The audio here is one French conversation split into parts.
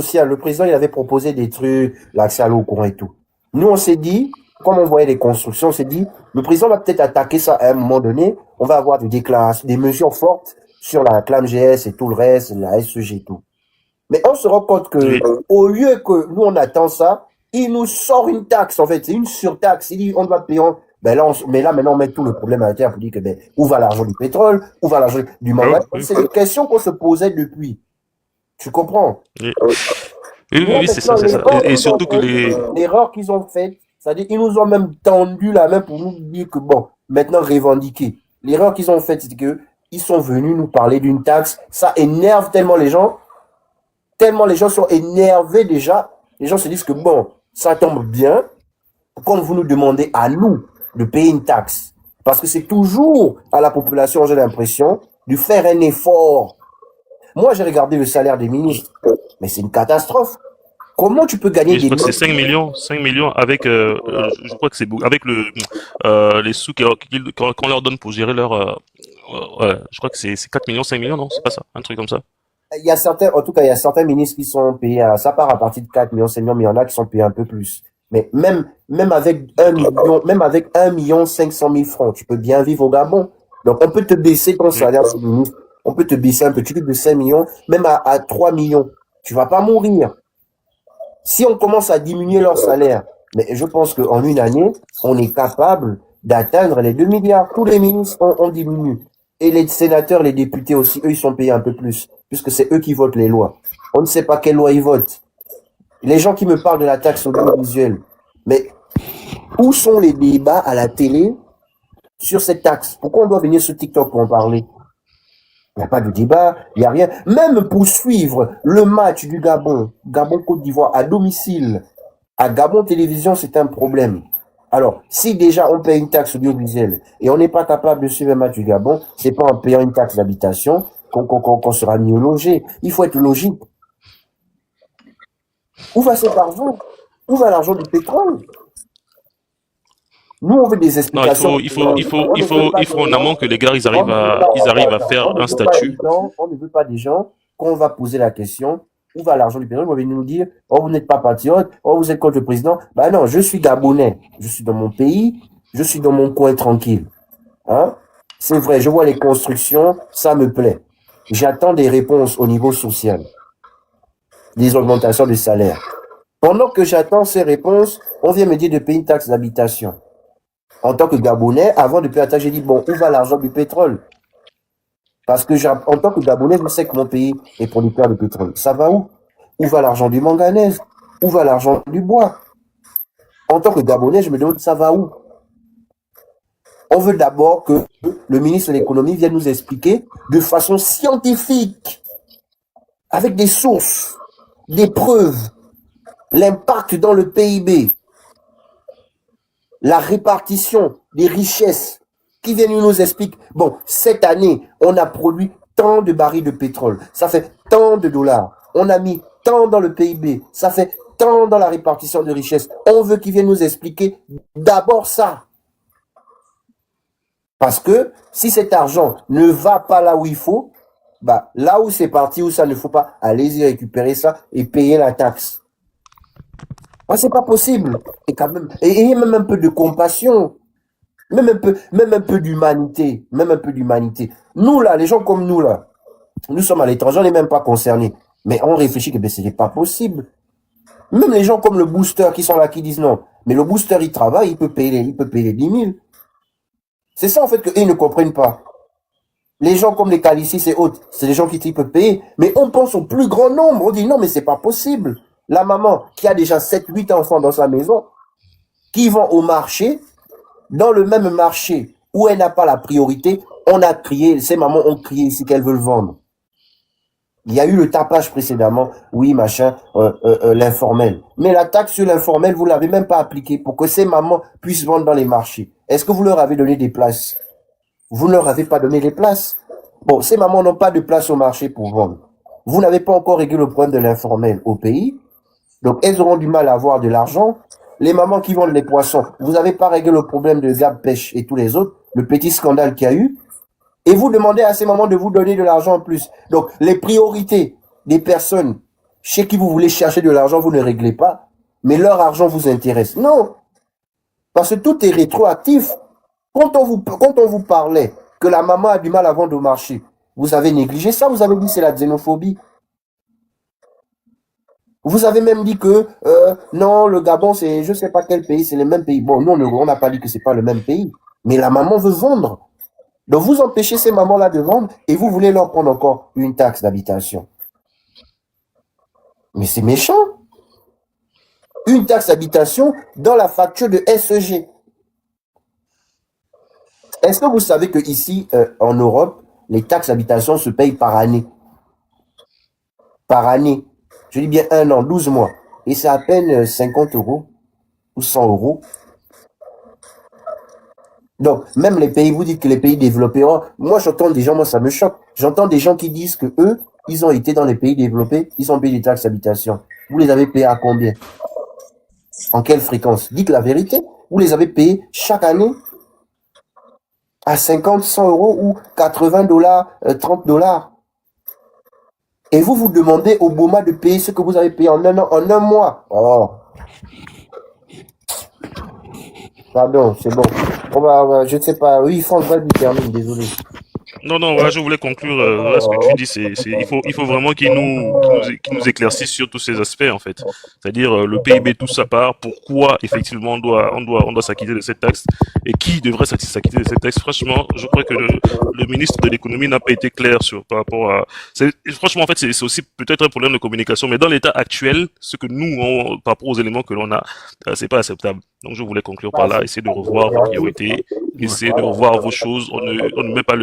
social, le président, il avait proposé des trucs, l'accès à l'eau au courant et tout. Nous, on s'est dit, comme on voyait les constructions, on s'est dit, le président va peut-être attaquer ça à un moment donné. On va avoir des déclarations, des mesures fortes sur la ClamGS et tout le reste, la SEG et tout. Mais on se rend compte que, Oui. au lieu que nous, on attend ça, il nous sort une taxe, en fait. C'est une surtaxe. Il dit, on doit payer. Ben là, mais là, maintenant, on met tout le problème à la terre pour dire que, ben, où va l'argent du pétrole? Où va l'argent du Ah mangan? oui, C'est des questions qu'on se posait depuis. Tu comprends? oui. Oui, oui, Là, oui, c'est ça, maintenant, c'est ça. Et surtout que les. l'erreur qu'ils ont faite, c'est-à-dire, ils nous ont même tendu la main pour nous dire que, bon, maintenant, revendiquer. L'erreur qu'ils ont faite, c'est que, ils sont venus nous parler d'une taxe. Ça énerve tellement les gens sont énervés déjà. Les gens se disent que, bon, ça tombe bien, quand vous nous demandez à nous de payer une taxe. Parce que c'est toujours à la population, j'ai l'impression, de faire un effort. Moi, j'ai regardé le salaire des ministres, mais c'est une catastrophe. Comment tu peux gagner Oui, je des crois que c'est millions? 5 millions avec, je crois que c'est avec les sous qu'on leur donne pour gérer leur, ouais, je crois que c'est 4 millions, 5 millions, non, c'est pas ça, un truc comme ça. Il y a certains, en tout cas, il y a certains ministres qui sont payés ça part à partir de 4 millions, 5 millions, mais il y en a qui sont payés un peu plus. Mais même avec 1 million, même avec 1 500 000 francs, tu peux bien vivre au Gabon. Donc, on peut te baisser ton Oui, salaire, c'est ministre. On peut te baisser un petit peu de 5 millions, même à 3 millions. Tu vas pas mourir. Si on commence à diminuer leur salaire, mais je pense qu'en une année, on est capable d'atteindre les 2 milliards. Tous les ministres, on diminue. Et les sénateurs, les députés aussi, eux, ils sont payés un peu plus, puisque c'est eux qui votent les lois. On ne sait pas quelle loi ils votent. Les gens qui me parlent de la taxe audiovisuelle, mais où sont les débats à la télé sur cette taxe? Pourquoi on doit venir sur TikTok pour en parler? Il n'y a pas de débat, il n'y a rien. Même pour suivre le match du Gabon, Gabon-Côte d'Ivoire à domicile, à Gabon Télévision, c'est un problème. Alors, si déjà on paye une taxe audiovisuelle et on n'est pas capable de suivre un match du Gabon, c'est pas en payant une taxe d'habitation qu'on sera mieux logé. Il faut être logique. Où va cet argent? Où va l'argent du pétrole? Nous, on veut des non, explications. On ne veut pas il faut des en gens. amont que les gars, On ne veut pas, ils arrivent à on faire ne un veut pas des statut. gens. On ne veut pas des gens qu'on va poser la question. Où va l'argent du pétrole? Ils vont venir nous dire, oh, vous n'êtes pas patriote, oh, vous êtes contre le président. Ben non, je suis Gabonais. Je suis dans mon pays. Je suis dans mon coin tranquille. Hein? C'est vrai, je vois les constructions, ça me plaît. J'attends des réponses au niveau social, des augmentations de salaire. Pendant que j'attends ces réponses, on vient me dire de payer une taxe d'habitation. En tant que Gabonais, avant de payer la taxe, j'ai dit, bon, où va l'argent du pétrole? Parce que en tant que Gabonais, je sais que mon pays est producteur de pétrole. Ça va où? Où va l'argent du manganèse? Où va l'argent du bois? En tant que Gabonais, je me demande, ça va où? On veut d'abord que le ministre de l'économie vienne nous expliquer de façon scientifique, avec des sources, des preuves, l'impact dans le PIB, la répartition des richesses, qui viennent nous expliquer, bon, cette année, on a produit tant de barils de pétrole, ça fait tant de dollars, on a mis tant dans le PIB, ça fait tant dans la répartition de richesses. On veut qu'ils viennent nous expliquer d'abord ça. Parce que si cet argent ne va pas là où il faut, bah, là où c'est parti, où ça ne faut pas, allez-y récupérer ça et payer la taxe. Ah, c'est pas possible. Et quand même, et même un peu de compassion, même un peu d'humanité, même un peu d'humanité. Nous là, les gens comme nous là, nous sommes à l'étranger, on n'est même pas concernés. Mais on réfléchit que ben, ce n'est pas possible. Même les gens comme le booster qui sont là, qui disent non. Mais le booster, il travaille, il peut payer les 10 000. C'est ça en fait qu'ils ne comprennent pas. Les gens comme les Calicis et autres, c'est des gens qui peuvent payer. Mais on pense au plus grand nombre. On dit non, mais c'est pas possible. La maman qui a déjà 7, 8 enfants dans sa maison, qui vont au marché, dans le même marché où elle n'a pas la priorité, on a crié, ces mamans ont crié ici qu'elles veulent vendre. Il y a eu le tapage précédemment, oui, machin, l'informel. Mais la taxe sur l'informel, vous l'avez même pas appliquée pour que ces mamans puissent vendre dans les marchés. Est-ce que vous leur avez donné des places? Vous ne leur avez pas donné les places. Bon, ces mamans n'ont pas de place au marché pour vendre. Vous n'avez pas encore réglé le problème de l'informel au pays. Donc, elles auront du mal à avoir de l'argent. Les mamans qui vendent les poissons, vous n'avez pas réglé le problème de Gab Pêche et tous les autres, le petit scandale qu'il y a eu. Et vous demandez à ces mamans de vous donner de l'argent en plus. Donc, les priorités des personnes chez qui vous voulez chercher de l'argent, vous ne réglez pas, mais leur argent vous intéresse. Non, parce que tout est rétroactif. Quand on vous parlait que la maman a du mal à vendre au marché, vous avez négligé ça, vous avez dit c'est la xénophobie. Vous avez même dit que non, le Gabon, c'est je sais pas quel pays, c'est le même pays. Bon, nous, on n'a pas dit que c'est pas le même pays, mais la maman veut vendre. Donc vous empêchez ces mamans-là de vendre et vous voulez leur prendre encore une taxe d'habitation. Mais c'est méchant. Une taxe d'habitation dans la facture de SEG. Est-ce que vous savez que ici, en Europe, les taxes d'habitation se payent par année? Par année. Je dis bien 1 an, 12 mois. Et c'est à peine 50 € ou 100 €. Donc, même les pays, vous dites que les pays développés, moi j'entends des gens, moi ça me choque. J'entends des gens qui disent que eux, ils ont été dans les pays développés, ils ont payé des taxes d'habitation. Vous les avez payés à combien? En quelle fréquence? Dites la vérité. Vous les avez payés chaque année à 50, 100 € ou 80 $, 30 $. Et vous demandez au Boma de payer ce que vous avez payé en 1 an, en 1 mois. Oh. Pardon, c'est bon. Je ne sais pas. Oui, France, vas-y, termine, désolé. Non, voilà, je voulais conclure. Voilà, ce que tu dis, il faut vraiment qu'il nous éclaircisse sur tous ces aspects, en fait. C'est-à-dire, le PIB, tout ça part. Pourquoi, effectivement, on doit s'acquitter de cette taxe et qui devrait s'acquitter de cette taxe. Franchement, je crois que le ministre de l'économie n'a pas été clair par rapport à, franchement, en fait, c'est aussi peut-être un problème de communication, mais dans l'état actuel, ce que nous, par rapport aux éléments que l'on a, c'est pas acceptable. Donc, je voulais conclure par là, essayer de revoir vos priorités, essayer de revoir vos choses. On ne met pas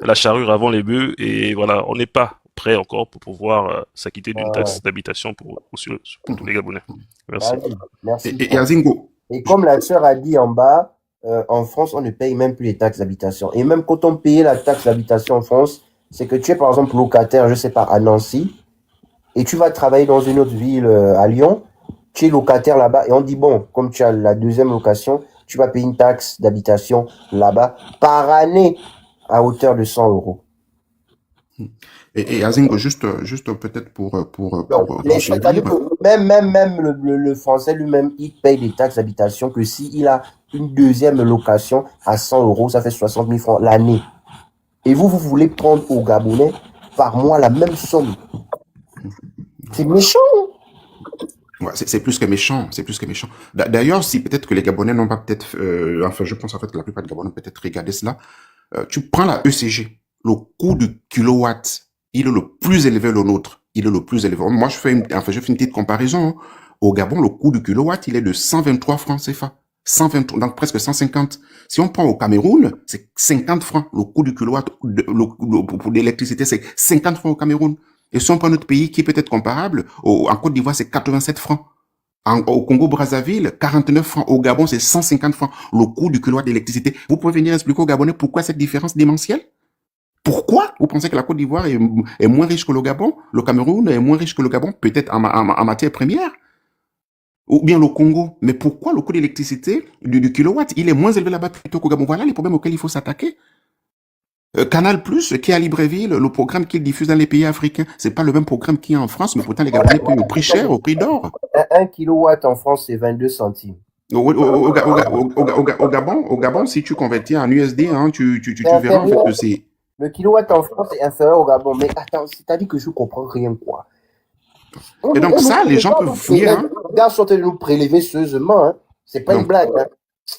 la charrue avant les bœufs et voilà, on n'est pas prêt encore pour pouvoir s'acquitter d'une taxe d'habitation pour tous les Gabonais. Merci. Merci. Et Azingo. Et comme la sœur a dit en bas, en France, on ne paye même plus les taxes d'habitation. Et même quand on payait la taxe d'habitation en France, c'est que tu es par exemple locataire, je sais pas, à Nancy, et tu vas travailler dans une autre ville, à Lyon, tu es locataire là-bas, et on dit, bon, comme tu as la deuxième location, tu vas payer une taxe d'habitation là-bas par année à hauteur de 100 €. Et Azingo, juste peut-être pour Donc, même le Français lui-même, il paye des taxes d'habitation que s'il a une deuxième location à 100 €, ça fait 60 000 francs l'année. Et vous voulez prendre aux Gabonais par mois la même somme. C'est méchant. Ouais, c'est plus que méchant, c'est plus que méchant. D'ailleurs, si peut-être que les Gabonais n'ont pas peut-être, enfin, je pense en fait que la plupart des Gabonais ont peut-être regardé cela. Tu prends la ECG, le coût du kilowatt, il est le plus élevé le nôtre. Il est le plus élevé. Moi, je fais une petite comparaison. Hein. Au Gabon, le coût du kilowatt, il est de 123 francs CFA. 123, donc presque 150. Si on prend au Cameroun, c'est 50 francs. Le coût du kilowatt pour l'électricité, c'est 50 francs au Cameroun. Et si on prend notre pays qui est peut-être comparable, en Côte d'Ivoire, c'est 87 francs. Au Congo-Brazzaville, 49 francs. Au Gabon, c'est 150 francs. Le coût du kilowatt d'électricité. Vous pouvez venir expliquer aux Gabonais pourquoi cette différence démentielle? Pourquoi vous pensez que la Côte d'Ivoire est moins riche que le Gabon? Le Cameroun est moins riche que le Gabon? Peut-être en matière première? Ou bien le Congo? Mais pourquoi le coût d'électricité du kilowatt, il est moins élevé là-bas plutôt qu'au Gabon? Voilà les problèmes auxquels il faut s'attaquer. Canal+, qui est à Libreville, le programme qu'il diffuse dans les pays africains, c'est pas le même programme qu'il y a en France, mais pourtant les Gabonais payent au prix cher, au prix d'or. 1 kilowatt en France, c'est 22 centimes. Au Gabon, si tu convertis en USD, hein, tu verras en fait que c'est... Le kilowatt en France est inférieur au Gabon. Mais attends, c'est-à-dire que je comprends rien, quoi. Et donc ça, les gens peuvent venir... Hein. Les gars sont en train de nous prélever sérieusement, hein. C'est pas une blague, hein.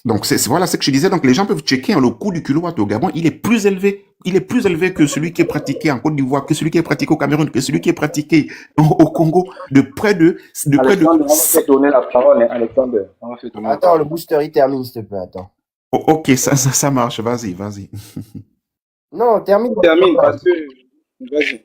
Donc voilà ce que je disais. Donc les gens peuvent checker hein, le coût du kilowatt au Gabon, il est plus élevé. Il est plus élevé que celui qui est pratiqué en Côte d'Ivoire, que celui qui est pratiqué au Cameroun, que celui qui est pratiqué au Congo, de près de. On va se donner la parole, Alexandre. Attends, le booster il termine, s'il te plaît. Attends. Oh, ok, ça marche. Vas-y. Non, termine. Parce que. Vas-y.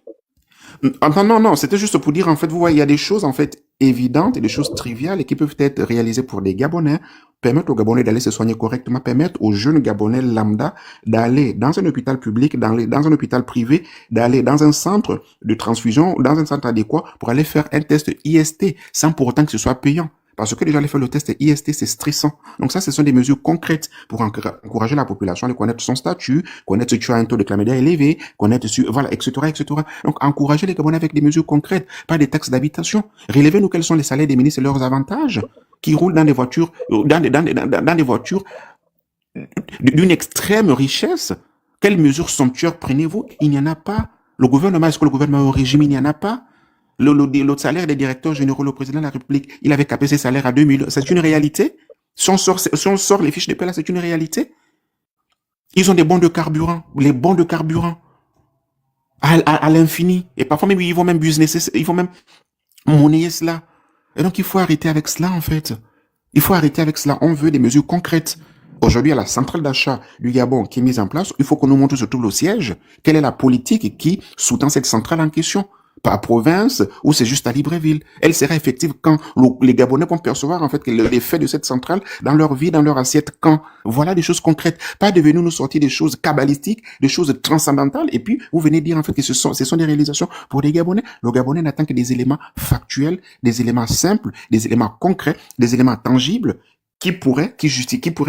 Non, c'était juste pour dire, en fait, vous voyez, il y a des choses, en fait, évidentes et des choses triviales et qui peuvent être réalisées pour des Gabonais, permettre aux Gabonais d'aller se soigner correctement, permettre aux jeunes Gabonais lambda d'aller dans un hôpital public, dans un hôpital privé, d'aller dans un centre de transfusion, dans un centre adéquat pour aller faire un test IST sans pour autant que ce soit payant. Parce que déjà, aller faire le test IST, c'est stressant. Donc ça, ce sont des mesures concrètes pour encourager la population à connaître son statut, connaître si tu as un taux de chlamydia élevé, connaître voilà, etc., etc. Donc, encourager les Gabonais avec des mesures concrètes, pas des taxes d'habitation. Relevez-nous quels sont les salaires des ministres et leurs avantages qui roulent dans des voitures, dans des voitures d'une extrême richesse. Quelles mesures somptuaires prenez-vous? Il n'y en a pas. Le gouvernement, est-ce que le gouvernement est au régime? Il n'y en a pas. Le salaire des directeurs généraux, le président de la République, il avait capé ses salaires à 2000. C'est une réalité. Si on sort les fiches de paie là, c'est une réalité. Ils ont des bons de carburant, les bons de carburant à l'infini. Et parfois même, ils vont même business, ils vont même monnayer cela. Et donc, il faut arrêter avec cela, en fait. Il faut arrêter avec cela. On veut des mesures concrètes. Aujourd'hui, à la centrale d'achat du Gabon qui est mise en place, il faut qu'on nous montre surtout le siège. Quelle est la politique qui sous-tend cette centrale en question? Par province ou c'est juste à Libreville? Elle sera effective quand les Gabonais vont percevoir en fait l'effet de cette centrale dans leur vie, dans leur assiette. Quand? Voilà des choses concrètes. Pas de venir nous sortir des choses kabbalistiques, des choses transcendantales et puis vous venez dire en fait que ce sont des réalisations pour les Gabonais. Le Gabonais n'attend que des éléments factuels, des éléments simples, des éléments concrets, des éléments tangibles qui pourraient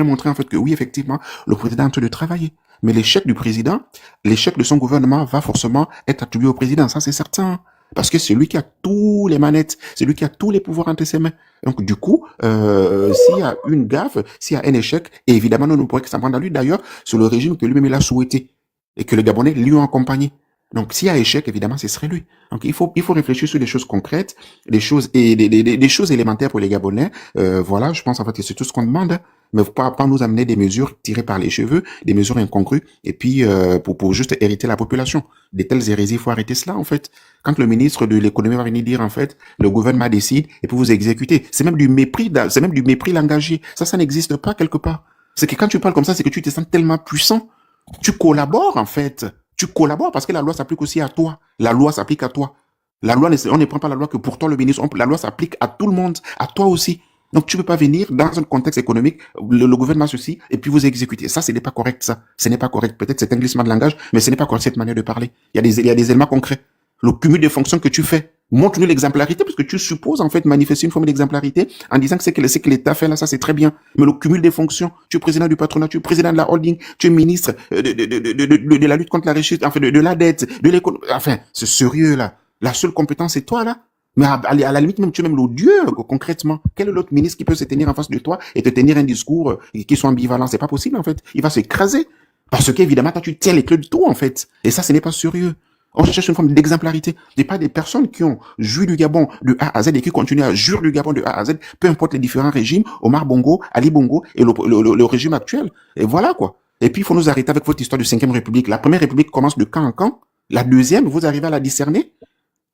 montrer en fait que oui, effectivement, le président est en train de travailler. Mais l'échec du président, l'échec de son gouvernement va forcément être attribué au président, ça c'est certain. Parce que c'est lui qui a tous les manettes, c'est lui qui a tous les pouvoirs entre ses mains. Donc du coup, s'il y a une gaffe, s'il y a un échec, et évidemment nous ne pourrions que s'en prendre à lui. D'ailleurs, c'est le régime que lui-même il a souhaité et que les Gabonais lui ont accompagné. Donc s'il y a échec, évidemment, ce serait lui. Donc il faut réfléchir sur des choses concrètes, des choses élémentaires pour les Gabonais. Voilà, je pense en fait que c'est tout ce qu'on demande. Mais pas nous amener des mesures tirées par les cheveux, des mesures incongrues, et puis pour juste hériter la population. Des telles hérésies, il faut arrêter cela en fait. Quand le ministre de l'économie va venir dire en fait, le gouvernement décide et puis vous exécutez, c'est même du mépris langagier. Ça n'existe pas quelque part. C'est que quand tu parles comme ça, c'est que tu te sens tellement puissant. Tu collabores en fait. Tu collabores parce que la loi s'applique aussi à toi. La loi s'applique à toi. La loi, on ne prend pas la loi que pour toi le ministre. La loi s'applique à tout le monde, à toi aussi. Donc, tu peux pas venir dans un contexte économique, le gouvernement ceci, et puis vous exécuter. Ça, ce n'est pas correct, ça. Ce n'est pas correct. Peut-être c'est un glissement de langage, mais ce n'est pas correct cette manière de parler. Il y a des éléments concrets. Le cumul des fonctions que tu fais. Montre-nous l'exemplarité, parce que tu supposes, en fait, manifester une forme d'exemplarité en disant que c'est que l'État fait là, ça c'est très bien. Mais le cumul des fonctions, tu es président du patronat, tu es président de la holding, tu es ministre de la lutte contre la richesse, enfin, de la dette, de l'économie. Enfin, c'est sérieux, là. La seule compétence, c'est toi, là. Mais à la limite, même tu es même l'odieux, concrètement. Quel est l'autre ministre qui peut se tenir en face de toi et te tenir un discours qui soit ambivalent? C'est pas possible, en fait. Il va s'écraser. Parce qu'évidemment, toi, tu tiens les clés de tout, en fait. Et ça, ce n'est pas sérieux. On cherche une forme d'exemplarité. Il n'y a pas des personnes qui ont joui du Gabon de A à Z et qui continuent à jouir du Gabon de A à Z, peu importe les différents régimes, Omar Bongo, Ali Bongo et le régime actuel. Et voilà, quoi. Et puis, il faut nous arrêter avec votre histoire de 5e République. La première République commence de camp en camp. La deuxième, vous arrivez à la discerner.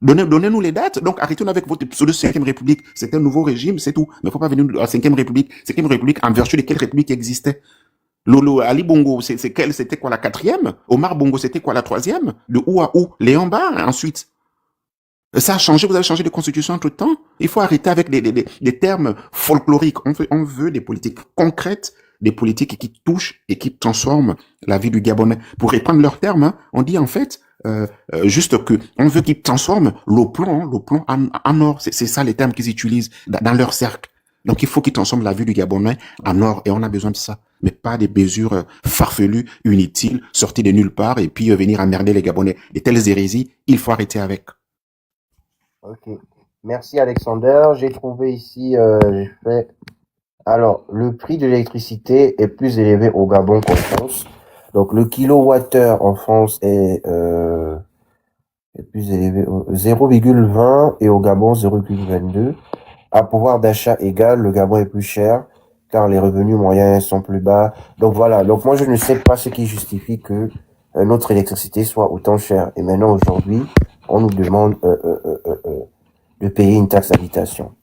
Donnez-nous les dates. Donc, arrêtons avec votre pseudo 5e République. C'est un nouveau régime, c'est tout. Mais il ne faut pas venir à la 5e République. 5e République, en vertu de quelle République existait? Ali Bongo, c'était quoi la 4e? Omar Bongo, c'était quoi la 3e? De où à où? Léon Bar, ensuite. Ça a changé, vous avez changé de constitution entre temps. Il faut arrêter avec des termes folkloriques. On veut des politiques concrètes, des politiques qui touchent et qui transforment la vie du Gabonais. Pour reprendre leurs termes, hein, on dit en fait, juste que on veut qu'ils transforment le plomb en or. C'est ça les termes qu'ils utilisent dans leur cercle. Donc il faut qu'ils transforment la vie du Gabonais en or et on a besoin de ça. Mais pas des mesures farfelues, inutiles, sorties de nulle part et puis venir emmerder les Gabonais. De telles hérésies, il faut arrêter avec. Ok. Merci Alexander. J'ai trouvé ici, alors, le prix de l'électricité est plus élevé au Gabon qu'en France. Donc, le kilowattheure en France est plus élevé, 0,20 et au Gabon 0,22. À pouvoir d'achat égal, le Gabon est plus cher car les revenus moyens sont plus bas. Donc voilà. Donc moi je ne sais pas ce qui justifie que notre électricité soit autant chère. Et maintenant aujourd'hui, on nous demande de payer une taxe d'habitation.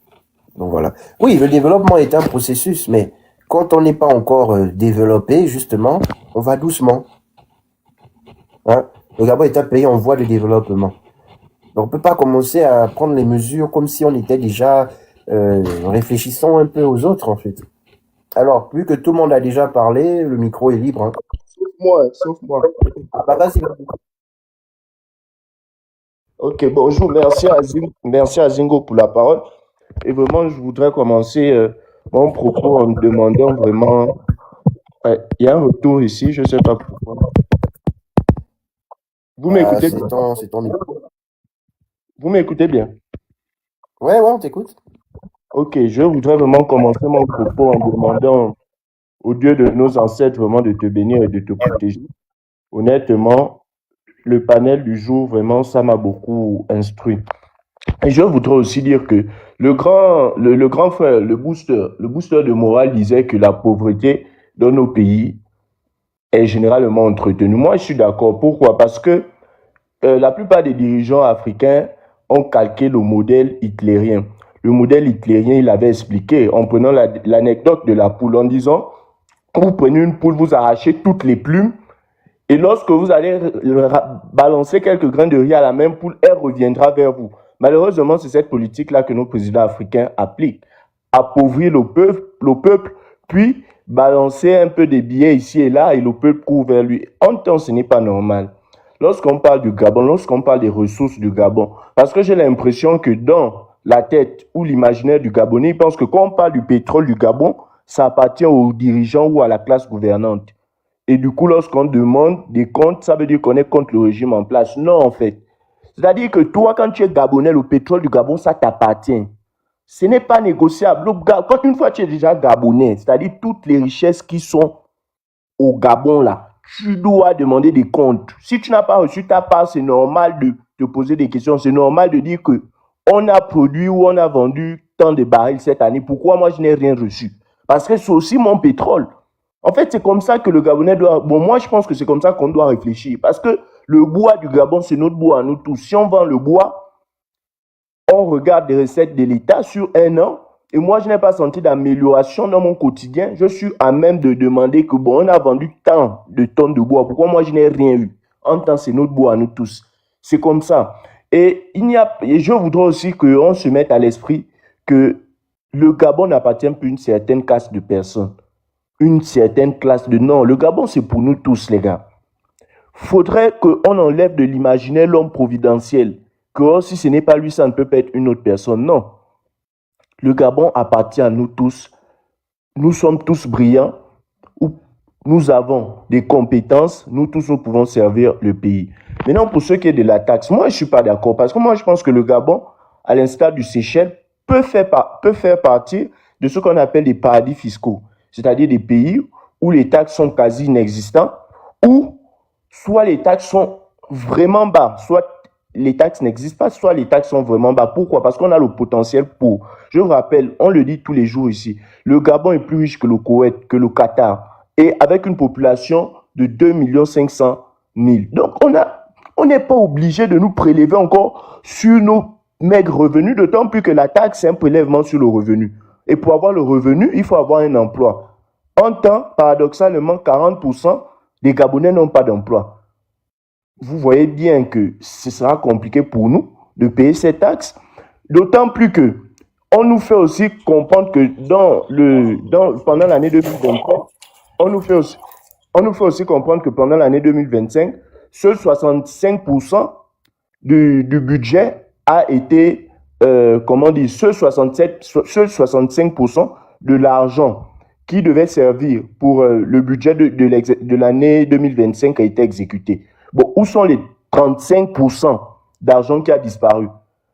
Donc voilà. Oui, le développement est un processus, mais quand on n'est pas encore développé, justement, on va doucement. Hein? Le Gabon est un pays en voie de développement. Donc on peut pas commencer à prendre les mesures comme si on était déjà réfléchissons un peu aux autres en fait. Alors, vu que tout le monde a déjà parlé, le micro est libre. Hein. Sauf moi. Ah, bah, vas-y, vas-y. Ok, bonjour, merci à Zingo pour la parole. Et vraiment, je voudrais commencer mon propos en demandant vraiment... Il y a un retour ici, je ne sais pas pourquoi. Vous m'écoutez bien? C'est ton micro. Vous m'écoutez bien? Ouais, on t'écoute. Ok, je voudrais vraiment commencer mon propos en demandant au Dieu de nos ancêtres vraiment de te bénir et de te protéger. Honnêtement, le panel du jour, vraiment, ça m'a beaucoup instruit. Et je voudrais aussi dire que le grand frère, le booster de morale disait que la pauvreté dans nos pays est généralement entretenue. Moi, je suis d'accord. Pourquoi? Parce que la plupart des dirigeants africains ont calqué le modèle hitlérien. Le modèle hitlérien, il avait expliqué en prenant l'anecdote de la poule en disant, vous prenez une poule, vous arrachez toutes les plumes, et lorsque vous allez balancer quelques grains de riz à la même poule, elle reviendra vers vous. Malheureusement, c'est cette politique-là que nos présidents africains appliquent. Appauvrir le peuple, puis balancer un peu des billets ici et là, et le peuple court vers lui. En même temps, ce n'est pas normal. Lorsqu'on parle du Gabon, lorsqu'on parle des ressources du Gabon, parce que j'ai l'impression que dans la tête ou l'imaginaire du Gabonais, ils pensent que quand on parle du pétrole du Gabon, ça appartient aux dirigeants ou à la classe gouvernante. Et du coup, lorsqu'on demande des comptes, ça veut dire qu'on est contre le régime en place. Non, en fait. C'est-à-dire que toi, quand tu es Gabonais, le pétrole du Gabon, ça t'appartient. Ce n'est pas négociable. Quand une fois tu es déjà Gabonais, c'est-à-dire toutes les richesses qui sont au Gabon, là, tu dois demander des comptes. Si tu n'as pas reçu ta part, c'est normal de te poser des questions. C'est normal de dire que on a produit ou on a vendu tant de barils cette année. Pourquoi moi, je n'ai rien reçu? Parce que c'est aussi mon pétrole. En fait, c'est comme ça que le Gabonais doit... Bon, moi, je pense que c'est comme ça qu'on doit réfléchir. Parce que le bois du Gabon, c'est notre bois à nous tous. Si on vend le bois, on regarde les recettes de l'État sur un an. Et moi, je n'ai pas senti d'amélioration dans mon quotidien. Je suis à même de demander que, bon, on a vendu tant de tonnes de bois. Pourquoi moi, je n'ai rien eu? En temps, c'est notre bois à nous tous. C'est comme ça. Et je voudrais aussi qu'on se mette à l'esprit que le Gabon n'appartient plus à une certaine caste de personnes. Une certaine classe de... Non, le Gabon, c'est pour nous tous, les gars. Faudrait qu'on enlève de l'imaginaire l'homme providentiel. Que si ce n'est pas lui, ça ne peut pas être une autre personne. Non. Le Gabon appartient à nous tous. Nous sommes tous brillants. Nous avons des compétences. Nous tous, nous pouvons servir le pays. Maintenant, pour ce qui est de la taxe, moi, je ne suis pas d'accord. Parce que moi, je pense que le Gabon, à l'instar du Seychelles, peut faire partie de ce qu'on appelle des paradis fiscaux. C'est-à-dire des pays où les taxes sont quasi inexistantes, où soit les taxes sont vraiment bas, soit les taxes n'existent pas, soit les taxes sont vraiment bas. Pourquoi? Parce qu'on a le potentiel pour. Je vous rappelle, on le dit tous les jours ici, le Gabon est plus riche que le Koweït, que le Qatar, et avec une population de 2 500 000. Donc, on n'est pas obligé de nous prélever encore sur nos maigres revenus, d'autant plus que la taxe, c'est un prélèvement sur le revenu. Et pour avoir le revenu, il faut avoir un emploi. En temps, paradoxalement, 40% des Gabonais n'ont pas d'emploi. Vous voyez bien que ce sera compliqué pour nous de payer ces taxes, d'autant plus que on nous fait aussi comprendre que pendant l'année 2025, on nous fait aussi comprendre que pendant l'année 2025, seuls 65% du budget a été seuls 65% de l'argent qui devait servir pour le budget de l'année 2025 a été exécuté. Bon, où sont les 35% d'argent qui a disparu?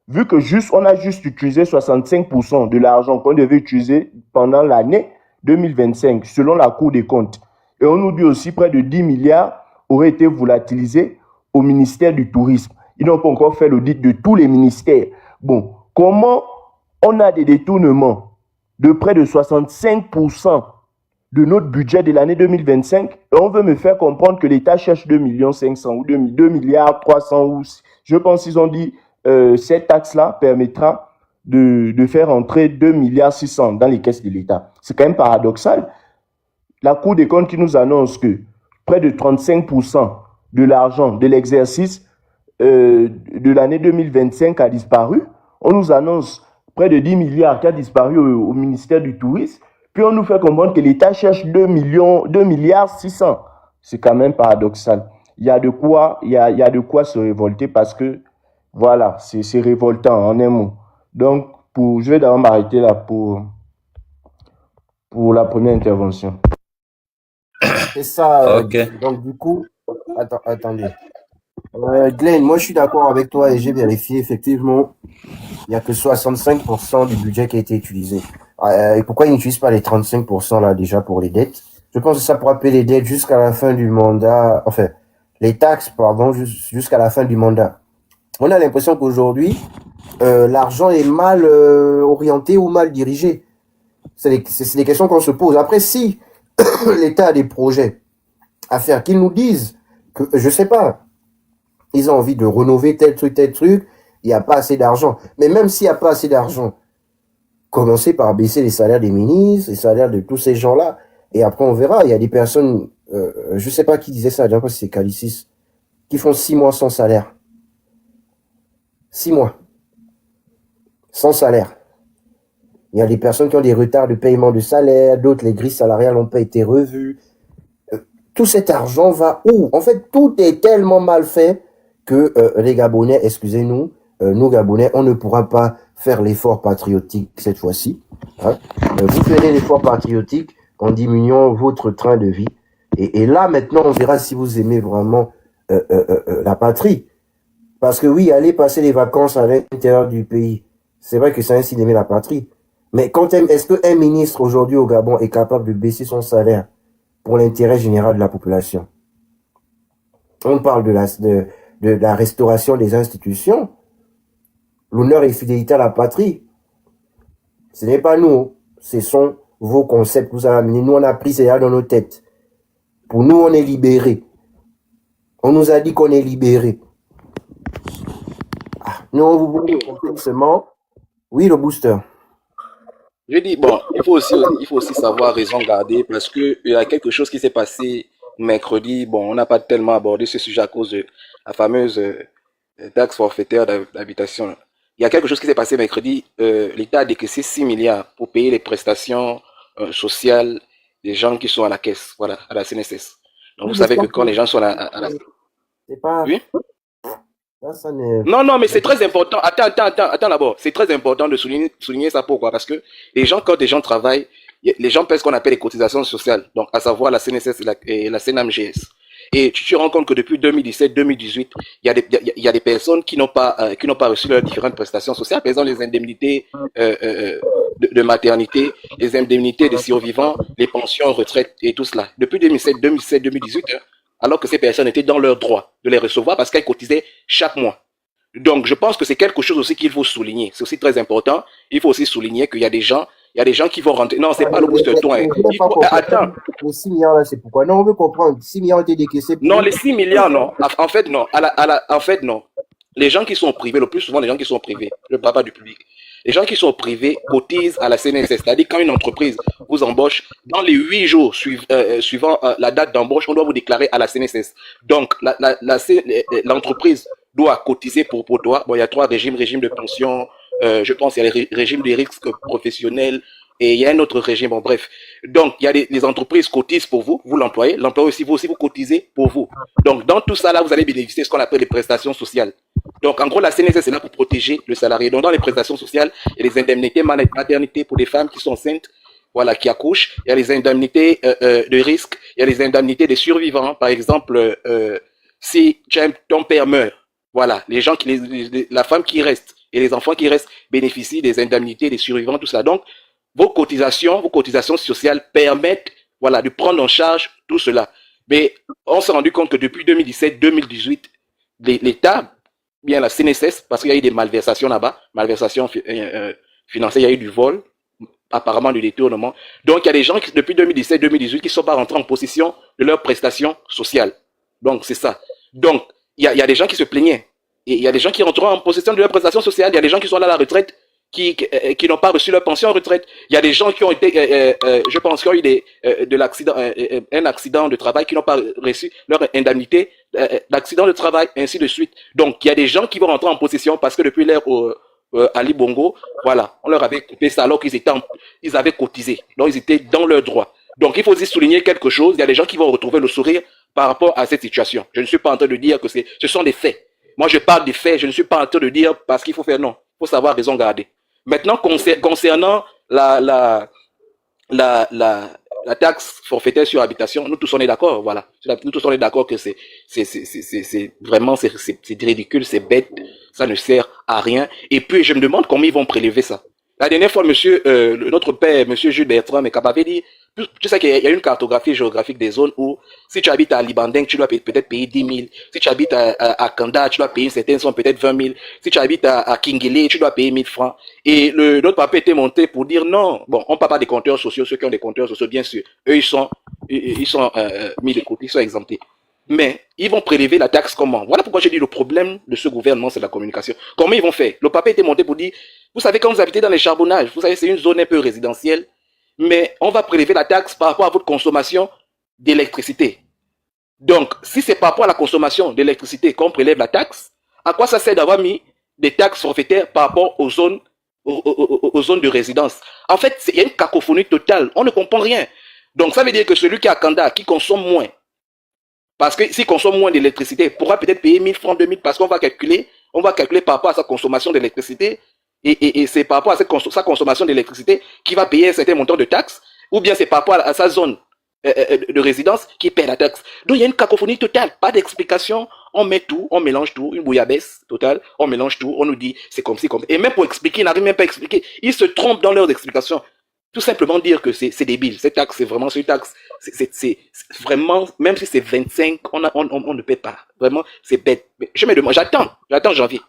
Vu que on a juste utilisé 65% de l'argent qu'on devait utiliser pendant l'année 2025, selon la Cour des comptes. Et on nous dit aussi près de 10 milliards auraient été volatilisés au ministère du Tourisme. Ils n'ont pas encore fait l'audit de tous les ministères. Bon, comment on a des détournements de près de 65% de notre budget de l'année 2025 et on veut me faire comprendre que l'État cherche 2,5 millions ou 2 milliards 300 ou je pense qu'ils ont dit cette taxe-là permettra de faire entrer 2 milliards 600 dans les caisses de l'État. C'est quand même paradoxal. La Cour des comptes qui nous annonce que près de 35% de l'argent de l'exercice de l'année 2025 a disparu. On nous annonce près de 10 milliards qui a disparu au ministère du Tourisme. Puis on nous fait comprendre que l'État cherche 2 milliards 600. C'est quand même paradoxal. Il y a de quoi se révolter parce que, voilà, c'est révoltant en un mot. Donc, Je vais d'abord m'arrêter là pour la première intervention. C'est ça. Ok. Donc, du coup, attendez. Glenn, moi, je suis d'accord avec toi et j'ai vérifié, effectivement, il n'y a que 65% du budget qui a été utilisé. Et pourquoi ils n'utilisent pas les 35% là déjà pour les dettes? Je pense que ça pourra payer les dettes jusqu'à la fin du mandat, enfin, les taxes, pardon, jusqu'à la fin du mandat. On a l'impression qu'aujourd'hui, l'argent est mal orienté ou mal dirigé. C'est des questions qu'on se pose. Après, si l'État a des projets à faire, qu'ils nous disent que, je sais pas, ils ont envie de rénover tel truc, il n'y a pas assez d'argent. Mais même s'il n'y a pas assez d'argent, commencez par baisser les salaires des ministres, les salaires de tous ces gens-là, et après on verra. Il y a des personnes, je sais pas qui disait ça, je ne sais pas si c'est Calicis, qui font 6 mois sans salaire. 6 mois. Sans salaire. Il y a des personnes qui ont des retards de paiement de salaire, d'autres, les grilles salariales n'ont pas été revues. Tout cet argent va où? En fait, tout est tellement mal fait que les Gabonais, excusez-nous, nous Gabonais, on ne pourra pas faire l'effort patriotique cette fois-ci. Hein. Vous ferez l'effort patriotique en diminuant votre train de vie. Et là, maintenant, on verra si vous aimez vraiment la patrie. Parce que oui, aller passer les vacances à l'intérieur du pays, c'est vrai que c'est ainsi d'aimer la patrie. Mais est-ce qu'un ministre aujourd'hui au Gabon est capable de baisser son salaire pour l'intérêt général de la population? On parle de la restauration des institutions, l'honneur et fidélité à la patrie. Ce n'est pas nous, ce sont vos concepts que vous avez amenés. Nous, on a pris cela dans nos têtes. Pour nous, on est libérés. On nous a dit qu'on est libérés. Nous, on vous voulez complètement. Oui, le booster. Je dis, bon, il faut aussi savoir raison garder parce que il y a quelque chose qui s'est passé mercredi. Bon, on n'a pas tellement abordé ce sujet à cause de la fameuse taxe forfaitaire d'habitation. Il y a quelque chose qui s'est passé mercredi. L'État a décaissé 6 milliards pour payer les prestations sociales des gens qui sont à la caisse, voilà, à la CNSS. Donc, vous savez que quand les gens sont à la... C'est pas. Oui? Ça n'est. Non, mais c'est très important. Attends d'abord. C'est très important de souligner ça. Pourquoi? Parce que quand les gens travaillent, les gens paient ce qu'on appelle les cotisations sociales. Donc, à savoir la CNSS et la CNAMGS. Et tu te rends compte que depuis 2017-2018, il y a des personnes qui n'ont pas reçu leurs différentes prestations sociales. Par exemple, les indemnités de maternité, les indemnités de survivants, les pensions, retraites et tout cela. Depuis 2017-2018, alors que ces personnes étaient dans leur droit de les recevoir parce qu'elles cotisaient chaque mois. Donc, je pense que c'est quelque chose aussi qu'il faut souligner. C'est aussi très important. Il faut aussi souligner qu'il y a des gens qui vont rentrer. Non, c'est pas le booster toi. Attends. Les 6 milliards là, c'est pourquoi? Non, on veut comprendre. 6 milliards ont été décaissés. Non, les 6 milliards, non. En fait, non. En fait, non. Les gens qui sont privés, le plus souvent, les gens qui sont privés, je ne parle pas du public. Les gens qui sont privés cotisent à la CNSS. C'est-à-dire, quand une entreprise vous embauche, dans les 8 jours suivant la date d'embauche, on doit vous déclarer à la CNSS. Donc, l'entreprise doit cotiser pour toi. Bon, il y a 3 régimes de pension. Je pense qu'il y a les régimes des risques professionnels et il y a un autre régime. Bon, bref. Donc, il y a les entreprises cotisent pour vous, vous l'employez. L'employé aussi, vous cotisez pour vous. Donc, dans tout ça, là, vous allez bénéficier de ce qu'on appelle les prestations sociales. Donc, en gros, la CNSS est là pour protéger le salarié. Donc, dans les prestations sociales, il y a les indemnités maternité pour les femmes qui sont enceintes, voilà, qui accouchent. Il y a les indemnités de risque. Il y a les indemnités des survivants. Par exemple, si ton père meurt, voilà, les gens la femme qui reste et les enfants qui restent bénéficient des indemnités des survivants, tout ça. Donc, vos cotisations sociales permettent, voilà, de prendre en charge tout cela. Mais on s'est rendu compte que depuis 2017-2018, l'État, bien la CNSS, parce qu'il y a eu des malversations là-bas, malversations financières, il y a eu du vol, apparemment du détournement. Donc, il y a des gens qui, depuis 2017-2018 qui ne sont pas rentrés en possession de leurs prestations sociales. Donc, c'est ça. Donc, il y a des gens qui se plaignaient. Et il y a des gens qui rentreront en possession de leurs prestations sociales. Il y a des gens qui sont là à la retraite, qui n'ont pas reçu leur pension en retraite. Il y a des gens qui ont été, je pense, qui ont eu un accident de travail, qui n'ont pas reçu leur indemnité d'accident de travail, ainsi de suite. Donc, il y a des gens qui vont rentrer en possession parce que depuis l'ère Ali Bongo, voilà, on leur avait coupé ça alors ils avaient cotisé. Donc, ils étaient dans leur droit. Donc, il faut aussi souligner quelque chose. Il y a des gens qui vont retrouver le sourire par rapport à cette situation. Je ne suis pas en train de dire que ce sont des faits. Moi, je parle des faits. Je ne suis pas en train de dire parce qu'il faut faire non. Il faut savoir raison garder. Maintenant, concernant la taxe forfaitaire sur habitation, nous tous on est d'accord, voilà. Nous tous on est d'accord que c'est vraiment, c'est ridicule, c'est bête, ça ne sert à rien. Et puis, je me demande comment ils vont prélever ça. La dernière fois, notre père, monsieur Jules Bertrand, mais avait dit, tu sais qu'il y a une cartographie géographique des zones où, si tu habites à Libandeng, tu dois peut-être payer 10 000. Si tu habites à Kanda, tu dois payer une certaine somme, peut-être 20 000. Si tu habites à Kingele, tu dois payer 1000 francs. Et notre papa était monté pour dire non. Bon, on parle pas des compteurs sociaux, ceux qui ont des compteurs sociaux, bien sûr. Eux, ils sont mis de côté, ils sont exemptés. Mais ils vont prélever la taxe comment? Voilà pourquoi j'ai dit le problème de ce gouvernement, c'est la communication. Comment ils vont faire? Le papa était monté pour dire, vous savez, quand vous habitez dans les charbonnages, vous savez, c'est une zone un peu résidentielle, mais on va prélever la taxe par rapport à votre consommation d'électricité. Donc, si c'est par rapport à la consommation d'électricité qu'on prélève la taxe, à quoi ça sert d'avoir mis des taxes forfaitaires par rapport aux zones de résidence? En fait, il y a une cacophonie totale. On ne comprend rien. Donc, ça veut dire que celui qui est à Kanda, qui consomme moins, parce que s'il consomme moins d'électricité, pourra peut-être payer 1000 francs, 2000, parce qu'on va calculer par rapport à sa consommation d'électricité, et c'est par rapport à sa consommation d'électricité qui va payer un certain montant de taxes, ou bien c'est par rapport à sa zone de résidence qui paie la taxe. Donc il y a une cacophonie totale, pas d'explication, on met tout, on mélange tout, une bouillabaisse totale, on mélange tout, on nous dit c'est comme ci, comme ça. Et même pour expliquer, ils n'arrivent même pas à expliquer, ils se trompent dans leurs explications. Tout simplement dire que c'est débile, cette taxe, c'est vraiment une taxe, c'est vraiment, même si c'est 25, on ne paie pas. Vraiment, c'est bête. Mais je me demande, j'attends janvier.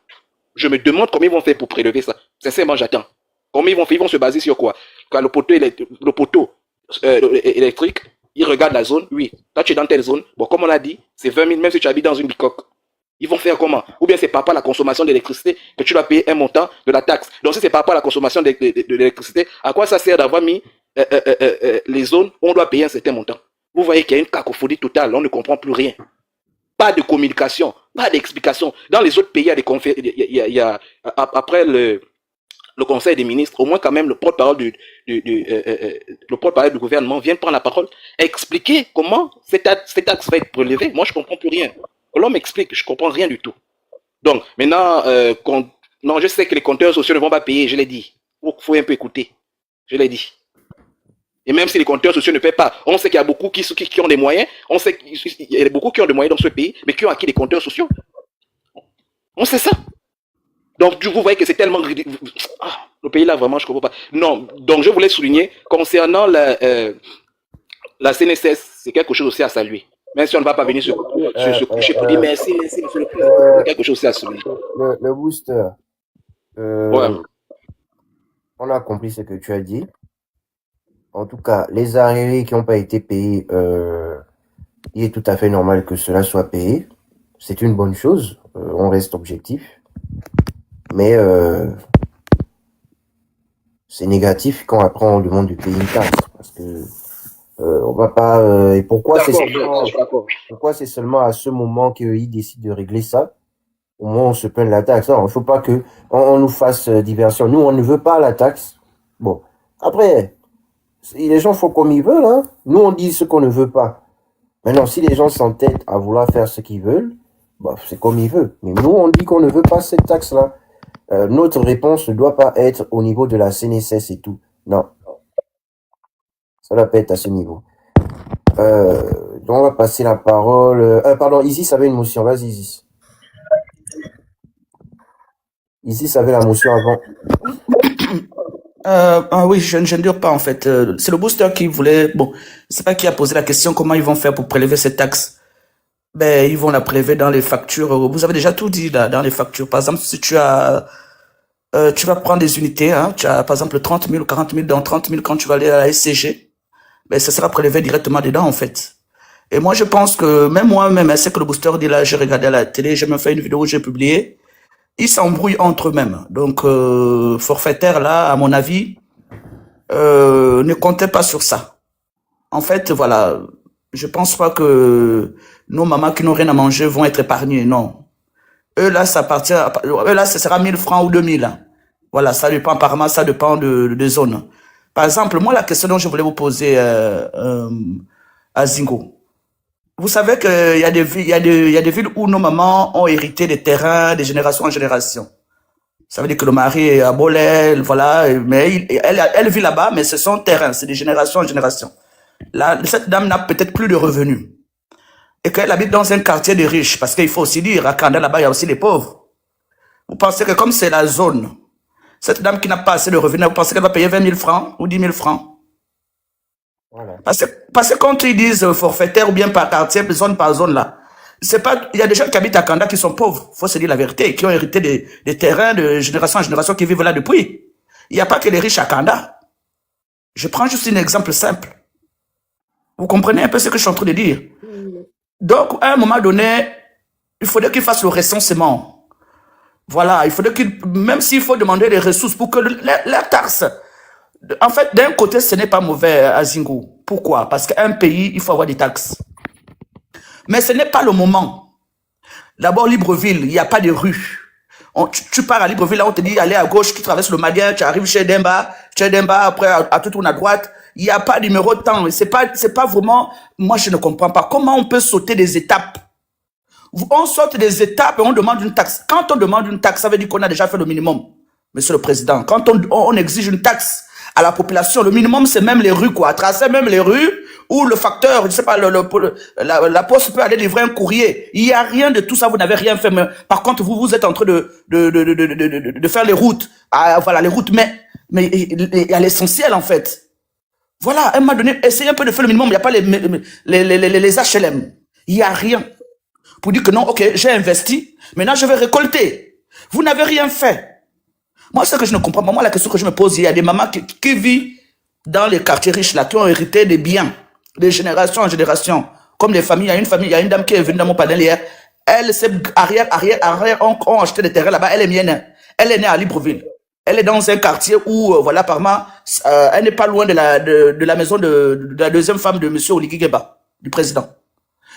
Je me demande comment ils vont faire pour prélever ça. Sincèrement, j'attends. Comment ils vont faire? Ils vont se baser sur quoi? Quand le poteau électrique, ils regardent la zone, oui. Toi, tu es dans telle zone. Bon, comme on a dit, c'est 20 000, même si tu habites dans une bicoque. Ils vont faire comment? Ou bien c'est par rapport à la consommation d'électricité que tu dois payer un montant de la taxe. Donc si c'est par rapport à la consommation de l'électricité, à quoi ça sert d'avoir mis les zones où on doit payer un certain montant? Vous voyez qu'il y a une cacophonie totale, on ne comprend plus rien. Pas de communication, pas d'explication. Dans les autres pays, il y a des conférences, après le Conseil des ministres, au moins quand même le porte-parole du gouvernement vient prendre la parole, expliquer comment cette taxe va être prélevée. Moi, je ne comprends plus rien. L'homme m'explique, je ne comprends rien du tout. Donc, maintenant, non, je sais que les compteurs sociaux ne vont pas payer, je l'ai dit. Il faut un peu écouter. Je l'ai dit. Et même si les compteurs sociaux ne paient pas, on sait qu'il y a beaucoup qui ont des moyens, on sait qu'il y a beaucoup qui ont des moyens dans ce pays, mais qui ont acquis des compteurs sociaux. On sait ça. Donc, du coup, vous voyez que c'est tellement ridicule. Le pays là, vraiment, je ne comprends pas. Non, donc je voulais souligner, concernant la CNSS, c'est quelque chose aussi à saluer. Même si on ne va pas venir se coucher pour dire merci, monsieur le président. C'est quelque chose aussi à souligner. Le booster, Ouais. on a compris ce que tu as dit. En tout cas, les arriérés qui n'ont pas été payés, il est tout à fait normal que cela soit payé. C'est une bonne chose. On reste objectif. Mais c'est négatif quand après on demande de payer une taxe. Parce que on va pas. Et pourquoi c'est seulement à ce moment qu'ils décident de régler ça? Au moins on se plaint de la taxe. Non, il ne faut pas que on nous fasse diversion. Nous, on ne veut pas la taxe. Bon. Après, les gens font comme ils veulent. Hein. Nous, on dit ce qu'on ne veut pas. Maintenant, si les gens s'entêtent à vouloir faire ce qu'ils veulent, bah, c'est comme ils veulent. Mais nous, on dit qu'on ne veut pas cette taxe-là. Notre réponse ne doit pas être au niveau de la CNSS et tout. Non. Ça doit pas être à ce niveau. Donc on va passer la parole. Pardon, Isis avait une motion. Vas-y, Isis. Isis avait la motion avant. Oui, je ne dure pas en fait. C'est le booster qui voulait. Bon, je sais pas qui a posé la question. Comment ils vont faire pour prélever cette taxe? Ben, ils vont la prélever dans les factures. Vous avez déjà tout dit là, dans les factures. Par exemple, si tu as, tu vas prendre des unités, hein, tu as par exemple 30 000 ou 40 000, dans 30 000 quand tu vas aller à la SCG, ben ça sera prélevé directement dedans en fait. Et moi je pense que même moi-même, c'est que le booster dit là, j'ai regardé à la télé, j'ai même fait une vidéo où j'ai publié, ils s'embrouillent entre eux-mêmes. Donc forfaitaire là, à mon avis, ne comptez pas sur ça. En fait, voilà, je pense pas que nos mamans qui n'ont rien à manger vont être épargnées, non. Eux là, ça appartient, eux là, ce sera 1000 francs ou 2000. Hein. Voilà, ça dépend apparemment, ça dépend de zone. Par exemple, moi la question dont je voulais vous poser à Zingo. Vous savez qu'il y a des villes où nos mamans ont hérité des terrains de génération en génération. Ça veut dire que le mari est à Bolel, voilà, mais elle vit là-bas, mais c'est son terrain, c'est de génération en génération. Là, cette dame n'a peut-être plus de revenus. Et qu'elle habite dans un quartier de riches, parce qu'il faut aussi dire, à Kanda, là-bas, il y a aussi les pauvres. Vous pensez que comme c'est la zone, cette dame qui n'a pas assez de revenus, vous pensez qu'elle va payer 20 000 francs ou 10 000 francs? Voilà. Parce que quand ils disent forfaitaire ou bien par quartier, zone par zone, là, c'est pas, il y a des gens qui habitent à Kanda qui sont pauvres, faut se dire la vérité, qui ont hérité des terrains de génération en génération qui vivent là depuis. Il n'y a pas que les riches à Kanda. Je prends juste un exemple simple. Vous comprenez un peu ce que je suis en train de dire? Donc, à un moment donné, il faudrait qu'ils fassent le recensement. Voilà, il faudrait qu'ils, même s'il faut demander des ressources pour que la taxe, en fait, d'un côté, ce n'est pas mauvais à Zingou. Pourquoi? Parce qu'un pays, il faut avoir des taxes. Mais ce n'est pas le moment. D'abord, Libreville, il n'y a pas de rue. Tu pars à Libreville, là, on te dit, allez à gauche, tu traverses le Madien, tu arrives chez Demba, après, à tout tourne à droite. Il n'y a pas de numéro de temps. C'est pas vraiment, moi, je ne comprends pas. Comment on peut sauter des étapes? On saute des étapes et on demande une taxe. Quand on demande une taxe, ça veut dire qu'on a déjà fait le minimum, monsieur le président. Quand on exige une taxe à la population, le minimum, c'est même les rues, quoi. Tracer même les rues où le facteur, je sais pas, la poste peut aller livrer un courrier. Il n'y a rien de tout ça, vous n'avez rien fait. Mais, par contre, vous êtes en train de faire les routes. Ah, voilà, les routes, mais il y a l'essentiel, en fait. Voilà, à un moment donné, essayez un peu de faire le minimum. Il n'y a pas les HLM. Il n'y a rien. Pour dire que non, ok, j'ai investi, maintenant je vais récolter. Vous n'avez rien fait. Moi, ce que je ne comprends pas, moi, la question que je me pose, il y a des mamans qui vivent dans les quartiers riches, là, qui ont hérité des biens, de génération en génération. Comme les familles, il y a une dame qui est venue dans mon panel hier, elle, c'est arrière, ont acheté des terrains là-bas, elle est mienne. Elle est née à Libreville. Elle est dans un quartier où, voilà, apparemment, elle n'est pas loin de la maison de la deuxième femme de M. Oligui Nguema, du président.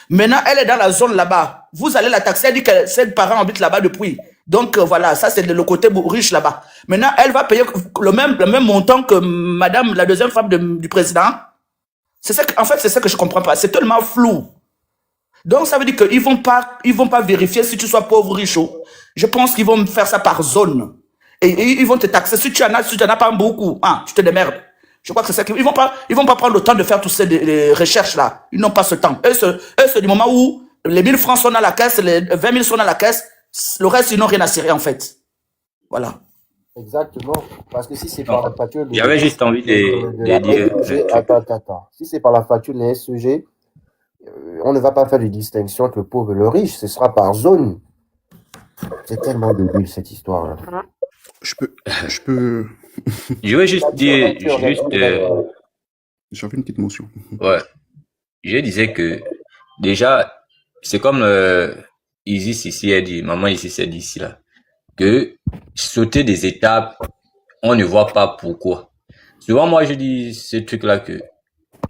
Maintenant, elle est dans la zone là-bas. Vous allez la taxer. Elle dit que ses parents habitent là-bas depuis. Donc, voilà, ça, c'est le côté riche là-bas. Maintenant, elle va payer le même montant que madame, la deuxième femme du président. En fait, c'est ça que je comprends pas. C'est tellement flou. Donc, ça veut dire qu'ils vont pas vérifier si tu sois pauvre ou riche. Je pense qu'ils vont faire ça par zone. Et ils vont te taxer. Si tu en as pas beaucoup, tu te démerdes. Je crois que c'est ça qu'ils vont pas prendre le temps de faire toutes ces recherches-là. Ils n'ont pas ce temps. Eux, c'est du moment où les 1000 francs sont dans la caisse, les 20 000 sont dans la caisse, le reste, ils n'ont rien à cirer, en fait. Voilà. Exactement. Parce que si c'est par la facture... J'avais juste envie de dire... Attends. Si c'est par la facture des SEG, on ne va pas faire de distinction entre le pauvre et le riche. Ce sera par zone. C'est tellement débile, cette histoire-là. Je peux... Je veux juste dire... J'avais une petite motion. Ouais. Je disais que, déjà, c'est comme Isis ici a dit, maman Isis a dit ici, là, que sauter des étapes, on ne voit pas pourquoi. Souvent, moi, je dis ce truc-là que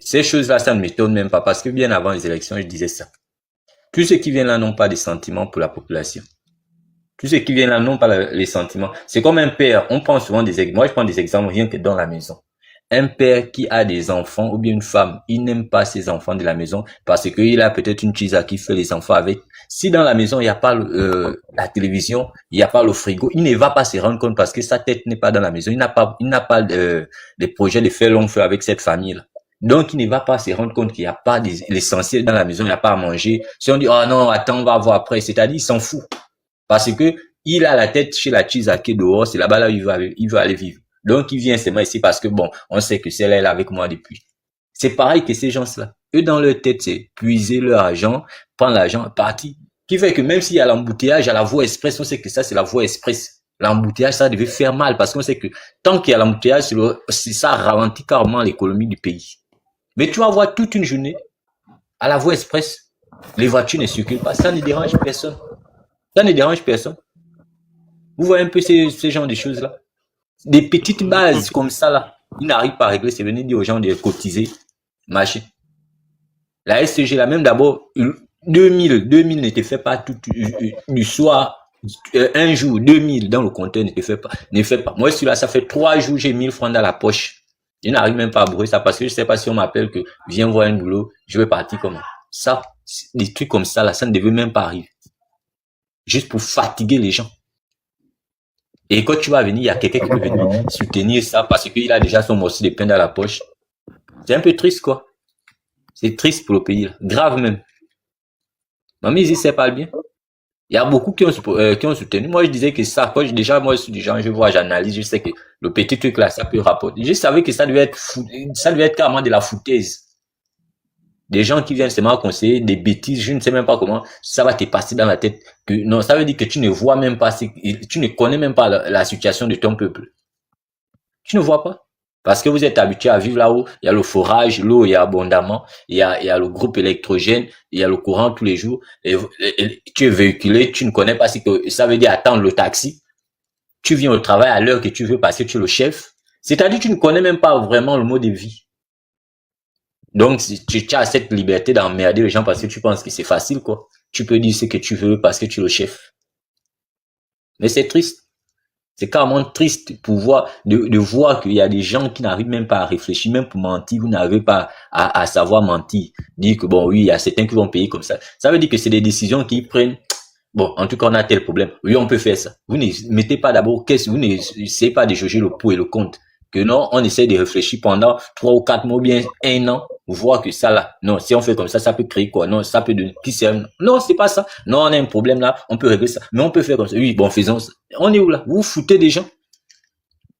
ces choses-là, ça ne m'étonne même pas, parce que bien avant les élections, je disais ça. Tous ceux qui viennent là n'ont pas de sentiments pour la population. Tous ceux qui viennent là n'ont pas les sentiments. C'est comme un père. On prend souvent des exemples. Moi, je prends des exemples rien que dans la maison. Un père qui a des enfants ou bien une femme, il n'aime pas ses enfants de la maison parce qu'il a peut-être une chisa qui fait les enfants avec. Si dans la maison, il n'y a pas la télévision, il n'y a pas le frigo, il ne va pas se rendre compte parce que sa tête n'est pas dans la maison. Il n'a pas des projets de faire long feu avec cette famille-là. Donc, il ne va pas se rendre compte qu'il n'y a pas l'essentiel dans la maison, il n'y a pas à manger. Si on dit, oh non, attends, on va voir après, c'est-à-dire, il s'en fout. Parce que il a la tête chez la chisa qui est dehors, c'est là-bas là où il veut aller vivre. Donc, il vient seulement ici parce que, bon, on sait que c'est là avec moi depuis. C'est pareil que ces gens-là. Eux, dans leur tête, c'est puiser leur argent, prendre l'argent, partir. Qui fait que même s'il y a l'embouteillage à la voie express, on sait que ça, c'est la voie express. L'embouteillage, ça devait faire mal parce qu'on sait que tant qu'il y a l'embouteillage, ça ralentit carrément l'économie du pays. Mais tu vas voir toute une journée, à la voie express, les voitures ne circulent pas. Ça ne dérange personne. Ça ne dérange personne. Vous voyez un peu ces genres de choses-là. Des petites bases comme ça, là, ils n'arrivent pas à régler. C'est venir dire aux gens de cotiser, machin. La SCG, là, même d'abord, 2000 ne te fait pas tout du soir, un jour, 2000 dans le compteur ne fait pas. Moi, celui-là, ça fait 3 jours, j'ai 1000 francs dans la poche. Je n'arrive même pas à brûler ça parce que je sais pas si on m'appelle que viens voir un boulot, je vais partir comment. Ça, des trucs comme ça, là, ça ne devait même pas arriver. Juste pour fatiguer les gens. Et quand tu vas venir, il y a quelqu'un qui peut venir soutenir ça parce qu'il a déjà son morceau de pain dans la poche. C'est un peu triste, quoi. C'est triste pour le pays, là. Grave même. Mamie, ici, c'est pas le bien. Il y a beaucoup qui ont soutenu. Moi, je disais que ça, déjà, moi, je suis du genre, je vois, j'analyse, je sais que le petit truc là, ça peut rapporter. Je savais que ça devait être carrément de la foutaise. Des gens qui viennent seulement conseiller des bêtises, je ne sais même pas comment ça va te passer dans la tête. Non, ça veut dire que tu ne vois même pas, tu ne connais même pas la situation de ton peuple. Tu ne vois pas. Parce que vous êtes habitué à vivre là-haut, il y a le forage, l'eau, il y a abondamment, il y a le groupe électrogène, il y a le courant tous les jours, et tu es véhiculé, tu ne connais pas ce que ça veut dire attendre le taxi. Tu viens au travail à l'heure que tu veux parce que tu es le chef. C'est-à-dire que tu ne connais même pas vraiment le mode de vie. Donc, tu as cette liberté d'emmerder les gens parce que tu penses que c'est facile, quoi. Tu peux dire ce que tu veux parce que tu es le chef. Mais c'est triste. C'est carrément triste de voir qu'il y a des gens qui n'arrivent même pas à réfléchir, même pour mentir, vous n'arrivez pas à savoir mentir. Dire que bon, oui, il y a certains qui vont payer comme ça. Ça veut dire que c'est des décisions qu'ils prennent. Bon, en tout cas, on a tel problème. Oui, on peut faire ça. Vous ne mettez pas d'abord, vous n'essayez pas de juger le pour et le contre. Que non, on essaie de réfléchir pendant 3 ou 4 mois, bien 1 an, voir que ça là, non, si on fait comme ça peut créer quoi? Non, ça peut donner, qui sert? Non, c'est pas ça. Non, on a un problème là, on peut régler ça. Mais on peut faire comme ça. Oui, bon, faisons ça. On est où là? Vous vous foutez des gens.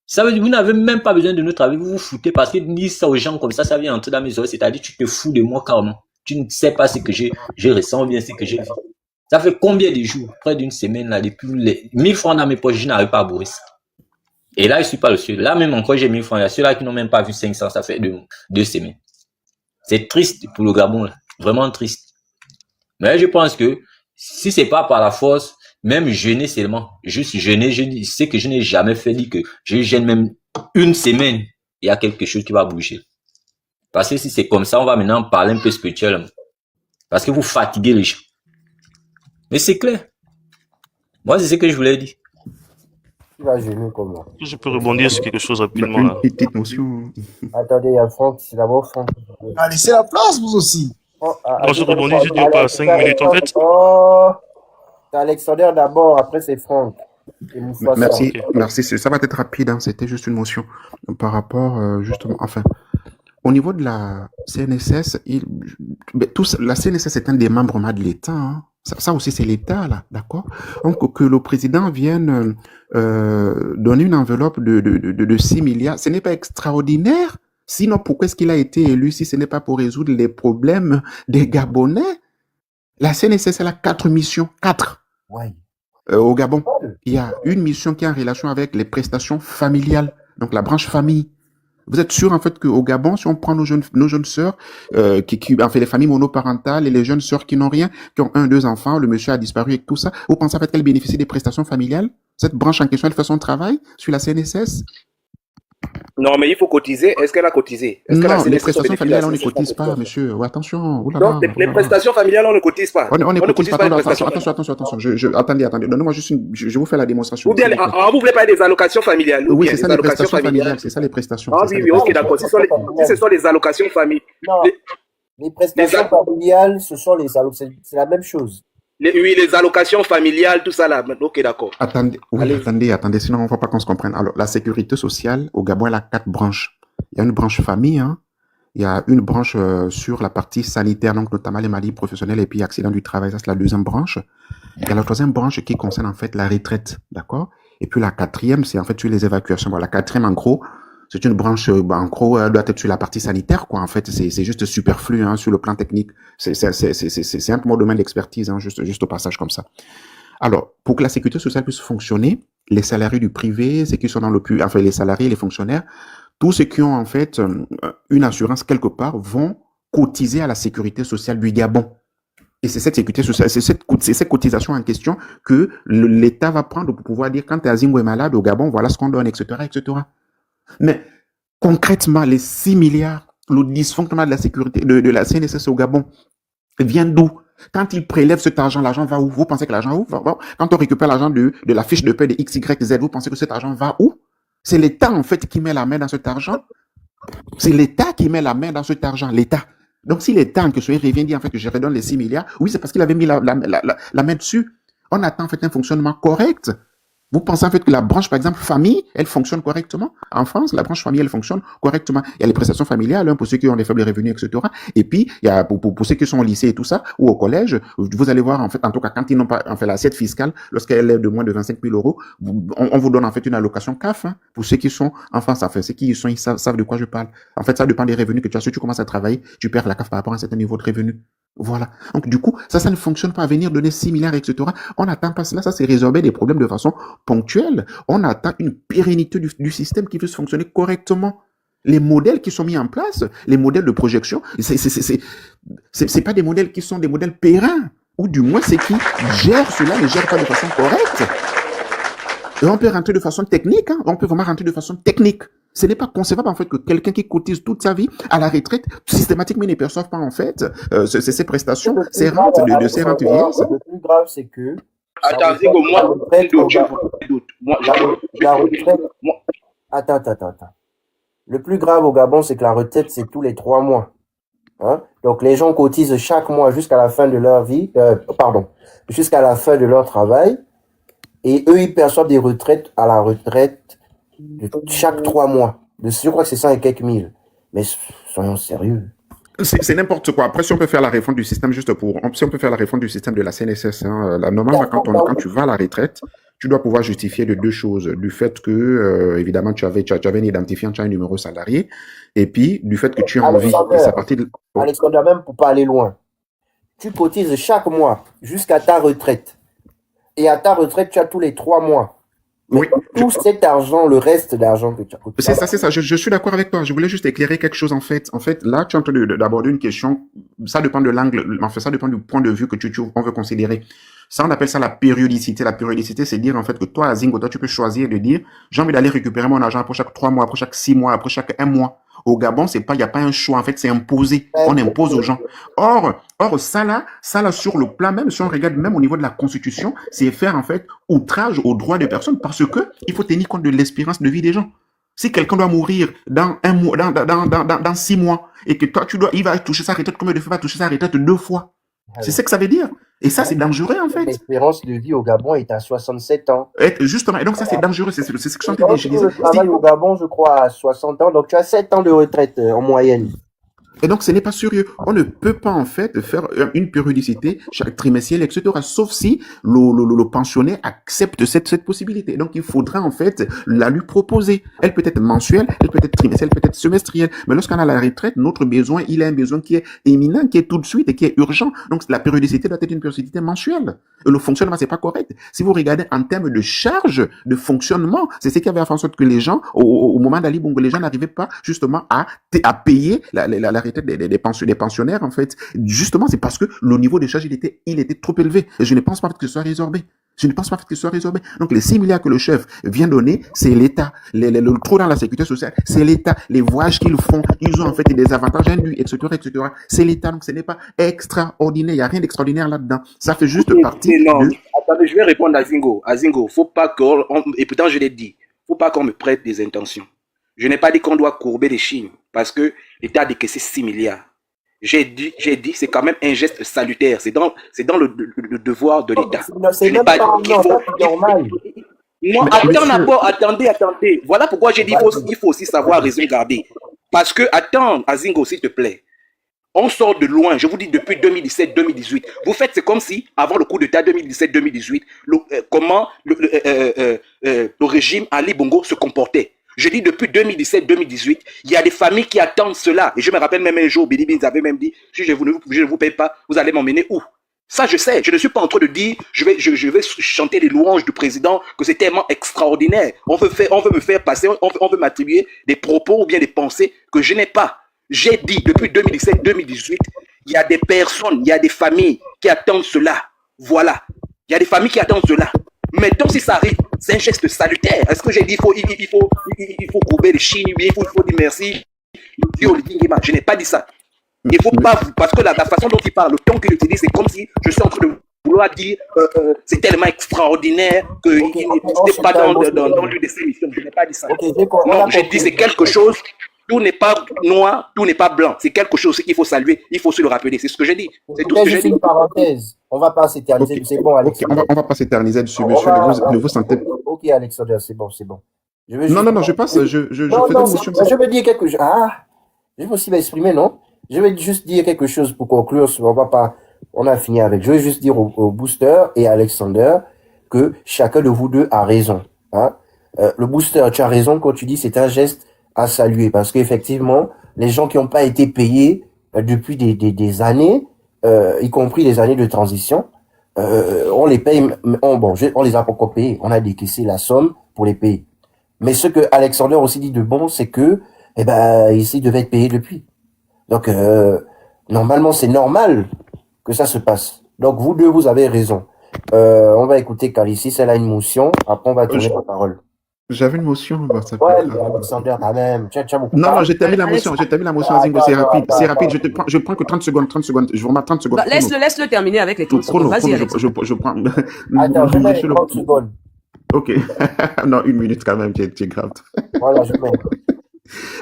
Ça veut dire, vous n'avez même pas besoin de notre avis, vous vous foutez parce que dire ça aux gens comme ça vient entrer dans mes oreilles, c'est-à-dire, tu te fous de moi carrément. Tu ne sais pas ce que je ressens ou bien ce que j'ai vu. Ça fait combien de jours? Près d'une semaine là, depuis les 1000 francs dans mes poches, je n'arrive pas à bourrer ça. Et là, je suis pas le seul. Là, même encore, j'ai 1000 francs. Il y a ceux-là qui n'ont même pas vu 500, ça fait 2 semaines. C'est triste pour le Gabon, là. Vraiment triste. Mais je pense que si c'est pas par la force, même jeûner seulement, juste jeûner, je dis, c'est que je n'ai jamais fait, dit que je jeûne même 1 semaine, il y a quelque chose qui va bouger. Parce que si c'est comme ça, on va maintenant parler un peu spirituellement. Parce que vous fatiguez les gens. Mais c'est clair. Moi, c'est ce que je voulais dire. Tu vas gêner comment? Je peux rebondir sur quelque chose rapidement là. Une petite notion. Attendez, il y a Franck, c'est d'abord Franck. Ah, laissez la place, vous aussi. Oh, Moi, je rebondis, je dure pas 5 minutes. En fait, Oh, c'est Alexander d'abord, après c'est Franck. Et Moussa Merci, ok. merci. Ça va être rapide, hein. C'était juste une motion par rapport, justement, enfin, au niveau de la CNSS, la CNSS est un des membres de l'État, hein. Ça aussi, c'est l'État, là, d'accord? Donc, que le président vienne donner une enveloppe de 6 milliards, ce n'est pas extraordinaire. Sinon, pourquoi est-ce qu'il a été élu si ce n'est pas pour résoudre les problèmes des Gabonais? La CNSS, elle a 4 missions. 4. Ouais. Au Gabon, il y a une mission qui est en relation avec les prestations familiales, donc la branche famille. Vous êtes sûr en fait qu'au Gabon, si on prend nos jeunes sœurs, en fait les familles monoparentales et les jeunes sœurs qui n'ont rien, qui ont 1, 2 enfants, le monsieur a disparu et tout ça, vous pensez en fait qu'elles bénéficient des prestations familiales? Cette branche en question, elle fait son travail sur la CNSS? Non, mais il faut cotiser. Est-ce qu'elle a cotisé? Est-ce que la Non, les CNSS prestations familiales, on ne bénéficie cotise de pas, la monsieur. Oh, attention, Non, les prestations familiales, on ne cotise pas. On ne cotise pas. les prestations Attention. Attendez. Donnez-moi juste je vous fais la démonstration. Ou bien, vous voulez pas des allocations familiales? Oui, c'est ça les prestations familiales. C'est ça les prestations. Ah oui, ok, d'accord. Si ce sont les allocations familiales. Non, les prestations familiales, ce sont les allocations, c'est la même chose. Oui, les allocations familiales, tout ça là. Ok, d'accord. Attendez, sinon on ne va pas qu'on se comprenne. Alors, la sécurité sociale, au Gabon, elle a 4 branches. Il y a une branche famille, hein. Il y a une branche sur la partie sanitaire, donc notamment les maladies professionnelles et puis accidents du travail, ça c'est la 2e branche. Il y a la 3e branche qui concerne en fait la retraite, d'accord? Et puis la 4e, c'est en fait sur les évacuations. Bon, la 4e, en gros, c'est une branche, en gros, elle doit être sur la partie sanitaire, quoi. En fait, c'est juste superflu, hein, sur le plan technique. C'est un peu mon domaine d'expertise, hein, juste au passage comme ça. Alors, pour que la sécurité sociale puisse fonctionner, les salariés du privé, ceux qui sont dans le public, enfin les salariés, les fonctionnaires, tous ceux qui ont en fait une assurance quelque part vont cotiser à la sécurité sociale du Gabon. Et c'est cette sécurité sociale, c'est cette cotisation en question que l'État va prendre pour pouvoir dire quand Azingou est malade au Gabon, voilà ce qu'on donne, etc., etc. Mais concrètement, les 6 milliards, le dysfonctionnement de la sécurité de la CNSS au Gabon vient d'où? Quand ils prélèvent cet argent, l'argent va où? Vous pensez que l'argent va où? Quand on récupère l'argent de la fiche de paie de XYZ, vous pensez que cet argent va où? C'est l'État, en fait, qui met la main dans cet argent. C'est l'État qui met la main dans cet argent, l'État. Donc, si l'État, en question, il revient dire, en fait, que je redonne les 6 milliards, oui, c'est parce qu'il avait mis la main dessus. On attend, en fait, un fonctionnement correct Vous pensez en fait que la branche, par exemple, famille, elle fonctionne correctement? En France, la branche famille, elle fonctionne correctement. Il y a les prestations familiales, hein, pour ceux qui ont des faibles revenus, etc. Et puis, il y a pour ceux qui sont au lycée et tout ça, ou au collège, vous allez voir, en fait, en tout cas, quand ils n'ont pas, en fait, l'assiette fiscale, lorsqu'elle est de moins de 25 000 euros, on vous donne en fait une allocation CAF, hein, pour ceux qui sont en France, en fait, ceux qui y sont, ils savent de quoi je parle. En fait, ça dépend des revenus que tu as. Si tu commences à travailler, tu perds la CAF par rapport à un certain niveau de revenus. Voilà. Donc, du coup, ça ne fonctionne pas. À venir donner 6 milliards, etc. On n'attend pas cela. Ça, c'est résorber des problèmes de façon ponctuelle. On attend une pérennité du système qui puisse fonctionner correctement. Les modèles qui sont mis en place, les modèles de projection, c'est pas des modèles qui sont des modèles pérennes. Ou du moins, c'est qui gèrent cela, ne gèrent pas de façon correcte. Et on peut rentrer de façon technique, hein. On peut vraiment rentrer de façon technique. Ce n'est pas concevable, en fait, que quelqu'un qui cotise toute sa vie à la retraite, systématiquement, ne perçoive pas, en fait, ses prestations, ses rentes de ses rentes vieillesse. Le plus grave, c'est que Attends, Zingo, moi, la retraite. Attends. Le plus grave au Gabon, c'est que la retraite, c'est tous les 3 mois. Hein? Donc, les gens cotisent chaque mois jusqu'à la fin de leur vie, jusqu'à la fin de leur travail. Et eux, ils perçoivent des retraites à la retraite de chaque 3 mois. Je crois que c'est 100 et quelques mille. Mais soyons sérieux. C'est n'importe quoi. Après, si on peut faire la réforme du système si on peut faire la réforme du système de la CNSS, hein, normalement, quand tu vas à la retraite, tu dois pouvoir justifier de 2 choses. Du fait que, évidemment, tu avais un identifiant, tu as un numéro salarié, et puis, du fait que tu as envie, et c'est à partir de... Alexandre, même pour pas aller loin, tu cotises chaque mois jusqu'à ta retraite. Et à ta retraite, tu as tous les 3 mois. Mais Oui, tout cet argent, le reste d'argent que tu as cotisé. c'est ça. Je suis d'accord avec toi. Je voulais juste éclairer quelque chose, en fait. En fait, là, tu es en train d'aborder une question. Ça dépend de l'angle, en fait, ça dépend du point de vue que on veut considérer. Ça, on appelle ça la périodicité. La périodicité, c'est dire, en fait, que toi, Zingo, tu peux choisir de dire, j'ai envie d'aller récupérer mon argent après chaque 3 mois, après chaque 6 mois, après chaque 1 mois. Au Gabon, il n'y a pas un choix. En fait, c'est imposé. On impose aux gens. Or, ça là, sur le plan même, si on regarde même au niveau de la Constitution, c'est faire, en fait, outrage aux droits des personnes parce que il faut tenir compte de l'espérance de vie des gens. Si quelqu'un doit mourir dans 1 mois, dans 6 mois, et que toi, il va toucher sa retraite, combien de fois il va toucher sa retraite 2 fois? C'est ce que ça veut dire. Et ça, c'est dangereux, en fait. L'espérance de vie au Gabon est à 67 ans. Justement, et donc ça, c'est dangereux. C'est ce que je suis en train de dire. Je travaille au Gabon, je crois, à 60 ans. Donc, tu as 7 ans de retraite en moyenne. Et donc, ce n'est pas sérieux. On ne peut pas, en fait, faire une périodicité chaque trimestrielle, etc. Sauf si le pensionnaire accepte cette possibilité. Donc, il faudra, en fait, la lui proposer. Elle peut être mensuelle, elle peut être trimestrielle, elle peut être semestrielle. Mais lorsqu'on a la retraite, notre besoin, il est un besoin qui est éminent, qui est tout de suite et qui est urgent. Donc, la périodicité doit être une périodicité mensuelle. Et le fonctionnement, c'est pas correct. Si vous regardez en termes de charge de fonctionnement, c'est ce qui avait fait en sorte que les gens, au moment d'Ali Bongo, les gens n'arrivaient pas, justement, à payer la retraite des pensionnaires, en fait. Justement, c'est parce que le niveau de charge, il était trop élevé. Et je ne pense pas que ce soit résorbé. Donc, les 6 milliards que le chef vient donner, c'est l'État. Le trou dans la sécurité sociale, c'est l'État. Les voyages qu'ils font, ils ont en fait des avantages induits, etc., etc. C'est l'État. Donc, ce n'est pas extraordinaire. Il n'y a rien d'extraordinaire là-dedans. Ça fait juste partie de... Attendez, je vais répondre à Zingo. Faut pas et pourtant je l'ai dit, faut pas qu'on me prête des intentions. Je n'ai pas dit qu'on doit courber les chines parce que l'État a décaissé 6 milliards. J'ai dit, c'est quand même un geste salutaire. C'est dans le devoir de l'État. C'est même pas normal. Non, attendez. Voilà pourquoi j'ai dit il faut aussi savoir raison garder. Parce que, attends, Azingo, s'il te plaît. On sort de loin, je vous dis depuis 2017-2018. Vous faites, c'est comme si, avant le coup d'État 2017-2018, comment le régime Ali Bongo se comportait. Je dis depuis 2017-2018, il y a des familles qui attendent cela. Et je me rappelle même un jour, Billy Beans avait même dit, si je ne vous paye pas, vous allez m'emmener où? Ça, je sais. Je ne suis pas en train de dire, je vais chanter les louanges du président, que c'est tellement extraordinaire. On veut me faire passer, on veut m'attribuer des propos ou bien des pensées que je n'ai pas. J'ai dit depuis 2017-2018, il y a des personnes, il y a des familles qui attendent cela. Voilà. Il y a des familles qui attendent cela. Maintenant, si ça arrive, c'est un geste salutaire. Est-ce que j'ai dit il faut courber les chines, il faut dire merci? Je n'ai pas dit ça. Il faut pas, parce que la façon dont il parle, le ton qu'il utilise, c'est comme si je suis en train de vouloir dire c'est tellement extraordinaire que ce n'est pas dans l'une de ces missions. Je n'ai pas dit ça. Non, j'ai dit c'est quelque chose. Tout n'est pas noir, tout n'est pas blanc. C'est quelque chose qu'il faut saluer, il faut se le rappeler. C'est ce que j'ai dit. C'est tout ce que j'ai dit. Une parenthèse. On va pas s'éterniser. C'est bon, Alex. On va pas s'éterniser dessus, monsieur. Ne vous sentez. Ok, Ok, Alexander, c'est bon, c'est bon. Je veux Non, juste... non, non, je passe, je Non, fais non, une motion. je veux dire quelque chose. Ah, je vais aussi m'exprimer, non? Je vais juste dire quelque chose pour conclure. On va pas, on a fini avec. Je vais juste dire au Booster et à Alexander que chacun de vous deux a raison. Hein? Le Booster, tu as raison quand tu dis c'est un geste à saluer parce qu'effectivement, les gens qui n'ont pas été payés depuis des années, y compris les années de transition, on les paye, on les a pas encore payés. On a décaissé la somme pour les payer. Mais ce que Alexander aussi dit de bon, c'est que, eh ben, ici, devait être payé depuis. Donc, normalement, c'est normal que ça se passe. Donc, vous deux, vous avez raison. On va écouter Calicis, elle a une motion. Après, on va tourner la parole. J'avais une motion, ça peut Ouais, être- mais Alexander, quand même. Tu as beaucoup Non, non, parlé. j'ai terminé la motion, Zingo, c'est rapide, c'est rapide, je prends que 30 secondes, je vous remets 30 secondes. Bah, laisse-le terminer avec les 30 secondes. Chrono, Vas-y, chrono, Alex. je prends. Attends, je mets Monsieur le- 30 secondes. Ok. Non, 1 minute quand même, tu es grave. Voilà, je mets.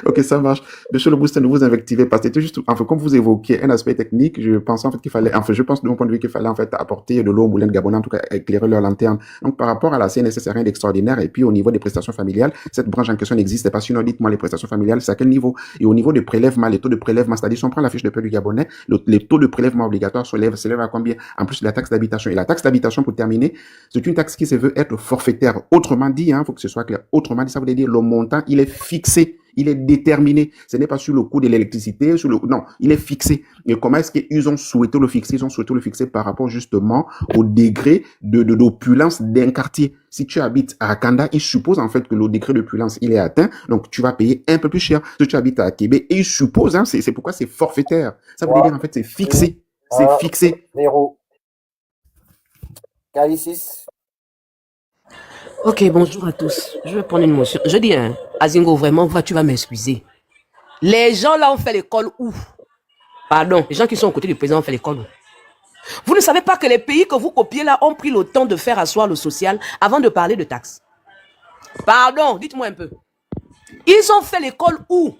Ok, ça marche. Monsieur le Booster, ne vous invectivez pas. C'était juste, enfin, comme vous évoquiez un aspect technique, je pensais en fait qu'il fallait, enfin, je pense de mon point de vue qu'il fallait en fait apporter de l'eau au moulin de Gabon, en tout cas éclairer leur lanterne. Donc, par rapport à la CNSS, c'est rien d'extraordinaire. Et puis, au niveau des prestations familiales, cette branche en question n'existe pas. Sinon, dites-moi les prestations familiales, c'est à quel niveau? Et au niveau de prélèvement, les taux de prélèvement, c'est-à-dire, si on prend la fiche de paie du Gabonais, les taux de prélèvement obligatoires s'élèvent à combien? En plus de la taxe d'habitation. Et la taxe d'habitation, pour terminer, c'est une taxe qui se veut être forfaitaire. Autrement dit, faut que ce soit clair. Autrement dit, ça veut dire le montant, il est fixé. Il est déterminé. Ce n'est pas sur le coût de l'électricité, non, il est fixé. Et comment est-ce qu'ils ont souhaité le fixer? Ils ont souhaité le fixer par rapport justement au degré d'opulence d'un quartier. Si tu habites à Akanda, il suppose en fait que le degré d'opulence, il est atteint. Donc, tu vas payer un peu plus cher. Si tu habites à Québec, et il suppose, c'est pourquoi c'est forfaitaire. Ça veut dire en fait, c'est fixé. C'est fixé. Zéro. Calicis. Ok, bonjour à tous. Je vais prendre une motion. Je dis, hein, Azingo, vraiment, tu vas m'excuser. Les gens là ont fait l'école où? Pardon, les gens qui sont aux côtés du président ont fait l'école où? Vous ne savez pas que les pays que vous copiez là ont pris le temps de faire asseoir le social avant de parler de taxes? Pardon, dites-moi un peu. Ils ont fait l'école où?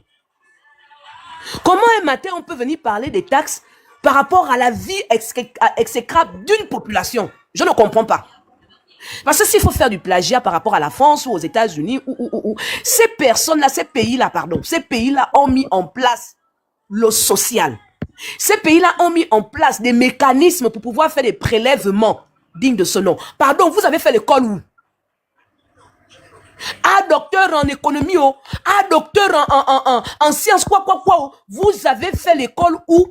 Comment un matin on peut venir parler des taxes par rapport à la vie exécrable d'une population? Je ne comprends pas. Parce que s'il faut faire du plagiat par rapport à la France ou aux États-Unis, ces personnes-là, ces pays-là ont mis en place le social. Ces pays-là ont mis en place des mécanismes pour pouvoir faire des prélèvements dignes de ce nom. Pardon, vous avez fait l'école où? Ah, docteur en économie, oh. Ah, docteur en sciences, quoi. Vous avez fait l'école où?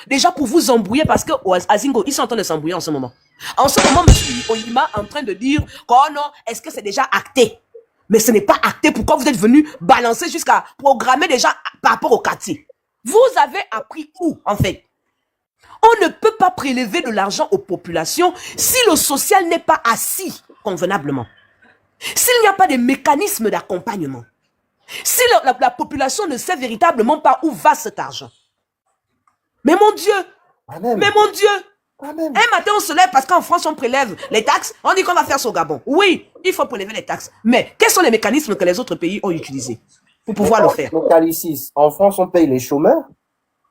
Déjà pour vous embrouiller, parce que Azingo, ils sont en train de s'embrouiller en ce moment. En ce moment, M. Oyima est en train de dire oh non, est-ce que c'est déjà acté? Mais ce n'est pas acté. Pourquoi vous êtes venu balancer jusqu'à programmer déjà par rapport au quartier? Vous avez appris où, en fait? On ne peut pas prélever de l'argent aux populations si le social n'est pas assis convenablement. S'il n'y a pas de mécanisme d'accompagnement. Si la population ne sait véritablement pas où va cet argent. Mais mon Dieu! Amen. Mais mon Dieu! Amen. Un matin, on se lève parce qu'en France, on prélève les taxes. On dit qu'on va faire ça au Gabon. Oui, il faut prélever les taxes. Mais quels sont les mécanismes que les autres pays ont utilisés pour pouvoir le faire? Donc, Calicis, en France, on paye les chômeurs.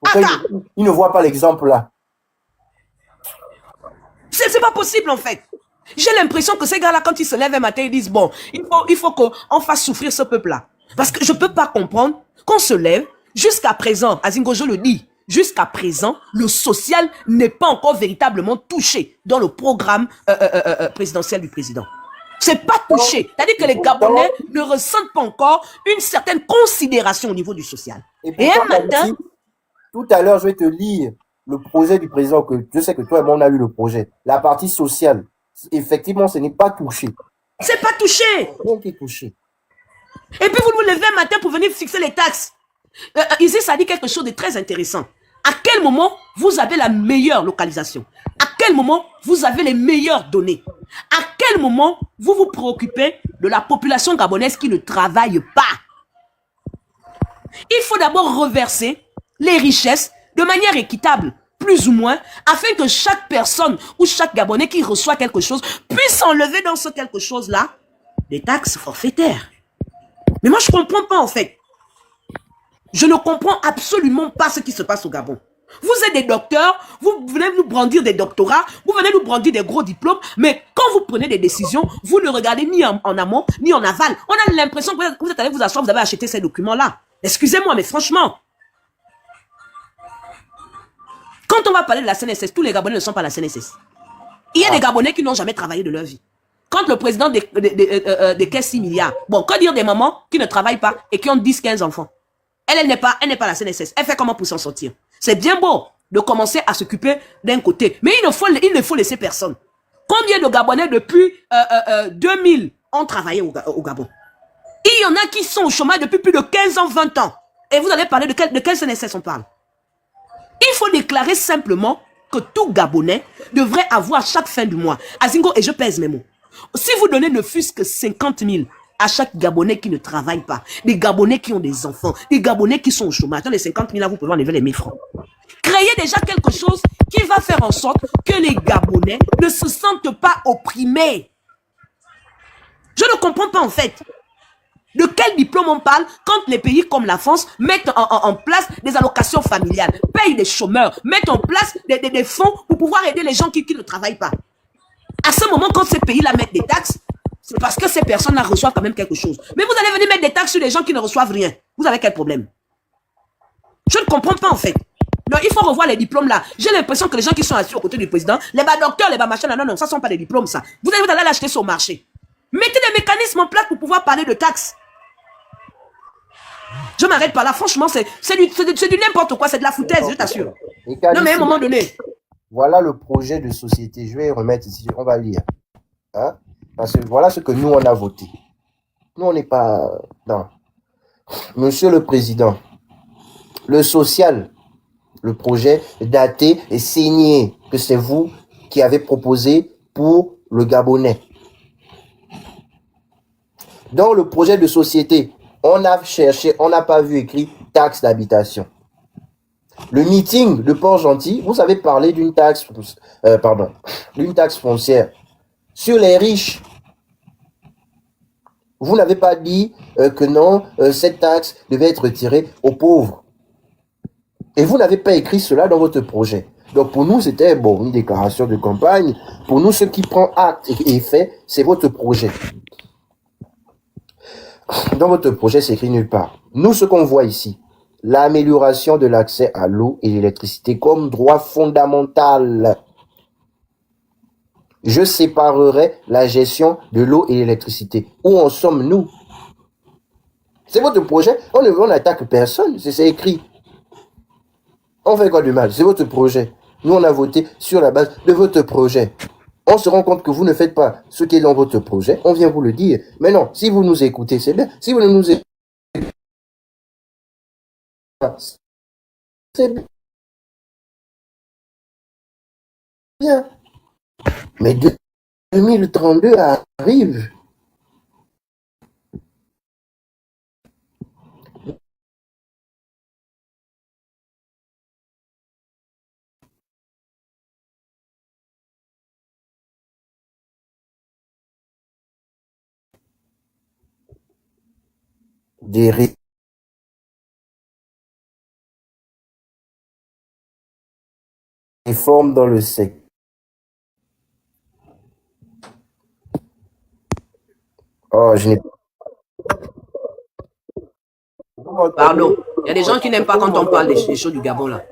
Pourquoi ils ne voient pas l'exemple là? C'est pas possible, en fait. J'ai l'impression que ces gars-là, quand ils se lèvent un matin, ils disent, bon, il faut qu'on fasse souffrir ce peuple-là. Parce que je ne peux pas comprendre qu'on se lève, jusqu'à présent, Azingo, je le dis, jusqu'à présent, le social n'est pas encore véritablement touché dans le programme présidentiel du président. C'est pas touché. C'est-à-dire que les Gabonais ne ressentent pas encore une certaine considération au niveau du social. Et un matin... Tout à l'heure, je vais te lire le projet du président, que je sais que toi et moi, on a eu le projet. La partie sociale, effectivement, ce n'est pas touché. C'est pas touché. Rien qui est touché. Et puis vous vous levez un matin pour venir fixer les taxes. Ici, ça dit quelque chose de très intéressant. À quel moment vous avez la meilleure localisation? À quel moment vous avez les meilleures données? À quel moment vous vous préoccupez de la population gabonaise qui ne travaille pas? Il faut d'abord reverser les richesses de manière équitable, plus ou moins, afin que chaque personne ou chaque Gabonais qui reçoit quelque chose puisse enlever dans ce quelque chose-là des taxes forfaitaires. Mais moi, je ne comprends pas, en fait. Je ne comprends absolument pas ce qui se passe au Gabon. Vous êtes des docteurs, vous venez nous brandir des doctorats, vous venez nous brandir des gros diplômes, mais quand vous prenez des décisions, vous ne regardez ni en amont, ni en aval. On a l'impression que vous êtes allé vous asseoir, vous avez acheté ces documents-là. Excusez-moi, mais franchement, quand on va parler de la CNSS, tous les Gabonais ne sont pas la CNSS. Il y a des Gabonais qui n'ont jamais travaillé de leur vie. Quand le président décaisse 6 milliards, bon, que dire des mamans qui ne travaillent pas et qui ont 10-15 enfants? Elle n'est pas la CNSS. Elle fait comment pour s'en sortir? C'est bien beau de commencer à s'occuper d'un côté, mais il ne faut laisser personne. Combien de Gabonais depuis 2000 ont travaillé au Gabon? Il y en a qui sont au chômage depuis plus de 15 ans, 20 ans. Et vous allez parler de quelle CNSS on parle? Il faut déclarer simplement que tout Gabonais devrait avoir chaque fin du mois. Azingo, et je pèse mes mots. Si vous donnez ne fût-ce que 50 000 à chaque Gabonais qui ne travaille pas, des Gabonais qui ont des enfants, des Gabonais qui sont au chômage, dans les 50 000 là, vous pouvez enlever les 1000 francs. Créez déjà quelque chose qui va faire en sorte que les Gabonais ne se sentent pas opprimés. Je ne comprends pas en fait. De quel diplôme on parle quand les pays comme la France mettent en place des allocations familiales, payent des chômeurs, mettent en place des fonds pour pouvoir aider les gens qui ne travaillent pas. À ce moment, quand ces pays-là mettent des taxes, c'est parce que ces personnes-là reçoivent quand même quelque chose. Mais vous allez venir mettre des taxes sur les gens qui ne reçoivent rien. Vous avez quel problème? Je ne comprends pas en fait. Donc il faut revoir les diplômes là. J'ai l'impression que les gens qui sont assis aux côtés du président, les bas docteurs, les bas machins, non, ça ne sont pas des diplômes ça. Vous allez l'acheter sur le marché. Mettez des mécanismes en place pour pouvoir parler de taxes. Je m'arrête pas là, franchement, c'est du n'importe quoi, c'est de la foutaise, je t'assure. Non, mais à un moment donné. Voilà le projet de société. Je vais remettre ici, on va lire. Hein? Parce que voilà ce que nous, on a voté. Nous, on n'est pas... Non. Monsieur le Président, le social, le projet daté et signé, que c'est vous qui avez proposé pour le Gabonais. Dans le projet de société, on a cherché, on n'a pas vu écrit taxe d'habitation. Le meeting de Port-Gentil, vous avez parlé d'une taxe, d'une taxe foncière sur les riches. Vous n'avez pas dit que non, cette taxe devait être retirée aux pauvres. Et vous n'avez pas écrit cela dans votre projet. Donc pour nous, c'était bon, une déclaration de campagne. Pour nous, ce qui prend acte et fait, c'est votre projet. Dans votre projet, c'est écrit nulle part. Nous, ce qu'on voit ici, l'amélioration de l'accès à l'eau et l'électricité comme droit fondamental. Je séparerai la gestion de l'eau et l'électricité. Où en sommes-nous? C'est votre projet. On n'attaque personne. C'est écrit. On fait quoi de mal? C'est votre projet. Nous, on a voté sur la base de votre projet. On se rend compte que vous ne faites pas ce qui est dans votre projet. On vient vous le dire. Mais non, si vous nous écoutez, c'est bien. Si vous ne nous écoutez pas, c'est bien. Mais 2032 arrive. Des réformes dans le secteur. Oh, je n'ai pas. Pardon, il y a des gens qui n'aiment pas quand on parle des choses du Gabon là.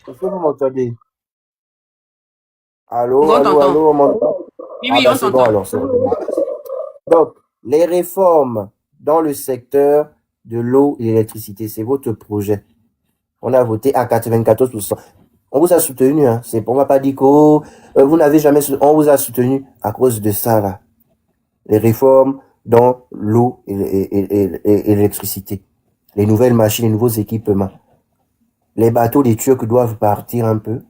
Est-ce que vous m'entendez? On Allô, t'entend. on m'entend? Oui, Ah bah on c'est bon t'entend. alors, c'est bon. Donc, les réformes dans le secteur de l'eau et l'électricité, c'est votre projet. On a voté à 94%. On vous a soutenu, hein. On va pas dire que vous n'avez jamais soutenu. On vous a soutenu à cause de ça, là. Les réformes dans l'eau et l'électricité. Les nouvelles machines, les nouveaux équipements. Les bateaux, les Turcs doivent partir un peu.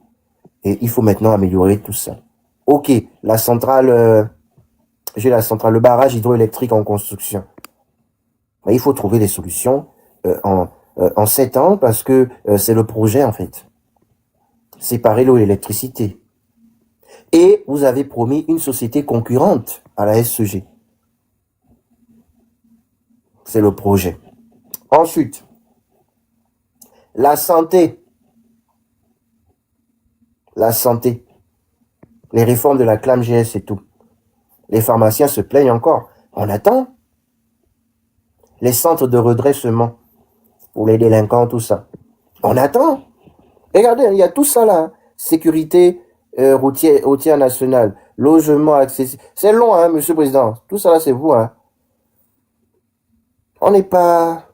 Et il faut maintenant améliorer tout ça. Ok, la centrale, le barrage hydroélectrique en construction. Mais il faut trouver des solutions en 7 ans parce que c'est le projet en fait. Séparer l'eau et l'électricité. Et vous avez promis une société concurrente à la SEG. C'est le projet. Ensuite, la santé. la santé, les réformes de la CLAM-GS et tout. Les pharmaciens se plaignent encore. On attend. Les centres de redressement pour les délinquants, tout ça. On attend. Regardez, il y a tout ça là. Hein. Sécurité routière nationale, logement accessible. C'est long, hein, Monsieur le Président. Tout ça là, c'est vous. Hein. On n'est pas...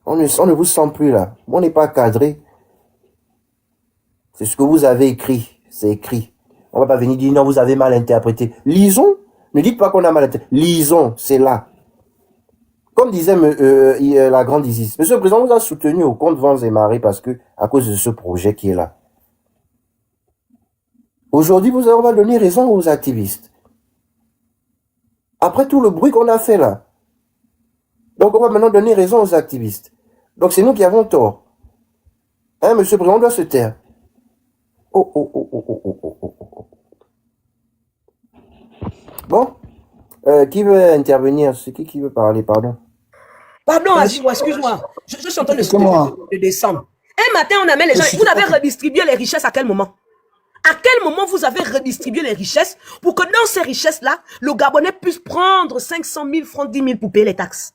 On ne vous sent plus là. On n'est pas cadré. C'est ce que vous avez écrit. C'est écrit. On va pas venir dire non, vous avez mal interprété. Lisons. Ne dites pas qu'on a mal interprété. Lisons, c'est là. Comme disait la grande Isis, Monsieur le Président vous a soutenu au compte Vents et Marées parce que, à cause de ce projet qui est là. Aujourd'hui, on va donner raison aux activistes. Après tout le bruit qu'on a fait là. Donc, on va maintenant donner raison aux activistes. Donc, c'est nous qui avons tort. Hein, Monsieur le Président, on doit se taire. Bon. Qui veut intervenir? C'est qui veut parler, pardon? Pardon, Azigo, excuse-moi. Je suis en train de descendre. Un matin, on amène les gens. Vous avez redistribué les richesses à quel moment? À quel moment vous avez redistribué les richesses pour que dans ces richesses-là, le Gabonais puisse prendre 500 000 francs, 10 000 pour payer les taxes?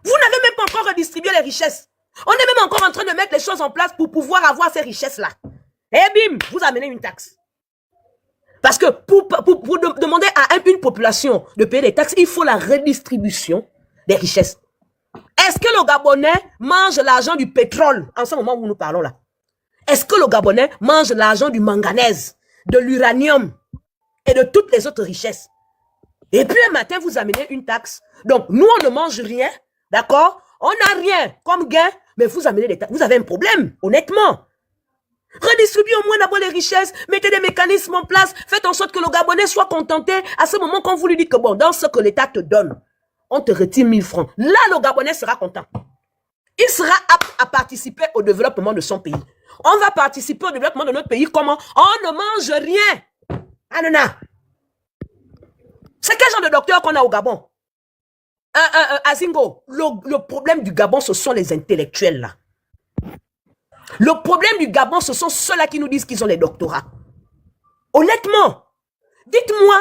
Vous n'avez même pas encore redistribué les richesses. On est même encore en train de mettre les choses en place pour pouvoir avoir ces richesses-là. Et bim, vous amenez une taxe. Parce que pour demander à une population de payer des taxes, il faut la redistribution des richesses. Est-ce que le Gabonais mange l'argent du pétrole en ce moment où nous parlons là? Est-ce que le Gabonais mange l'argent du manganèse, de l'uranium et de toutes les autres richesses? Et puis un matin, vous amenez une taxe. Donc, nous, on ne mange rien, d'accord? On n'a rien comme gain, mais vous amenez des taxes. Vous avez un problème, honnêtement. Redistribuez au moins d'abord les richesses, mettez des mécanismes en place, faites en sorte que le Gabonais soit contenté. À ce moment, quand vous lui dites que bon, dans ce que l'État te donne, on te retire 1000 francs. Là, le Gabonais sera content. Il sera apte à participer au développement de son pays. On va participer au développement de notre pays. Comment? On ne mange rien. Anana. C'est quel genre de docteur qu'on a au Gabon? Azingo, le problème du Gabon, ce sont les intellectuels là. Le problème du Gabon, ce sont ceux-là qui nous disent qu'ils ont les doctorats. Honnêtement, dites-moi,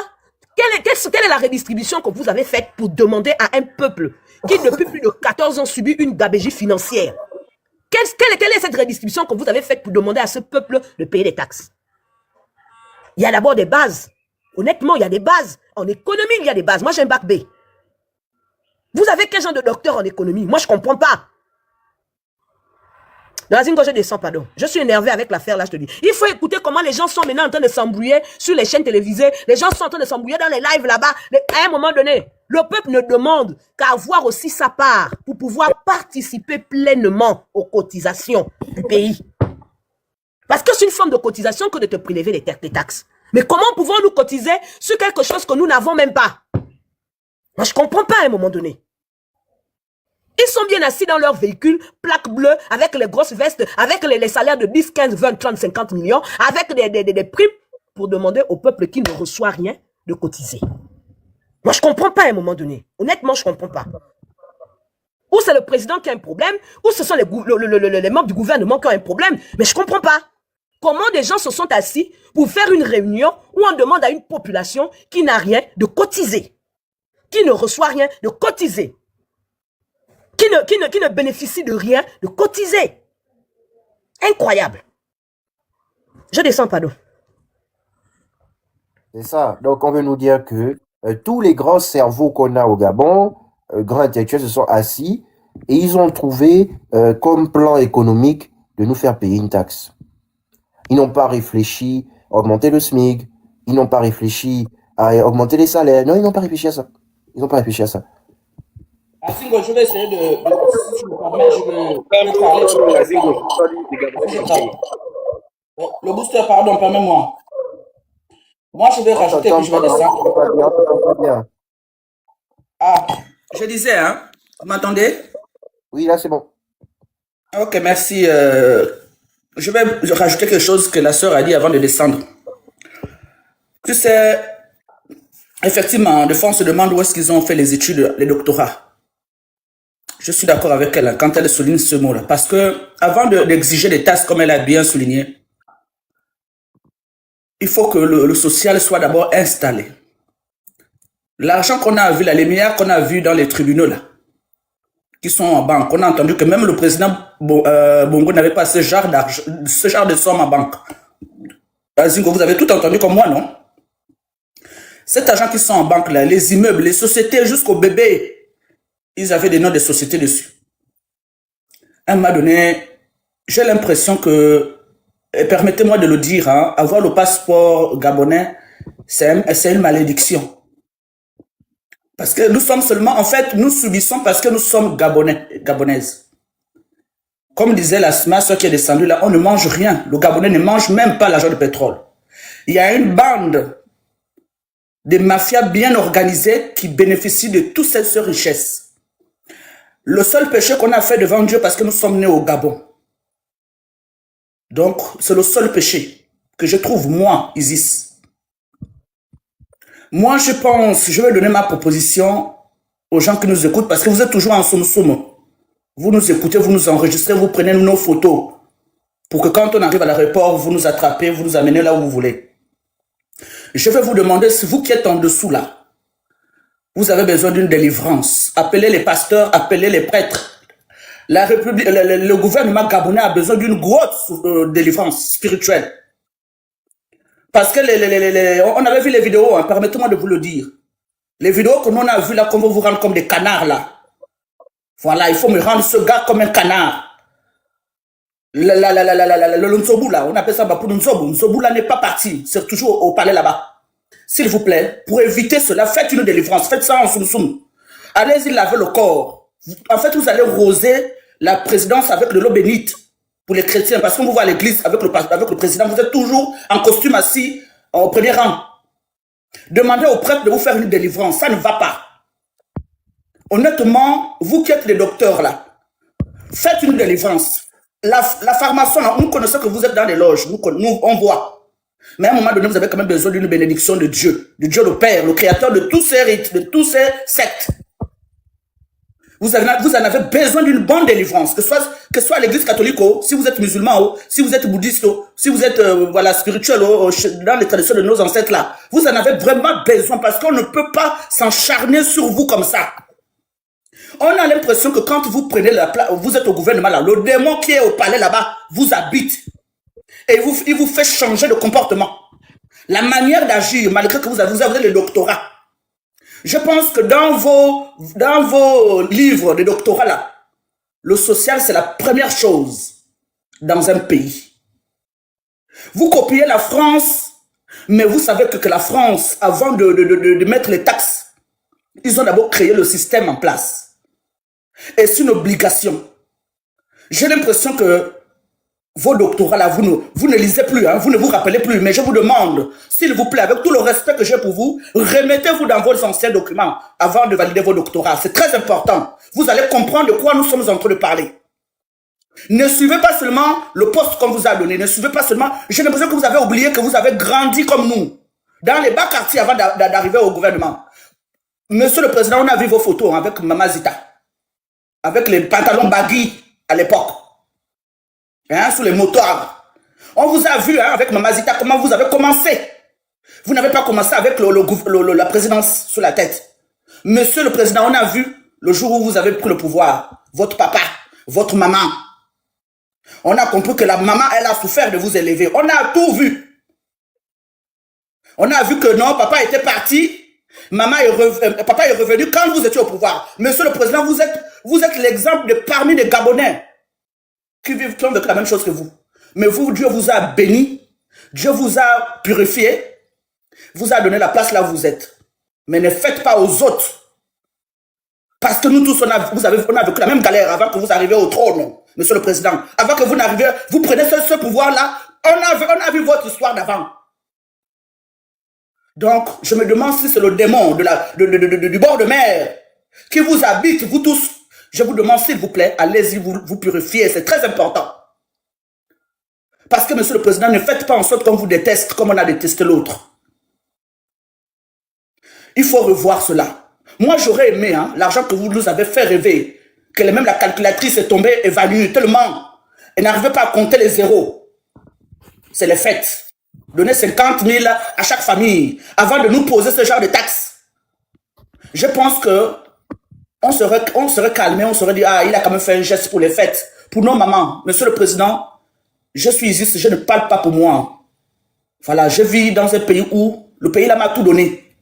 quelle est la redistribution que vous avez faite pour demander à un peuple qui, depuis plus de 14 ans, subit une gabegie financière? Quelle est cette redistribution que vous avez faite pour demander à ce peuple de payer des taxes? Il y a d'abord des bases. Honnêtement, il y a des bases. En économie, il y a des bases. Moi, j'ai un bac B. Vous avez quel genre de docteur en économie? Moi, je ne comprends pas. Dans la Zingo, je descends, pardon. Je suis énervé avec l'affaire là, je te dis. Il faut écouter comment les gens sont maintenant en train de s'embrouiller sur les chaînes télévisées. Les gens sont en train de s'embrouiller dans les lives là-bas. À un moment donné, le peuple ne demande qu'à avoir aussi sa part pour pouvoir participer pleinement aux cotisations du pays. Parce que c'est une forme de cotisation que de te prélever des taxes. Mais comment pouvons-nous cotiser sur quelque chose que nous n'avons même pas? Moi, je ne comprends pas à un moment donné. Ils sont bien assis dans leur véhicule, plaque bleue, avec les grosses vestes, avec les salaires de 10, 15, 20, 30, 50 millions, avec des primes pour demander au peuple qui ne reçoit rien de cotiser. Moi, je ne comprends pas à un moment donné. Honnêtement, je ne comprends pas. Ou c'est le président qui a un problème, ou ce sont les membres du gouvernement qui ont un problème. Mais je ne comprends pas. Comment des gens se sont assis pour faire une réunion où on demande à une population qui n'a rien de cotiser, qui ne reçoit rien de cotiser, qui ne bénéficie de rien de cotiser. Incroyable. Je descends, pardon. C'est ça. Donc, on veut nous dire que tous les grands cerveaux qu'on a au Gabon, grands intellectuels, se sont assis et ils ont trouvé comme plan économique de nous faire payer une taxe. Ils n'ont pas réfléchi à augmenter le SMIC. Ils n'ont pas réfléchi à augmenter les salaires. Non, ils n'ont pas réfléchi à ça. Ils n'ont pas réfléchi à ça. Azingo, je vais essayer si tu me permets, je vais parler. Le booster, pardon, permets-moi. Moi, je vais rajouter que je vais descendre. Ah, je disais, hein, vous m'entendez? Oui, là, c'est bon. Ok, merci. Je vais rajouter quelque chose que la sœur a dit avant de descendre. Tu sais, effectivement, des fois, on se demande où est-ce qu'ils ont fait les études, les doctorats. Je suis d'accord avec elle quand elle souligne ce mot-là. Parce que avant d'exiger des taxes, comme elle a bien souligné, il faut que le social soit d'abord installé. L'argent qu'on a vu, les milliards qu'on a vu dans les tribunaux, là, qui sont en banque, on a entendu que même le président Bongo n'avait pas ce genre de somme en banque. Azingo, vous avez tout entendu comme moi, non? Cet argent qui sont en banque, là, les immeubles, les sociétés, jusqu'au bébé, ils avaient des noms de sociétés dessus. À un moment donné, j'ai l'impression que, et permettez-moi de le dire, hein, avoir le passeport gabonais, c'est une malédiction. Parce que nous sommes seulement, en fait, nous subissons parce que nous sommes gabonaises. Comme disait ma soeur qui est descendue là, on ne mange rien. Le Gabonais ne mange même pas l'argent de pétrole. Il y a une bande de mafias bien organisées qui bénéficient de toutes ces richesses. Le seul péché qu'on a fait devant Dieu parce que nous sommes nés au Gabon. Donc, c'est le seul péché que je trouve, moi, Isis. Moi, je pense, je vais donner ma proposition aux gens qui nous écoutent parce que vous êtes toujours en soum-soum. Vous nous écoutez, vous nous enregistrez, vous prenez nos photos pour que quand on arrive à l'aéroport, vous nous attrapez, vous nous amenez là où vous voulez. Je vais vous demander si vous qui êtes en dessous là, vous avez besoin d'une délivrance. Appelez les pasteurs, appelez les prêtres. La République, le gouvernement gabonais a besoin d'une grosse délivrance spirituelle. Parce que on avait vu les vidéos, hein, permettez-moi de vous le dire. Les vidéos que l'on a vues là, qu'on va vous rendre comme des canards là. Voilà, il faut me rendre ce gars comme un canard. Le Nzobu là, on appelle ça pour Nzobu. Nzobu là n'est pas parti, c'est toujours au palais là-bas. S'il vous plaît, pour éviter cela, faites une délivrance, faites ça en soum-soum. Allez-y laver le corps. En fait, vous allez roser la présidence avec de l'eau bénite pour les chrétiens, parce qu'on vous voit à l'église avec le président, vous êtes toujours en costume assis au premier rang. Demandez au prêtre de vous faire une délivrance, ça ne va pas. Honnêtement, vous qui êtes les docteurs là, faites une délivrance. La pharmacie, nous connaissons que vous êtes dans les loges, nous on voit. Mais à un moment donné, vous avez quand même besoin d'une bénédiction de Dieu le Père, le créateur de tous ces rites, de tous ces sectes. Vous en avez besoin d'une bonne délivrance, que ce soit à l'église catholique, si vous êtes musulman, si vous êtes bouddhiste, si vous êtes spirituel, dans les traditions de nos ancêtres là, vous en avez vraiment besoin parce qu'on ne peut pas s'encharner sur vous comme ça. On a l'impression que quand vous prenez la place, vous êtes au gouvernement là, le démon qui est au palais là-bas vous habite et il vous fait changer de comportement. La manière d'agir, malgré que vous avez le doctorat. Je pense que dans vos livres de doctorat là, le social c'est la première chose dans un pays. Vous copiez la France, mais vous savez que la France, avant de mettre les taxes, ils ont d'abord créé le système en place. Et c'est une obligation. J'ai l'impression que vos doctorats là, vous ne lisez plus, hein, vous ne vous rappelez plus, mais je vous demande, s'il vous plaît, avec tout le respect que j'ai pour vous, remettez-vous dans vos anciens documents avant de valider vos doctorats. C'est très important. Vous allez comprendre de quoi nous sommes en train de parler. Ne suivez pas seulement le poste qu'on vous a donné, ne suivez pas seulement... J'ai l'impression que vous avez oublié que vous avez grandi comme nous, dans les bas quartiers avant d'arriver au gouvernement. Monsieur le Président, on a vu vos photos avec Mama Zita, avec les pantalons baggy à l'époque. Hein, sous les motards. On vous a vu hein, avec Mama Zita comment vous avez commencé. Vous n'avez pas commencé avec la présidence sous la tête. Monsieur le Président, on a vu le jour où vous avez pris le pouvoir, votre papa, votre maman. On a compris que la maman, elle a souffert de vous élever. On a tout vu. On a vu que non, papa était parti. Papa est revenu quand vous étiez au pouvoir. Monsieur le Président, vous êtes l'exemple de parmi les Gabonais qui ont vécu la même chose que vous. Mais vous, Dieu vous a béni, Dieu vous a purifié, vous a donné la place là où vous êtes. Mais ne faites pas aux autres. Parce que nous tous, on a vécu la même galère avant que vous arriviez au trône, Monsieur le Président. Avant que vous n'arriviez, vous prenez ce pouvoir-là, on a vu votre histoire d'avant. Donc, je me demande si c'est le démon du bord de mer qui vous habite, vous tous. Je vous demande, s'il vous plaît, allez-y, vous purifiez, c'est très important. Parce que, Monsieur le Président, ne faites pas en sorte qu'on vous déteste comme on a détesté l'autre. Il faut revoir cela. Moi, j'aurais aimé hein, l'argent que vous nous avez fait rêver, que même la calculatrice est tombée évanouie tellement, elle n'arrivait pas à compter les zéros. C'est les fêtes. Donner 50 000 à chaque famille avant de nous poser ce genre de taxes. Je pense que on serait calmé, on serait dit, ah, il a quand même fait un geste pour les fêtes. Pour nos mamans, Monsieur le Président, je suis ici, je ne parle pas pour moi. Voilà, je vis dans un pays où le pays là m'a tout donné.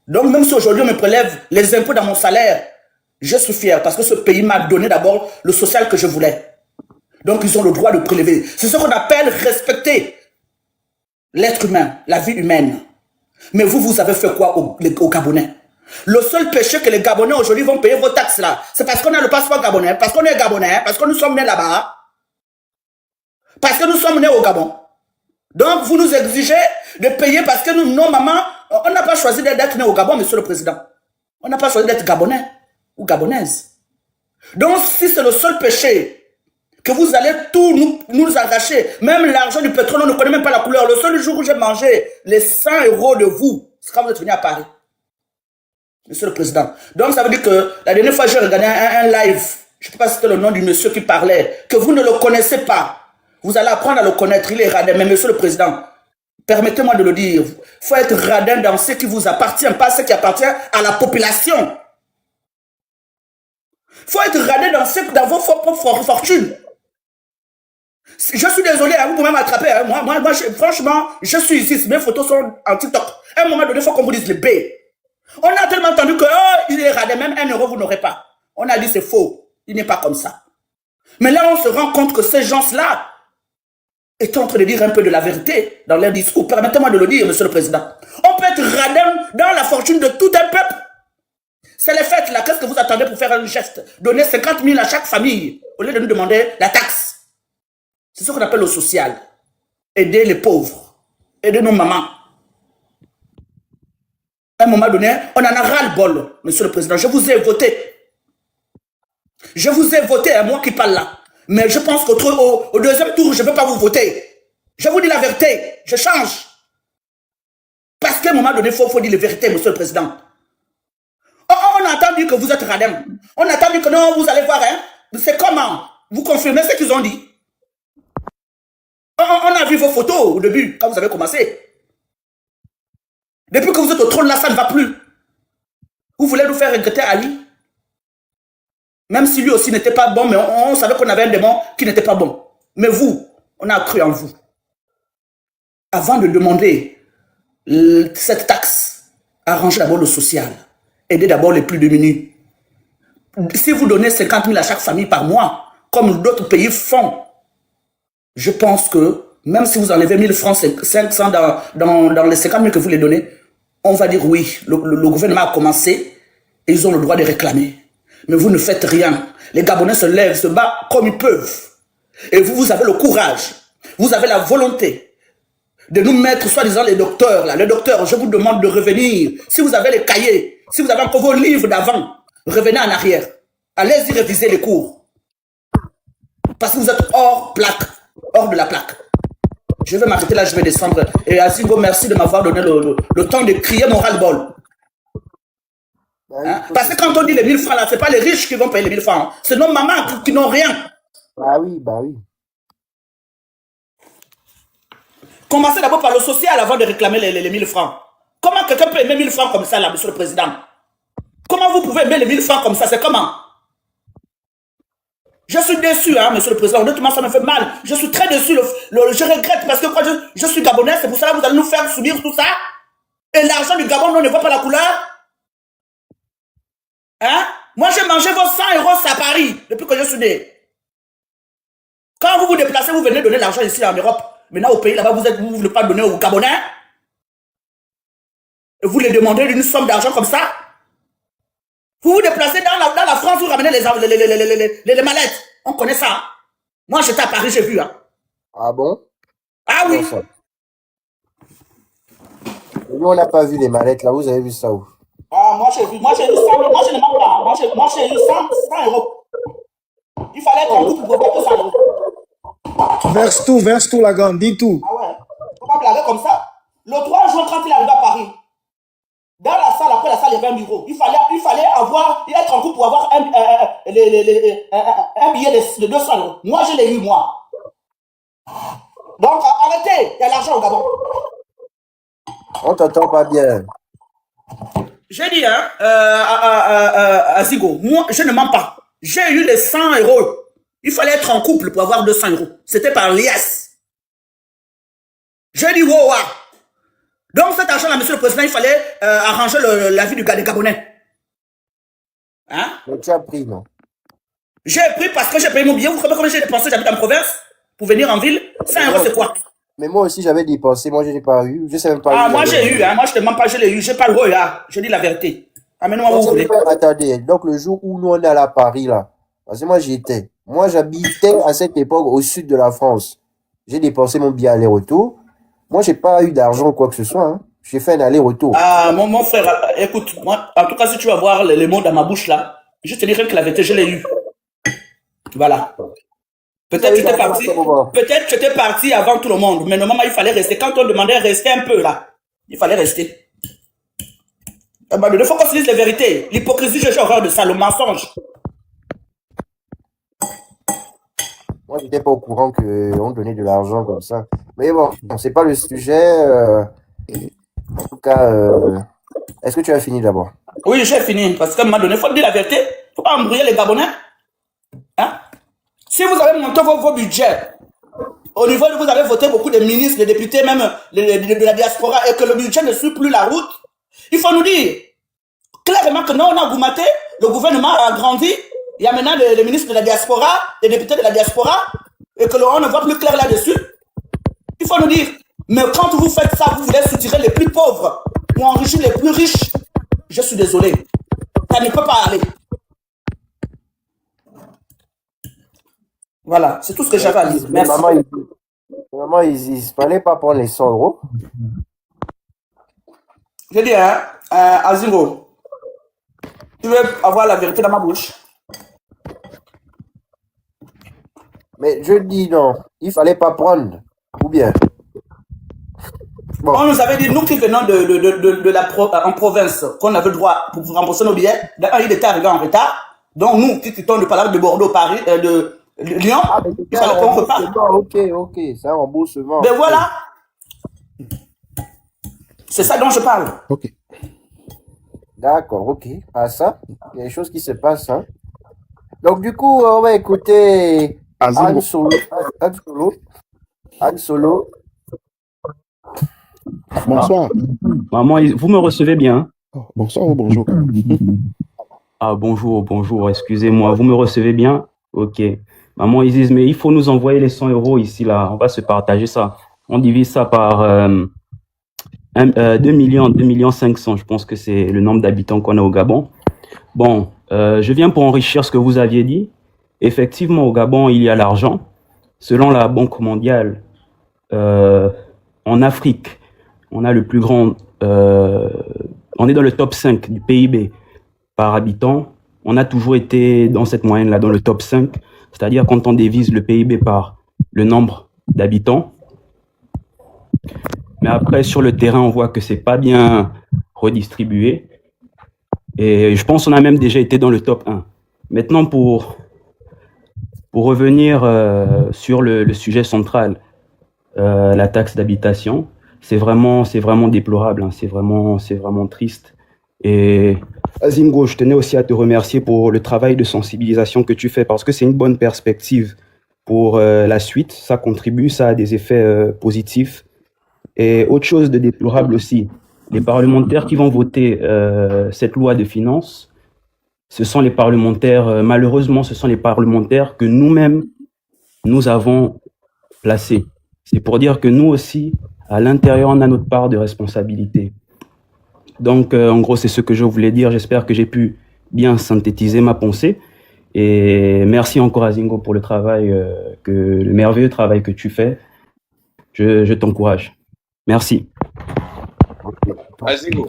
Donc même si aujourd'hui on me prélève les impôts dans mon salaire, je suis fier parce que ce pays m'a donné d'abord le social que je voulais. Donc ils ont le droit de prélever. C'est ce qu'on appelle respecter l'être humain, la vie humaine. Mais vous avez fait quoi aux Gabonais? Le seul péché que les Gabonais aujourd'hui vont payer vos taxes là, c'est parce qu'on a le passeport gabonais, parce qu'on est Gabonais, parce que nous sommes nés là-bas, parce que nous sommes nés au Gabon. Donc vous nous exigez de payer parce que nos mamans, on n'a pas choisi d'être nés au Gabon, Monsieur le Président. On n'a pas choisi d'être Gabonais ou Gabonaises. Donc si c'est le seul péché, que vous allez tout nous arracher, même l'argent du pétrole, on ne connaît même pas la couleur. Le seul jour où j'ai mangé les 100 € de vous, c'est quand vous êtes venu à Paris. Monsieur le Président. Donc ça veut dire que la dernière fois j'ai regardé un live, je ne sais pas si c'était le nom du monsieur qui parlait, que vous ne le connaissez pas. Vous allez apprendre à le connaître, il est radin. Mais Monsieur le Président, permettez-moi de le dire, il faut être radin dans ce qui vous appartient, pas ce qui appartient à la population. Il faut être radin dans vos propres fortunes. Je suis désolé, vous pouvez m'attraper. Hein. Moi franchement, je suis ici, mes photos sont en TikTok. À un moment donné, il faut qu'on vous dise les B. On a tellement entendu que il est radin, même 1 € vous n'aurez pas. On a dit c'est faux, il n'est pas comme ça. Mais là, on se rend compte que ces gens-là est en train de dire un peu de la vérité dans leur discours. Permettez-moi de le dire, Monsieur le Président. On peut être radin dans la fortune de tout un peuple. C'est les fêtes là. Qu'est-ce que vous attendez pour faire un geste? Donner 50 000 à chaque famille au lieu de nous demander la taxe. C'est ce qu'on appelle le social. Aider les pauvres. Aider nos mamans. À un moment donné, on en a ras-le-bol, Monsieur le Président. Je vous ai voté. Je vous ai voté, à moi qui parle là. Mais je pense qu'au deuxième tour, je ne vais pas vous voter. Je vous dis la vérité. Je change. Parce qu'à un moment donné, il faut dire la vérité, Monsieur le Président. On a entendu que vous êtes radin. On a entendu que non, vous allez voir. Hein? C'est comment? Vous confirmez ce qu'ils ont dit? On a vu vos photos au début, quand vous avez commencé. Depuis que vous êtes au trône là, ça ne va plus. Vous voulez nous faire regretter Ali? Même si lui aussi n'était pas bon, mais on savait qu'on avait un démon qui n'était pas bon. Mais vous, on a cru en vous. Avant de demander cette taxe, arrangez d'abord le social. Aidez d'abord les plus démunis. Si vous donnez 50 000 à chaque famille par mois, comme d'autres pays font, je pense que même si vous enlevez 1000 francs, 500 dans les 50 000 que vous les donnez, on va dire oui, le gouvernement a commencé et ils ont le droit de réclamer. Mais vous ne faites rien. Les Gabonais se lèvent, se battent comme ils peuvent. Et vous avez le courage, vous avez la volonté de nous mettre, soi-disant les docteurs, là. Les docteurs, je vous demande de revenir. Si vous avez les cahiers, si vous avez encore vos livres d'avant, revenez en arrière. Allez-y réviser les cours. Parce que vous êtes hors plaque, hors de la plaque. Je vais m'arrêter là, je vais descendre. Et Azingo, merci de m'avoir donné le temps de crier mon ras-le-bol. Hein? Parce que quand on dit les 1000 francs là, ce n'est pas les riches qui vont payer les 1000 francs. C'est nos mamans qui n'ont rien. Bah oui. Commencez d'abord par le social avant de réclamer les 1000 francs. Comment quelqu'un peut aimer 1000 francs comme ça là, Monsieur le Président? Comment vous pouvez aimer les 1000 francs comme ça? C'est comment? Je suis déçu, hein, Monsieur le Président. Honnêtement, ça me fait mal. Je suis très déçu. Je regrette parce que quand je suis Gabonais, c'est pour ça que vous allez nous faire subir tout ça. Et l'argent du Gabon, on ne voit pas la couleur. Hein? Moi, j'ai mangé vos 100 € à Paris depuis que je suis né. Quand vous vous déplacez, vous venez donner l'argent ici en Europe. Maintenant, au pays là-bas, vous ne voulez pas donner aux Gabonais. Et vous les demandez une somme d'argent comme ça. Vous vous déplacez dans la France, vous ramenez les mallettes. On connaît ça. Hein? Moi, j'étais à Paris, j'ai vu. Hein? Ah bon? Ah oui. Enfin. Nous, on n'a pas vu les mallettes là. Vous avez vu ça où? Ah, moi, j'ai vu. Moi, j'ai eu 100. Moi, je ne demande pas. Moi, j'ai eu 100 €. Il fallait qu'on vous propose 100 €. Verse tout, la grande, dis tout. Ah ouais. Faut pas blaguer comme ça. Le 3 juin, quand il arrive à Paris, dans la salle, après la salle, il y avait un bureau. Il fallait être en couple pour avoir un billet de 200 €. Moi, je l'ai eu, moi. Donc, arrêtez, il y a l'argent au Gabon. On t'entend pas bien. J'ai dit, hein, à Zigo, moi, je ne mens pas. J'ai eu les 100 euros. Il fallait être en couple pour avoir 200 euros. C'était par liesse. J'ai dit, wow. Donc, cet argent-là, monsieur le président, il fallait arranger la vie des Gabonais. Hein? Mais tu as pris, non? J'ai pris parce que j'ai payé mon billet. Vous savez combien j'ai dépensé? J'habite en province. Pour venir en ville, 100 euros, c'est quoi? Mais moi aussi, j'avais dépensé. Moi, je n'ai pas eu. Je sais même pas. Ah, moi, j'ai eu. Hein. Moi, je te mens pas, je l'ai eu. J'ai pas le rôle, là. Je dis la vérité. Amène-moi où vous voulez. Attendez. Donc, le jour où nous, on est allé à Paris, là. Parce que moi, j'y étais. Moi, j'habitais à cette époque au sud de la France. J'ai dépensé mon billet aller-retour. Moi, j'ai pas eu d'argent ou quoi que ce soit. Hein. J'ai fait un aller-retour. Ah, mon frère, écoute, moi, en tout cas, si tu vas voir les mots dans ma bouche, là, je te dirais que la vérité, je l'ai eu. Voilà. Peut-être tu étais parti avant tout le monde, mais normalement, il fallait rester. Quand on demandait rester un peu, là, il fallait rester. Il faut qu'on se dise la vérité. L'hypocrisie, j'ai horreur de ça, le mensonge. Moi, je n'étais pas au courant qu'on donnait de l'argent comme ça. Mais bon, c'est pas le sujet. En tout cas, est-ce que tu as fini d'abord? Oui, j'ai fini. Parce qu'à un moment donné, il faut dire la vérité. Il ne faut pas embrouiller les Gabonais. Hein? Si vous avez monté vos budgets, au niveau où vous avez voté beaucoup de ministres, de députés, même de la diaspora, et que le budget ne suit plus la route, il faut nous dire clairement que nous, on a augmenté, le gouvernement a grandi, il y a maintenant des ministres de la diaspora, des députés de la diaspora, et que l'on ne voit plus clair là-dessus. Il faut nous dire, mais quand vous faites ça, vous voulez soutirer les plus pauvres ou enrichir les plus riches. Je suis désolé. Ça ne peut pas aller. Voilà, c'est tout ce que j'avais à dire. Merci. Maman, il ne fallait pas prendre les 100 euros. Je dis, hein, Azingo, tu veux avoir la vérité dans ma bouche? Mais je dis non, il fallait pas prendre. Ou bien? Bon. On nous avait dit, nous qui venons en province, qu'on avait le droit pour rembourser nos billets. D'abord, il était arrivé en retard. Donc, nous qui quittons le palabre de Bordeaux, Paris, de Lyon, il fallait qu'on reparte. Ok, c'est un remboursement. Mais voilà. C'est ça dont je parle. Ok. D'accord, ok. Ah, ça, il y a des choses qui se passent. Hein. Donc, du coup, on va écouter Anne Solo. Bonsoir. Maman, vous me recevez bien? Bonsoir ou bonjour? Ah, bonjour, excusez-moi, vous me recevez bien? Ok. Maman, ils disent, mais il faut nous envoyer les 100 euros ici, là, on va se partager ça. On divise ça par 2 millions 500, je pense que c'est le nombre d'habitants qu'on a au Gabon. Bon, je viens pour enrichir ce que vous aviez dit. Effectivement, au Gabon, il y a l'argent. Selon la Banque mondiale, en Afrique, on a le plus grand, on est dans le top 5 du PIB par habitant. On a toujours été dans cette moyenne-là, dans le top 5. C'est-à-dire quand on divise le PIB par le nombre d'habitants. Mais après, sur le terrain, on voit que c'est pas bien redistribué. Et je pense qu'on a même déjà été dans le top 1. Maintenant, pour revenir sur le sujet central, la taxe d'habitation, c'est vraiment déplorable, hein, c'est vraiment triste. Et Azingo, je tenais aussi à te remercier pour le travail de sensibilisation que tu fais, parce que c'est une bonne perspective pour la suite. Ça contribue, ça a des effets positifs. Et autre chose de déplorable aussi, les parlementaires qui vont voter cette loi de finances, ce sont les parlementaires, malheureusement, ce sont les parlementaires que nous-mêmes, nous avons placés. C'est pour dire que nous aussi, à l'intérieur, on a notre part de responsabilité. Donc, en gros, c'est ce que je voulais dire. J'espère que j'ai pu bien synthétiser ma pensée. Et merci encore à Zingo pour le merveilleux travail que tu fais. Je t'encourage. Merci. Azingo.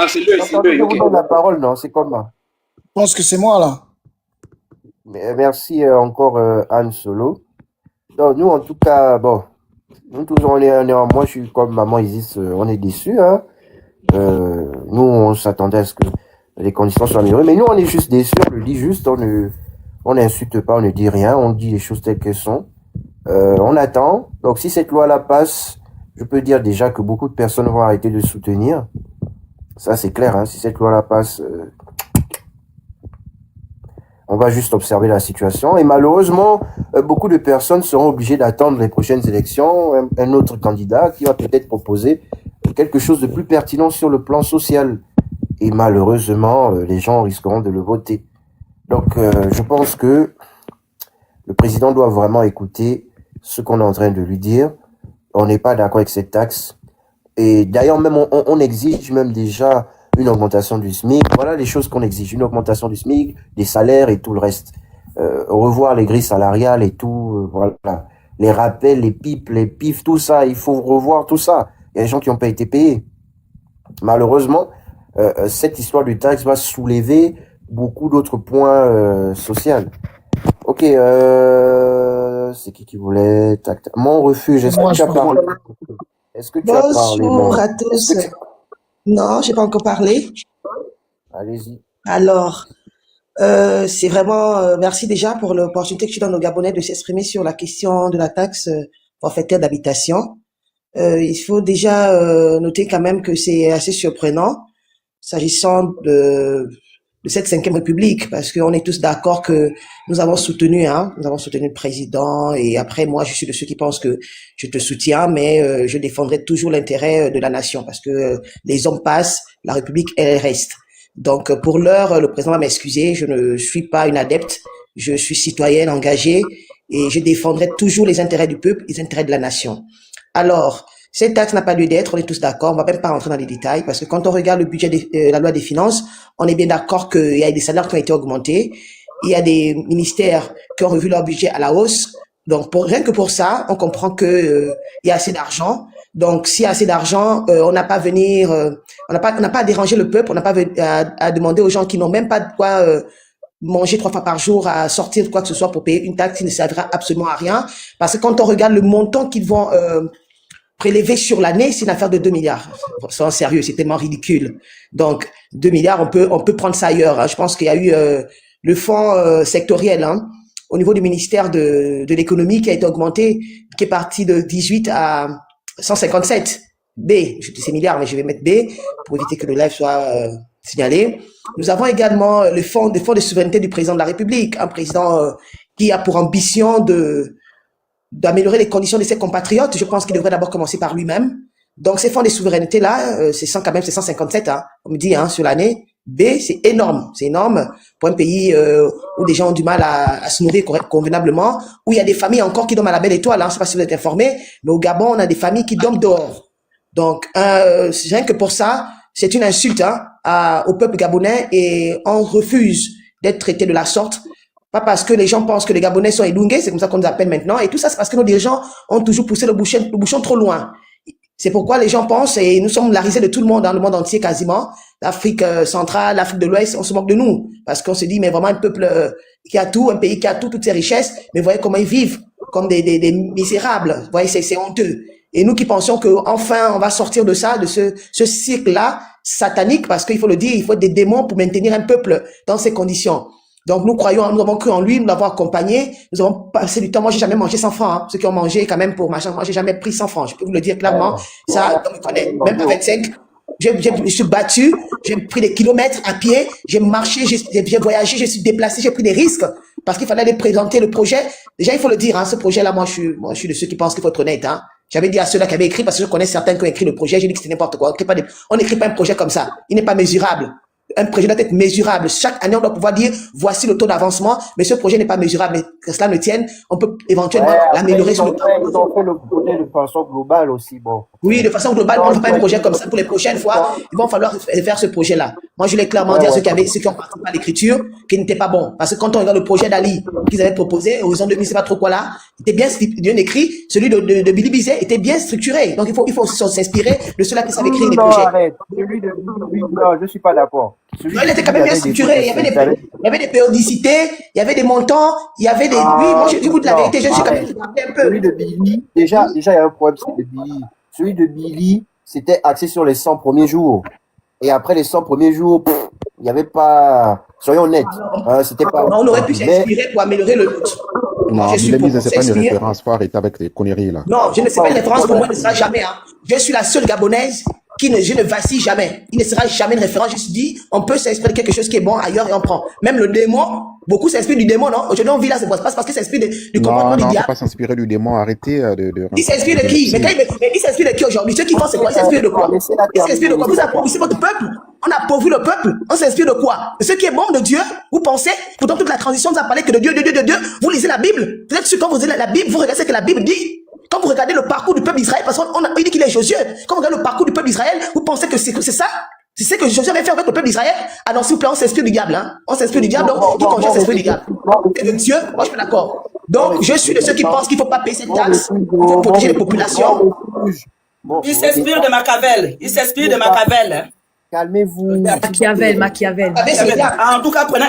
C'est lui, vous donne la parole, non? C'est comment? Je pense que c'est moi, là. Merci encore, Anne Solo. Donc, nous, en tout cas, bon, nous tous, moi, je suis comme maman Isis, on est déçus. Hein. Nous, on s'attendait à ce que les conditions soient améliorées, mais nous, on est juste déçus, on le dit juste, on On n'insulte pas, on ne dit rien, on dit les choses telles qu'elles sont. On attend. Donc si cette loi-là passe, je peux dire déjà que beaucoup de personnes vont arrêter de soutenir. Ça c'est clair, hein. Si cette loi-là passe, on va juste observer la situation. Et malheureusement, beaucoup de personnes seront obligées d'attendre les prochaines élections, un autre candidat qui va peut-être proposer quelque chose de plus pertinent sur le plan social. Et malheureusement, les gens risqueront de le voter. Donc, je pense que le président doit vraiment écouter ce qu'on est en train de lui dire. On n'est pas d'accord avec cette taxe. Et d'ailleurs, même on exige même déjà une augmentation du SMIC. Voilà les choses qu'on exige. Une augmentation du SMIC, des salaires et tout le reste. Revoir les grilles salariales et tout. Voilà. Les rappels, les pipes, les pifs, tout ça. Il faut revoir tout ça. Il y a des gens qui n'ont pas été payés. Malheureusement, cette histoire de taxe va soulever beaucoup d'autres points sociaux. Ok, c'est qui voulait Mon refuge, est-ce que Moi, tu je as parlé? Est-ce que tu as parlé? Bonjour à Est-ce tous. que tu... Non, j'ai pas encore parlé. Allez-y. Alors, c'est vraiment merci déjà pour l'opportunité que tu donnes aux Gabonais de s'exprimer sur la question de la taxe forfaitaire d'habitation. Il faut déjà noter quand même que c'est assez surprenant s'agissant de cette 5e République, parce qu'on est tous d'accord que nous avons soutenu le président, et après, moi, je suis de ceux qui pensent que je te soutiens, mais je défendrai toujours l'intérêt de la nation, parce que les hommes passent, la République, elle reste. Donc, pour l'heure, le président va m'excuser, je ne suis pas une adepte, je suis citoyenne engagée, et je défendrai toujours les intérêts du peuple, les intérêts de la nation. Alors, cette taxe n'a pas lieu d'être, on est tous d'accord, on va même pas rentrer dans les détails, parce que quand on regarde le budget de la loi des finances, on est bien d'accord qu'il y a des salaires qui ont été augmentés, il y a des ministères qui ont revu leur budget à la hausse, donc rien que pour ça, on comprend que il y a assez d'argent. Donc s'il y a assez d'argent, on n'a pas à venir, on n'a pas à déranger le peuple, on n'a pas à demander aux gens qui n'ont même pas de quoi manger 3 fois par jour, à sortir de quoi que ce soit pour payer une taxe qui ne servira absolument à rien, parce que quand on regarde le montant qu'ils vont prélevé sur l'année, c'est une affaire de 2 milliards. Soyons sérieux, c'est tellement ridicule. Donc, 2 milliards, on peut prendre ça ailleurs, hein. Je pense qu'il y a eu le fonds sectoriel, hein, au niveau du ministère de l'économie qui a été augmenté, qui est parti de 18 à 157. B, je dis ces milliards, mais je vais mettre B pour éviter que le live soit signalé. Nous avons également le fonds de souveraineté du président de la République, un président qui a pour ambition d'améliorer les conditions de ses compatriotes. Je pense qu'il devrait d'abord commencer par lui-même. Donc, ces fonds de souveraineté-là, c'est 157, hein, on me dit, hein, sur l'année. B, c'est énorme. C'est énorme pour un pays où des gens ont du mal à se nourrir convenablement, où il y a des familles encore qui dorment à la belle étoile. Hein, je ne sais pas si vous êtes informés, mais au Gabon, on a des familles qui dorment dehors. Donc, rien que pour ça, c'est une insulte, hein, au peuple gabonais, et on refuse d'être traité de la sorte. Pas parce que les gens pensent que les Gabonais sont élungués, c'est comme ça qu'on nous appelle maintenant. Et tout ça, c'est parce que nos dirigeants ont toujours poussé le bouchon trop loin. C'est pourquoi les gens pensent, et nous sommes la risée de tout le monde, dans le monde entier quasiment, l'Afrique centrale, l'Afrique de l'Ouest, on se moque de nous. Parce qu'on se dit, mais vraiment un peuple qui a tout, un pays qui a tout, toutes ses richesses, mais voyez comment ils vivent, comme des misérables. Vous voyez, c'est honteux. Et nous qui pensions que enfin on va sortir de ça, de ce cycle-là satanique, parce qu'il faut le dire, il faut des démons pour maintenir un peuple dans ces conditions. Donc nous avons cru en lui, nous l'avons accompagné, nous avons passé du temps. Moi, j'ai jamais mangé 100 francs, hein. Ceux qui ont mangé quand même pour machin, moi j'ai jamais pris 100 francs. Je peux vous le dire clairement. Ça, on me connaît. Même à 25, je suis battu, j'ai pris des kilomètres à pied, j'ai marché, j'ai voyagé, je suis déplacé, j'ai pris des risques parce qu'il fallait aller présenter le projet. Déjà, il faut le dire, hein, ce projet-là, moi je suis de ceux qui pensent qu'il faut être honnête, hein. J'avais dit à ceux-là qui avaient écrit, parce que je connais certains qui ont écrit le projet, j'ai dit que c'était n'importe quoi. On n'écrit pas un projet comme ça. Il n'est pas mesurable. Un projet doit être mesurable. Chaque année, on doit pouvoir dire, voici le taux d'avancement, mais ce projet n'est pas mesurable. Mais que cela ne tienne, on peut éventuellement l'améliorer sur le temps. Ils ont fait le projet de façon globale aussi, bon. Oui, de façon globale, on ne fait pas un projet comme ça pour les prochaines fois. Il va falloir faire ce projet-là. Moi, je l'ai clairement dit à ceux qui ont participé à l'écriture, qu'il n'était pas bon. Parce que quand on regarde le projet d'Ali qu'ils avaient proposé, Horizon 2000, c'est pas trop quoi là, était bien écrit. Celui de Billy Bizet était bien structuré. Donc, il faut aussi s'inspirer de ceux-là qui savent écrire les projets. Arrête. Celui de Billy, non, je suis pas d'accord. Non, il était quand même bien structuré. Il y avait des périodicités, il y avait des montants, il y avait des. Oui, moi, je dis de la vérité, je suis quand même un peu. Celui de Billy, déjà, il y a un problème, c'est de Billy. Celui de Billy, c'était axé sur les 100 premiers jours. Et après les 100 premiers jours, il n'y avait pas Soyons honnêtes. C'était pas. On aurait pu Mais s'inspirer pour améliorer le nôtre. Non, Je suis Mille pour c'est pas une s'inspirer. référence. Faut arrêter avec les conneries là. Non, je ne sais pas une référence pour moi, ne sera jamais. Hein. Je suis la seule Gabonaise je ne vacille jamais. Il ne sera jamais une référence. Je me suis dit, on peut s'inspirer de quelque chose qui est bon ailleurs et on prend. Même le démon, beaucoup s'inspirent du démon, non? Aujourd'hui, on vit là, c'est pas parce qu'il s'inspire du comportement du Non, faut diable. pas s'inspirer du démon. Arrêtez de Il s'inspire de qui? Mais il s'inspire de qui aujourd'hui? Ceux qui font, c'est quoi? Il s'inspire de quoi? Il s'inspire de quoi? Vous appauvrissez votre peuple. On a appauvri le peuple. On s'inspire de quoi? De ce qui est bon de Dieu. Vous pensez, pourtant toute la transition nous a parlé que de Dieu, Dieu, Dieu, Dieu, Dieu. Vous lisez la Bible. Vous êtes sûr quand vous lisez la Bible, vous regardez ce que la Bible dit. Quand vous regardez le parcours du peuple d'Israël, parce qu'on dit qu'il est Josué. Quand vous regardez le parcours du peuple d'Israël, vous pensez que c'est ça? C'est ce que Josué avait fait avec le peuple d'Israël? Ah non, s'il vous plaît, on s'inspire du diable, hein. On s'inspire du diable, donc, qui congèle s'inspire du diable. Et de Dieu, moi je suis d'accord. Donc, je suis de ceux qui pensent qu'il ne faut pas payer cette taxe. Il faut protéger les populations. Il s'inspire de Machiavel. Il s'inspire de Machiavel. Hein. Calmez-vous. Machiavel. En tout cas, prenez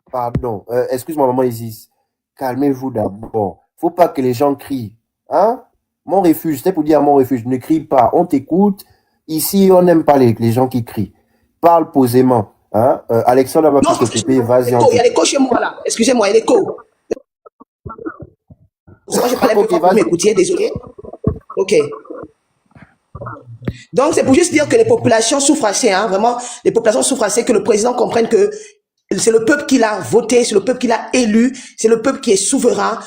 Pardon. Excuse-moi, maman Isis. Calmez-vous d'abord. Faut pas que les gens crient. Hein? Mon refuge, c'était pour dire à mon refuge, ne crie pas. On t'écoute. Ici, on n'aime pas les gens qui crient. Parle posément. Hein? Alexandre va plus t'occuper. Vas-y. Il y a l'écho chez moi là. Excusez-moi, il y a l'écho. Moi, je parlais pour vous m'écoutiez, désolé. Ok. Donc, c'est pour juste dire que les populations souffrent assez, hein, vraiment, les populations souffrent assez, que le président comprenne que c'est le peuple qui l'a voté, c'est le peuple qui l'a élu, c'est le peuple qui est souverain.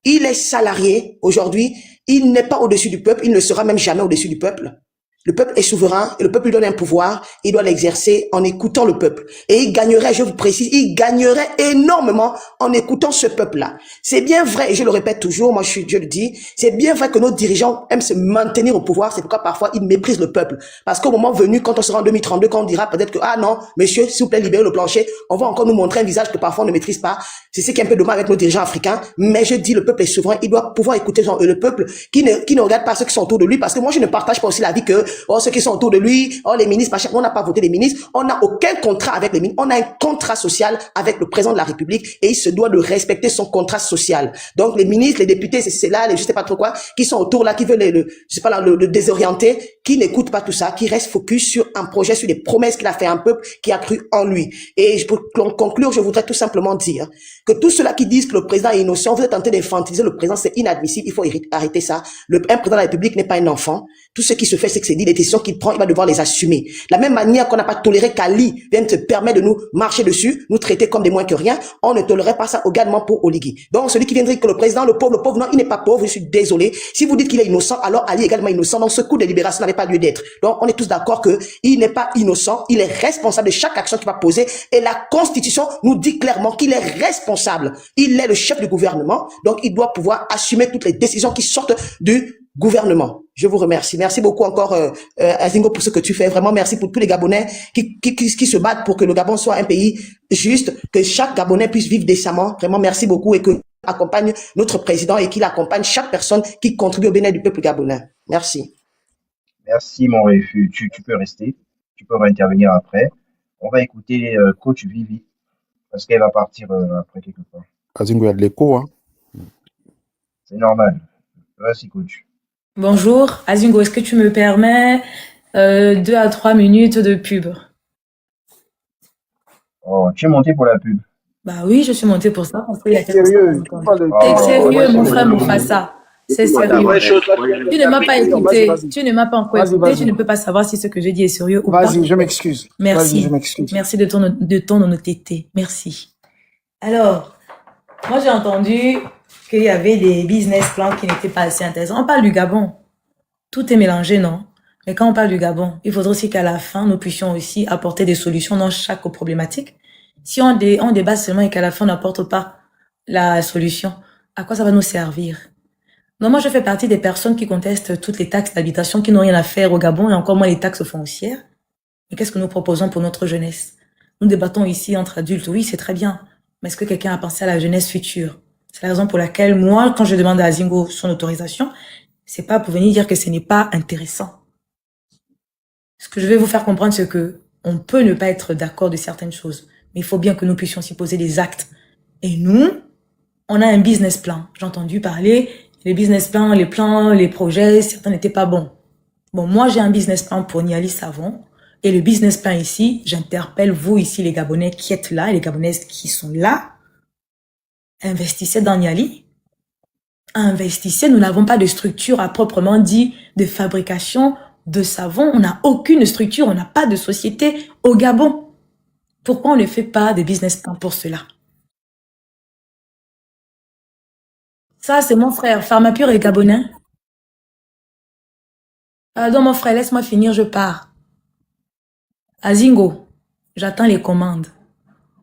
Il est salarié aujourd'hui, il n'est pas au-dessus du peuple, il ne sera même jamais au-dessus du peuple. Le peuple est souverain et le peuple lui donne un pouvoir, il doit l'exercer en écoutant le peuple. Et il gagnerait, je vous précise, il gagnerait énormément en écoutant ce peuple-là. C'est bien vrai, et je le répète toujours, moi je le dis, c'est bien vrai que nos dirigeants aiment se maintenir au pouvoir, c'est pourquoi parfois ils méprisent le peuple. Parce qu'au moment venu, quand on sera en 2032, quand on dira peut-être que, ah non, monsieur, s'il vous plaît, libérez le plancher, on va encore nous montrer un visage que parfois on ne maîtrise pas. C'est ce qui est un peu dommage avec nos dirigeants africains, mais je dis, le peuple est souverain, il doit pouvoir écouter le peuple qui ne regarde pas ceux qui sont autour de lui, parce que moi je ne partage pas aussi l'avis que ceux qui sont autour de lui, les ministres, machin, on n'a pas voté les ministres, on n'a aucun contrat avec les ministres, on a un contrat social avec le président de la République et il se doit de respecter son contrat social. Donc les ministres, les députés, c'est là, je sais pas trop quoi, qui sont autour là, qui veulent le désorienter, qui n'écoutent pas tout ça, qui restent focus sur un projet, sur des promesses qu'il a fait à un peuple qui a cru en lui. Et pour conclure, je voudrais tout simplement dire que tous ceux-là qui disent que le président est innocent, vous êtes tentés d'infantiliser le président, c'est inadmissible, il faut arrêter ça. Un président de la République n'est pas un enfant. Tout ce qui se fait, c'est que c'est dit, les décisions qu'il prend, il va devoir les assumer. La même manière qu'on n'a pas toléré qu'Ali vienne te permettre de nous marcher dessus, nous traiter comme des moins que rien, on ne tolérerait pas ça également pour Oligui. Donc, celui qui vient dire que le président, le pauvre, non, il n'est pas pauvre, je suis désolé. Si vous dites qu'il est innocent, alors Ali est également innocent. Donc, ce coup de libération n'avait pas lieu d'être. Donc, on est tous d'accord que il n'est pas innocent, il est responsable de chaque action qu'il va poser et la Constitution nous dit clairement qu'il est responsable. Il est le chef du gouvernement, donc il doit pouvoir assumer toutes les décisions qui sortent du gouvernement. Je vous remercie. Merci beaucoup encore, Azingo, pour ce que tu fais. Vraiment, merci pour tous les Gabonais qui se battent pour que le Gabon soit un pays juste, que chaque Gabonais puisse vivre décemment. Vraiment, merci beaucoup et que accompagne notre président et qu'il accompagne chaque personne qui contribue au bien-être du peuple gabonais. Merci. Merci, mon refuge. Tu peux rester. Tu peux intervenir après. On va écouter coach Vivi parce qu'elle va partir après quelque part. Azingo, il y a de l'écho, hein. C'est normal. Merci, coach. Bonjour, Azingo, est-ce que tu me permets 2 à 3 minutes de pub? Oh, tu es monté pour la pub? Bah oui, je suis montée pour ça. Parce qu'il y a Sérieux, T'es sérieux, mon frère Mufasa. C'est sérieux. Tu ne m'as pas écouté, tu ne m'as pas encore écouté, tu ne peux pas savoir si ce que je dis est sérieux ou pas. Vas-y, je m'excuse. Merci. Je m'excuse. Merci de ton honnêteté. Merci. Alors, moi j'ai entendu qu'il y avait des business plans qui n'étaient pas assez intéressants. On parle du Gabon. Tout est mélangé, non? Mais quand on parle du Gabon, il faudrait aussi qu'à la fin, nous puissions aussi apporter des solutions dans chaque problématique. Si on débat seulement et qu'à la fin, on n'apporte pas la solution, à quoi ça va nous servir? Non, moi, je fais partie des personnes qui contestent toutes les taxes d'habitation qui n'ont rien à faire au Gabon et encore moins les taxes foncières. Mais qu'est-ce que nous proposons pour notre jeunesse? Nous débattons ici entre adultes, oui, c'est très bien. Mais est-ce que quelqu'un a pensé à la jeunesse future? C'est la raison pour laquelle moi, quand je demande à Azingo son autorisation, c'est pas pour venir dire que ce n'est pas intéressant. Ce que je vais vous faire comprendre, c'est que on peut ne pas être d'accord de certaines choses, mais il faut bien que nous puissions s'y poser des actes. Et nous, on a un business plan. J'ai entendu parler, les business plans, les plans, les projets, certains n'étaient pas bons. Bon, moi, j'ai un business plan pour Niali Savon. Et le business plan ici, j'interpelle vous ici, les Gabonais qui êtes là, et les Gabonaises qui sont là, investissez dans Niali. Investissez, nous n'avons pas de structure à proprement dit de fabrication de savon. On n'a aucune structure, on n'a pas de société au Gabon. Pourquoi on ne fait pas de business plan pour cela? Ça, c'est mon frère. Pharmapure est gabonais. Pardon, mon frère, laisse-moi finir, je pars. Azingo, j'attends les commandes.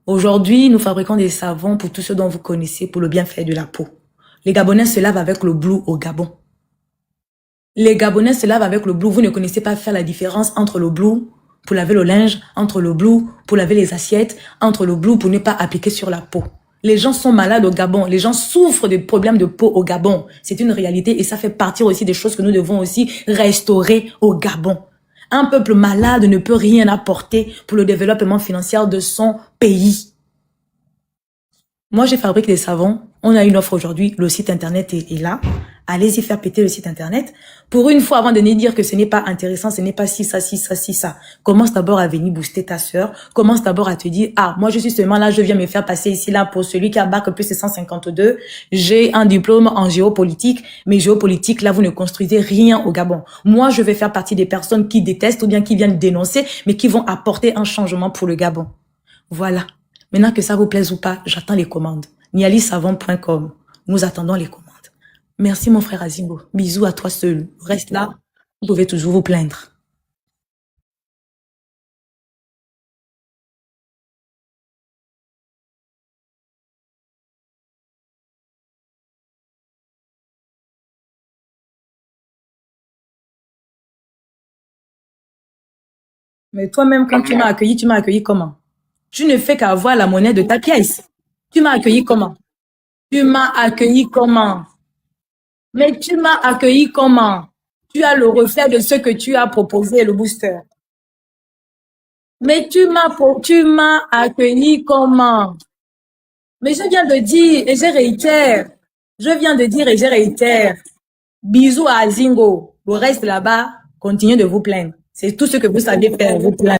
Aujourd'hui, nous fabriquons des savons pour tous ceux dont vous connaissez, pour le bienfait de la peau. Les Gabonais se lavent avec le Blue au Gabon. Les Gabonais se lavent avec le Blue. Vous ne connaissez pas faire la différence entre le Blue pour laver le linge, entre le Blue pour laver les assiettes, entre le Blue pour ne pas appliquer sur la peau. Les gens sont malades au Gabon. Les gens souffrent de problèmes de peau au Gabon. C'est une réalité et ça fait partie aussi des choses que nous devons aussi restaurer au Gabon. Un peuple malade ne peut rien apporter pour le développement financier de son pays. Moi, je fabrique des savons. On a une offre aujourd'hui. Le site internet est là. Allez-y faire péter le site internet. Pour une fois, avant de ne dire que ce n'est pas intéressant, ce n'est pas si ça, si ça, si ça. Commence d'abord à venir booster ta sœur. Commence d'abord à te dire, ah, moi je suis seulement là, je viens me faire passer ici, là, pour celui qui a bac plus de 152. J'ai un diplôme en géopolitique. Mais géopolitique, là, vous ne construisez rien au Gabon. Moi, je vais faire partie des personnes qui détestent ou bien qui viennent dénoncer, mais qui vont apporter un changement pour le Gabon. Voilà. Maintenant que ça vous plaise ou pas, j'attends les commandes. nialisavon.com. Nous attendons les commandes. Merci mon frère Azingo. Bisous à toi seul. Reste là. Vous pouvez toujours vous plaindre. Mais toi-même, quand tu m'as accueilli comment? Tu ne fais qu'avoir la monnaie de ta pièce. Tu m'as accueilli comment? Tu m'as accueilli comment? Mais tu m'as accueilli comment? Tu as le reflet de ce que tu as proposé, le booster. Mais tu m'as accueilli comment? Mais je viens de dire et je réitère. Je viens de dire et je réitère. Bisous à Azingo. Le reste là-bas, continuez de vous plaindre. C'est tout ce que vous savez faire, vous plaindre.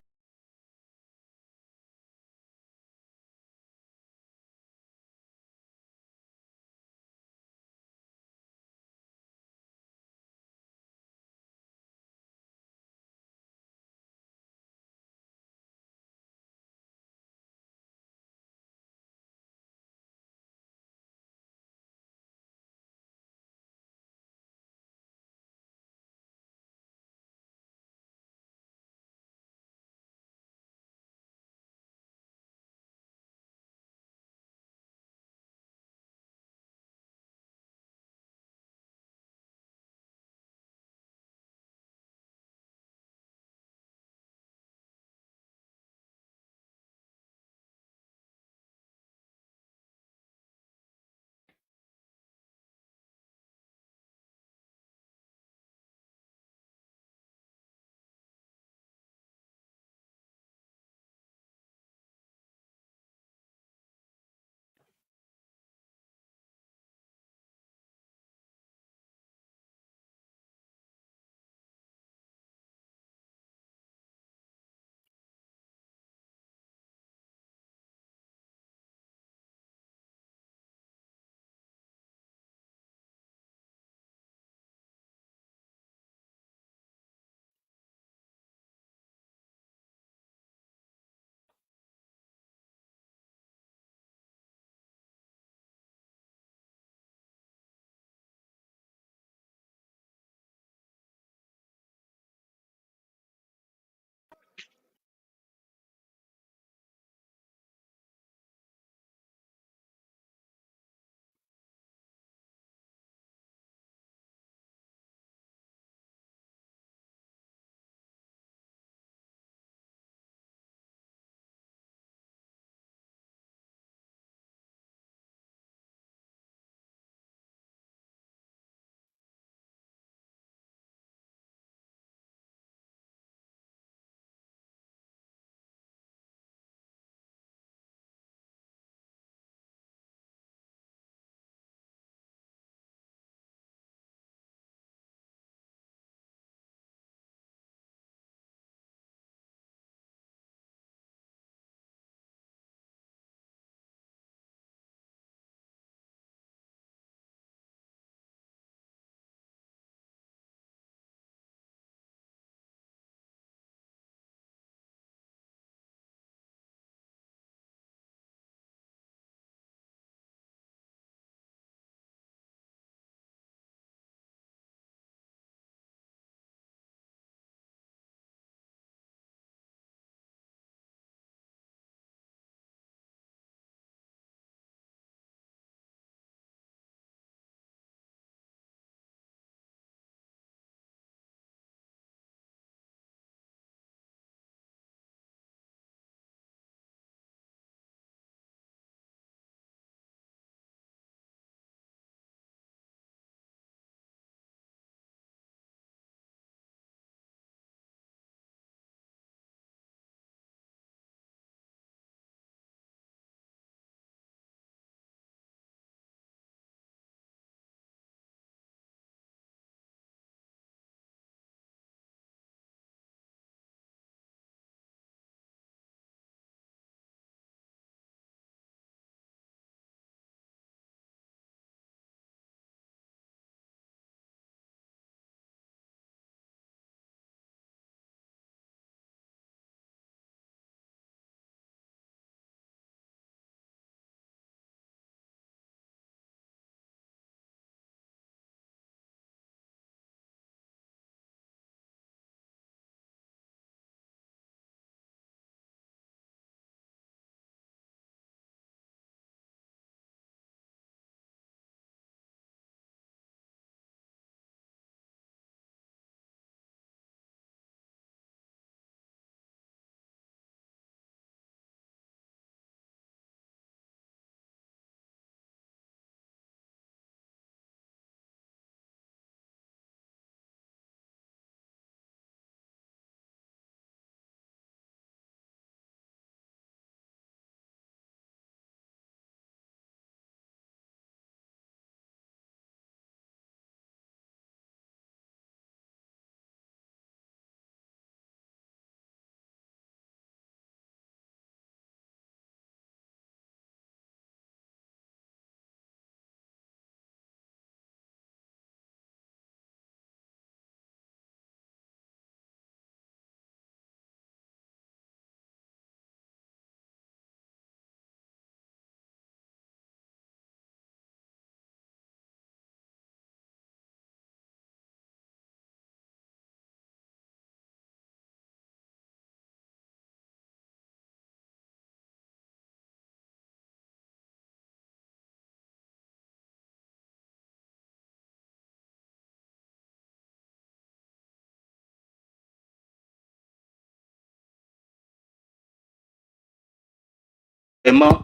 vraiment,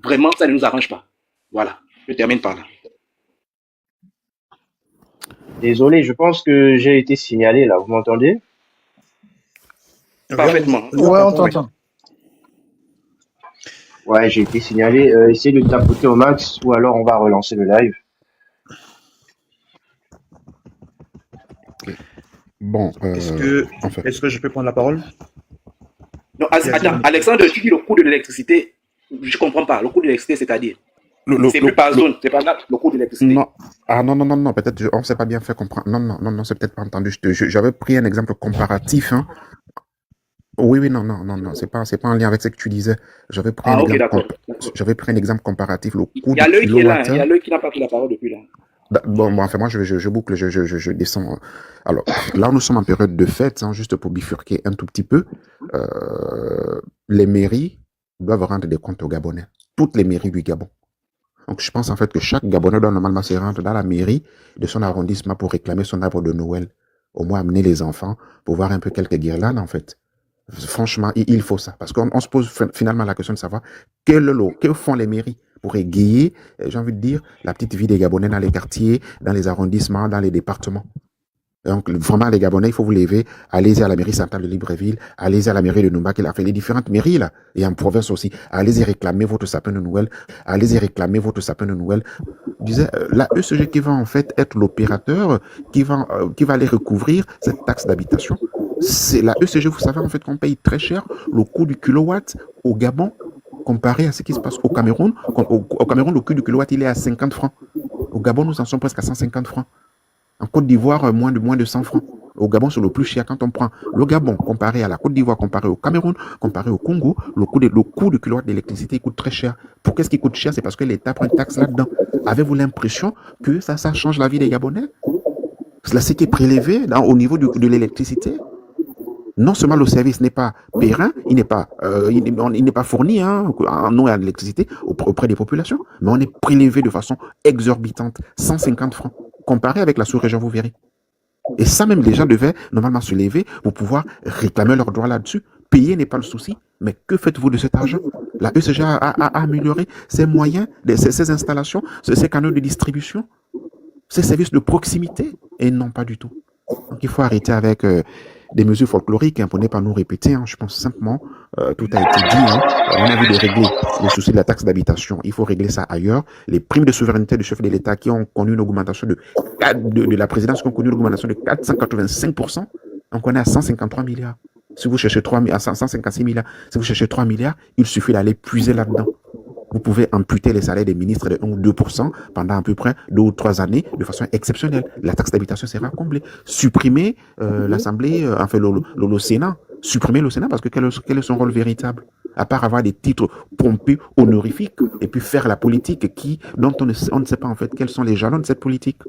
vraiment, ça ne nous arrange pas. Voilà, je termine par là. Désolé, je pense que j'ai été signalé là. Vous m'entendez? Parfaitement. Ouais, on t'entend. Ouais, j'ai été signalé. Essayez de tapoter au max ou alors on va relancer le live. Bon, Est-ce que je peux prendre la parole? Non, attends, Alexandre, tu dis le coût de l'électricité. Je comprends pas. Le coût de l'électricité, c'est-à-dire c'est plus par zone, c'est pas là, le coût de l'électricité. Non, non, peut-être on ne s'est pas bien fait comprendre. Non, c'est peut-être pas entendu. J'avais pris un exemple comparatif. Hein. Oui, non, c'est pas en lien avec ce que tu disais. J'avais pris un exemple comparatif. Le coût il y a du l'œil qui est là, kilowattheure. il y a l'œil qui n'a pas pris la parole depuis là. Bon, enfin, moi, je boucle, je descends. Alors, là, nous sommes en période de fête, hein, juste pour bifurquer un tout petit peu. Les mairies doivent rendre des comptes aux Gabonais. Toutes les mairies du Gabon. Donc, je pense en fait que chaque Gabonais doit normalement se rendre dans la mairie de son arrondissement pour réclamer son arbre de Noël. Au moins, amener les enfants pour voir un peu quelques guirlandes, en fait. Franchement, il faut ça. Parce qu'on se pose finalement la question de savoir que font les mairies pour égayer, j'ai envie de dire, la petite vie des Gabonais dans les quartiers, dans les arrondissements, dans les départements. Donc, vraiment, les Gabonais, il faut vous lever, allez-y à la mairie centrale de Libreville, allez-y à la mairie de Numba, qu'il a fait les différentes mairies, là, et en province aussi. Allez-y réclamer votre sapin de Noël, allez-y réclamer votre sapin de Noël. Je disais, la ECG qui va en fait être l'opérateur qui va aller recouvrir cette taxe d'habitation. C'est la ECG, vous savez, en fait, qu'on paye très cher le coût du kilowatt au Gabon, comparé à ce qui se passe au Cameroun. Au Cameroun, le coût du kilowatt, il est à 50 francs. Au Gabon, nous en sommes presque à 150 francs. En Côte d'Ivoire, moins de 100 francs. Au Gabon, c'est le plus cher quand on prend le Gabon comparé à la Côte d'Ivoire, comparé au Cameroun, comparé au Congo. Le coût du kilowatt d'électricité coûte très cher. Pourquoi est-ce qu'il coûte cher? C'est parce que l'État prend une taxe là-dedans. Avez-vous l'impression que ça change la vie des Gabonais? C'est ce qui est prélevé au niveau de l'électricité. Non seulement le service n'est pas périn, il n'est pas fourni en eau et en électricité auprès des populations, mais on est prélevé de façon exorbitante, 150 francs, comparé avec la sous-région, vous verrez. Et ça même, les gens devaient normalement se lever pour pouvoir réclamer leurs droits là-dessus. Payer n'est pas le souci, mais que faites-vous de cet argent? La ECG a amélioré ses moyens, ses installations, ses canaux de distribution, ses services de proximité, et non pas du tout. Donc il faut arrêter avec des mesures folkloriques, pour ne pas nous répéter. Je pense simplement, tout a été dit. On a vu de régler le souci de la taxe d'habitation. Il faut régler ça ailleurs. Les primes de souveraineté du chef de l'État qui ont connu une augmentation de la présidence, qui ont connu une augmentation de 485%, donc on est à 153 milliards. Si vous cherchez 156 milliards, si vous cherchez 3 milliards, il suffit d'aller puiser là-dedans. Vous pouvez amputer les salaires des ministres de 1 ou 2% pendant à peu près 2 ou 3 années de façon exceptionnelle. La taxe d'habitation sera comblée. Supprimer l'Assemblée, le Sénat. Supprimer le Sénat parce que quel est son rôle véritable? À part avoir des titres pompés, honorifiques, et puis faire la politique dont on ne sait pas en fait quels sont les jalons de cette politique.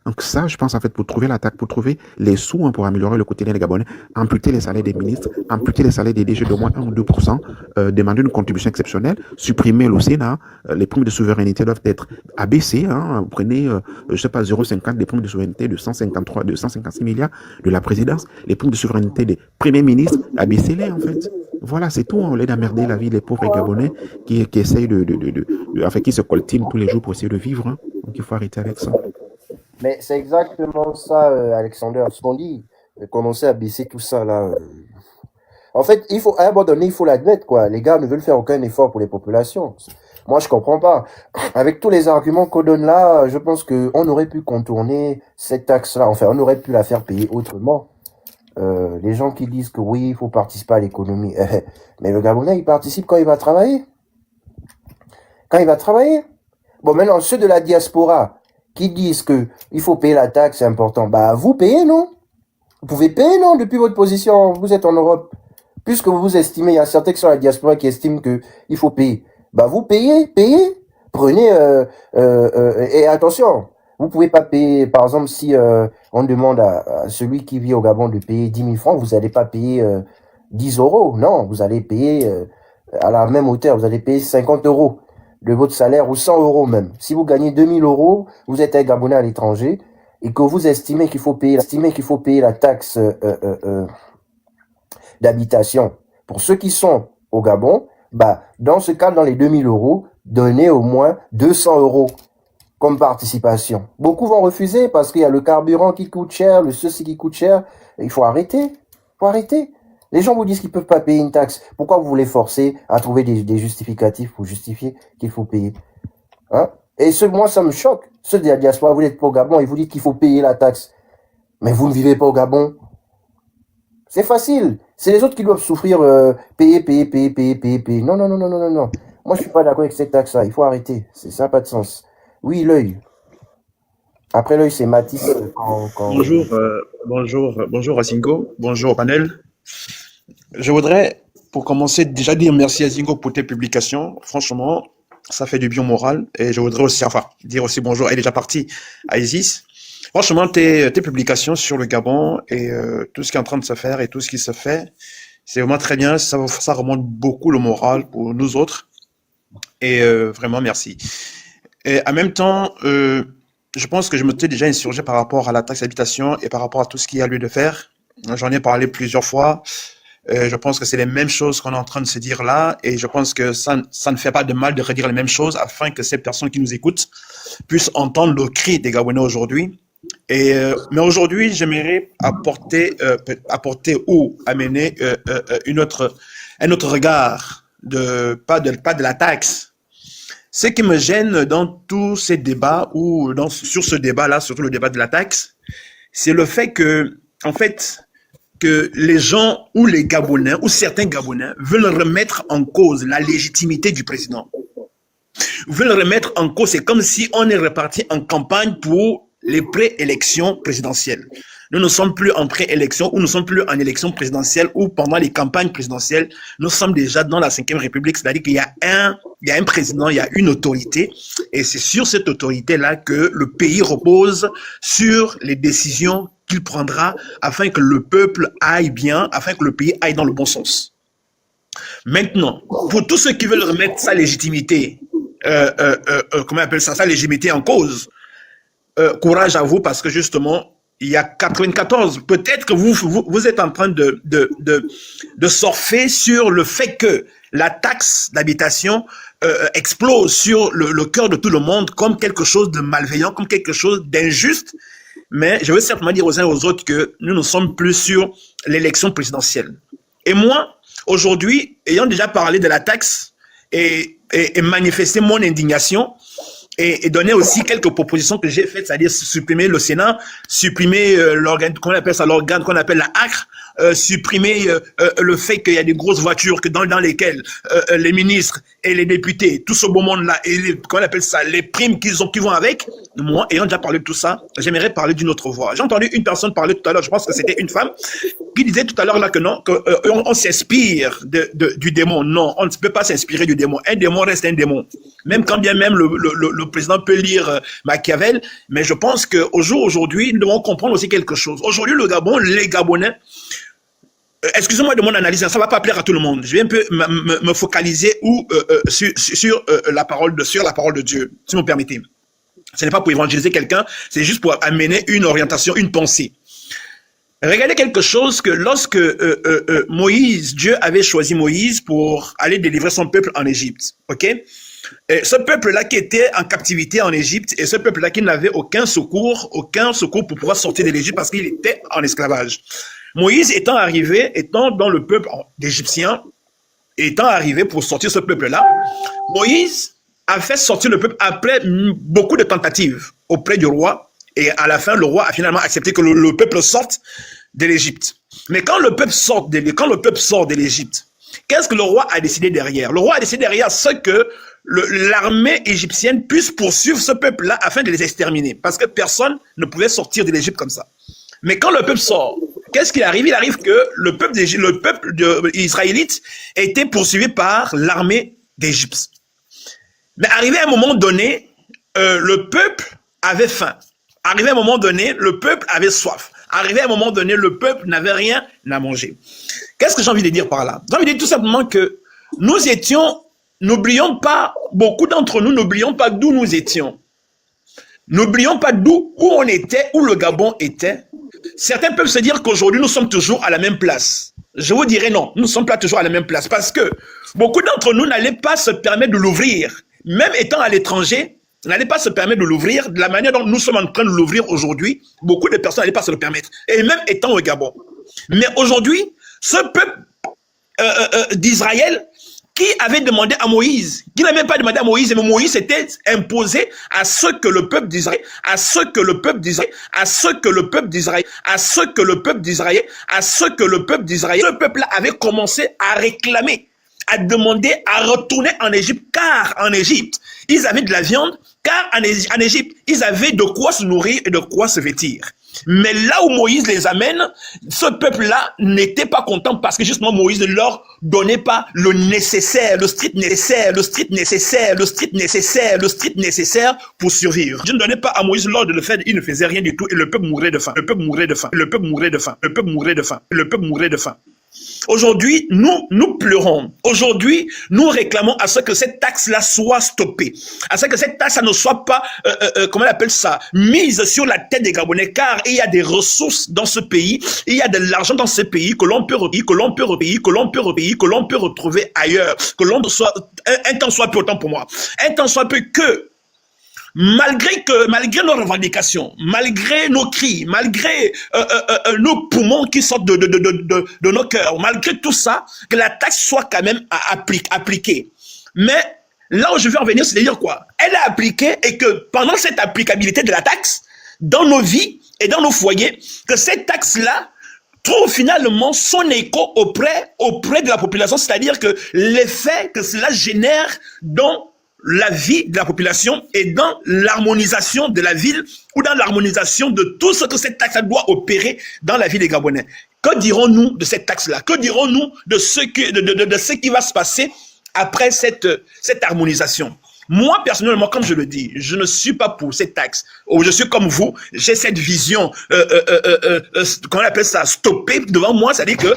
Donc ça, je pense en fait, pour trouver l'attaque, pour trouver les sous pour améliorer le quotidien des Gabonais, amputer les salaires des ministres, amputer les salaires des DG de moins 1 ou 2%, demander une contribution exceptionnelle, supprimer le Sénat, les primes de souveraineté doivent être abaissées. Vous prenez, 0,50 des primes de souveraineté de 156 milliards de la présidence, les primes de souveraineté des premiers ministres, abaissez-les en fait. Voilà, c'est tout. On lieu d'emmerder la vie des pauvres Gabonais qui essayent qui se coltinent tous les jours pour essayer de vivre. Donc il faut arrêter avec ça. Mais c'est exactement ça, Alexander, ce qu'on dit. Commencer à baisser tout ça, là. En fait, à un moment donné, il faut l'admettre, quoi. Les gars ne veulent faire aucun effort pour les populations. Moi, je comprends pas. Avec tous les arguments qu'on donne là, je pense qu'on aurait pu contourner cette taxe-là. Enfin, on aurait pu la faire payer autrement. Les gens qui disent que oui, il faut participer à l'économie. Mais le Gabonais, il participe quand il va travailler. Quand il va travailler. Bon, maintenant, ceux de la diaspora qui disent que il faut payer la taxe, c'est important. Bah, vous payez, non? Vous pouvez payer, non? Depuis votre position, vous êtes en Europe. Puisque vous estimez, il y a certains qui sont à la diaspora qui estiment que il faut payer. Bah, vous payez. Prenez, et attention. Vous pouvez pas payer, par exemple, si, on demande à celui qui vit au Gabon de payer 10 000 francs, vous allez pas payer, 10 euros. Non, vous allez payer, à la même hauteur, vous allez payer 50 euros de votre salaire ou 100 euros même. Si vous gagnez 2000 euros, vous êtes un Gabonais à l'étranger et que vous estimez qu'il faut payer la taxe d'habitation pour ceux qui sont au Gabon, bah, dans ce cas, dans les 2000 euros, donnez au moins 200 euros comme participation. Beaucoup vont refuser parce qu'il y a le carburant qui coûte cher, le ceci qui coûte cher. Il faut arrêter. Il faut arrêter. Les gens vous disent qu'ils peuvent pas payer une taxe. Pourquoi vous voulez forcer à trouver des justificatifs pour justifier qu'il faut payer? Hein? Et moi, ça me choque. Ceux de la diaspora, vous n'êtes pas au Gabon et vous dites qu'il faut payer la taxe. Mais vous ne vivez pas au Gabon. C'est facile. C'est les autres qui doivent souffrir, payer. Non. Moi, je suis pas d'accord avec cette taxe-là. Il faut arrêter. Ça n'a pas de sens. Oui, l'œil. Après l'œil, c'est Matisse. Bonjour Azingo, bonjour au panel. Je voudrais, pour commencer, déjà dire merci à Azingo pour tes publications. Franchement, ça fait du bien au moral. Et je voudrais aussi, dire aussi bonjour, elle est déjà partie, à Isis. Franchement, tes publications sur le Gabon et tout ce qui est en train de se faire et tout ce qui se fait, c'est vraiment très bien. Ça remonte beaucoup le moral pour nous autres. Et vraiment, merci. Et en même temps, je pense que je m'étais déjà insurgé par rapport à la taxe d'habitation et par rapport à tout ce qu'il y a lieu de faire. J'en ai parlé plusieurs fois. Je pense que c'est les mêmes choses qu'on est en train de se dire là. Et je pense que ça ne fait pas de mal de redire les mêmes choses afin que ces personnes qui nous écoutent puissent entendre le cri des Gabonais aujourd'hui. Mais aujourd'hui, j'aimerais apporter ou amener un autre regard pas de la taxe. Ce qui me gêne dans tous ces débats ou sur ce débat-là, surtout le débat de la taxe, c'est le fait que, en fait, que les gens ou les Gabonais ou certains Gabonais veulent remettre en cause la légitimité du président. Veulent remettre en cause, c'est comme si on est reparti en campagne pour les préélections présidentielles. Nous ne sommes plus en préélection ou nous ne sommes plus en élection présidentielle ou pendant les campagnes présidentielles. Nous sommes déjà dans la 5e République, c'est-à-dire qu'il y a un président, il y a une autorité et c'est sur cette autorité-là que le pays repose sur les décisions qu'il prendra afin que le peuple aille bien, afin que le pays aille dans le bon sens. Maintenant, pour tous ceux qui veulent remettre sa légitimité, comment on appelle ça, sa légitimité en cause, courage à vous parce que justement, il y a 94. Peut-être que vous êtes en train de surfer sur le fait que la taxe d'habitation explose sur le cœur de tout le monde comme quelque chose de malveillant, comme quelque chose d'injuste. Mais je veux certainement dire aux uns et aux autres que nous ne sommes plus sur l'élection présidentielle. Et moi, aujourd'hui, ayant déjà parlé de la taxe et manifesté mon indignation, et donner aussi quelques propositions que j'ai faites, c'est-à-dire supprimer le Sénat, supprimer l'organe qu'on appelle la ACRE, supprimer le fait qu'il y a des grosses voitures que dans lesquelles les ministres et les députés, tout ce beau monde-là, et qu'on appelle ça, les primes qui vont avec. Moi, ayant déjà parlé de tout ça, j'aimerais parler d'une autre voix. J'ai entendu une personne parler tout à l'heure, je pense que c'était une femme, qui disait tout à l'heure là que non, qu'on s'inspire du démon. Non, on ne peut pas s'inspirer du démon. Un démon reste un démon. Même quand bien même le président peut lire Machiavel, mais je pense qu'au jour aujourd'hui, nous devons comprendre aussi quelque chose. Aujourd'hui, le Gabon, les Gabonais, excusez-moi de mon analyse, ça ne va pas plaire à tout le monde. Je vais un peu me focaliser sur la parole de Dieu, si vous me permettez. Ce n'est pas pour évangéliser quelqu'un, c'est juste pour amener une orientation, une pensée. Regardez quelque chose que lorsque Dieu avait choisi Moïse pour aller délivrer son peuple en Égypte, ok? Et ce peuple-là qui était en captivité en Égypte et ce peuple-là qui n'avait aucun secours pour pouvoir sortir de l'Égypte parce qu'il était en esclavage. Moïse étant dans le peuple d'Égyptiens, étant arrivé pour sortir ce peuple-là, Moïse a fait sortir le peuple après beaucoup de tentatives auprès du roi et à la fin, le roi a finalement accepté que le peuple sorte de l'Égypte. Mais quand le peuple sort de l'Égypte, qu'est-ce que le roi a décidé derrière? Le roi a décidé derrière ce que l'armée égyptienne puisse poursuivre ce peuple-là afin de les exterminer. Parce que personne ne pouvait sortir de l'Égypte comme ça. Mais quand le peuple sort, qu'est-ce qu'il arrive? Il arrive que le peuple israélite a été poursuivi par l'armée d'Égypte. Mais arrivé à un moment donné, le peuple avait faim. Arrivé à un moment donné, le peuple avait soif. Arrivé à un moment donné, le peuple n'avait rien à manger. Qu'est-ce que j'ai envie de dire par là? J'ai envie de dire tout simplement que n'oublions pas, beaucoup d'entre nous n'oublions pas d'où nous étions. N'oublions pas où on était, où le Gabon était. Certains peuvent se dire qu'aujourd'hui, nous sommes toujours à la même place. je vous dirais non, nous ne sommes pas toujours à la même place parce que beaucoup d'entre nous n'allaient pas se permettre de l'ouvrir. Même étant à l'étranger, n'allaient pas se permettre de l'ouvrir de la manière dont nous sommes en train de l'ouvrir aujourd'hui. Beaucoup de personnes n'allaient pas se le permettre. Et même étant au Gabon. Mais aujourd'hui, ce peuple d'Israël qui avait demandé à Moïse, qui n'avait pas demandé à Moïse, mais Moïse s'était imposé à ce que le peuple d'Israël, à ce que le peuple d'Israël, à ce que le peuple d'Israël, à ce que le peuple d'Israël, à ce que le peuple d'Israël, ce peuple-là avait commencé à réclamer, à demander à retourner en Égypte, car en Égypte, ils avaient de la viande, car en Égypte, ils avaient de quoi se nourrir et de quoi se vêtir. Mais là où Moïse les amène, ce peuple-là n'était pas content parce que justement Moïse ne leur donnait pas le nécessaire, le strict nécessaire, le strict nécessaire, le strict nécessaire, le strict nécessaire pour survivre. Je ne donnais pas à Moïse l'ordre de le faire, il ne faisait rien du tout et le peuple mourait de faim, le peuple mourait de faim, le peuple mourait de faim, le peuple mourait de faim, le peuple mourait de faim. Aujourd'hui, nous pleurons. Aujourd'hui, nous réclamons à ce que cette taxe-là soit stoppée. À ce que cette taxe ne soit pas, comment on appelle ça, mise sur la tête des Gabonais, car il y a des ressources dans ce pays, il y a de l'argent dans ce pays que l'on peut retrouver ailleurs. Que l'on soit, un temps soit peu, autant pour moi. Un temps soit peu que, malgré nos revendications, malgré nos cris, malgré nos poumons qui sortent de nos cœurs, malgré tout ça, que la taxe soit quand même appliquée. Mais là où je veux en venir, c'est de dire quoi? Elle est appliquée et que pendant cette applicabilité de la taxe, dans nos vies et dans nos foyers, que cette taxe-là trouve finalement son écho auprès de la population, c'est-à-dire que l'effet que cela génère dans la vie de la population et dans l'harmonisation de la ville ou dans l'harmonisation de tout ce que cette taxe doit opérer dans la vie des Gabonais. Que dirons-nous de cette taxe-là? Que dirons-nous de ce qui va se passer après cette harmonisation? Moi, personnellement, comme je le dis, je ne suis pas pour cette taxe. Je suis comme vous, j'ai cette vision, qu'on appelle ça, stoppée devant moi, c'est-à-dire que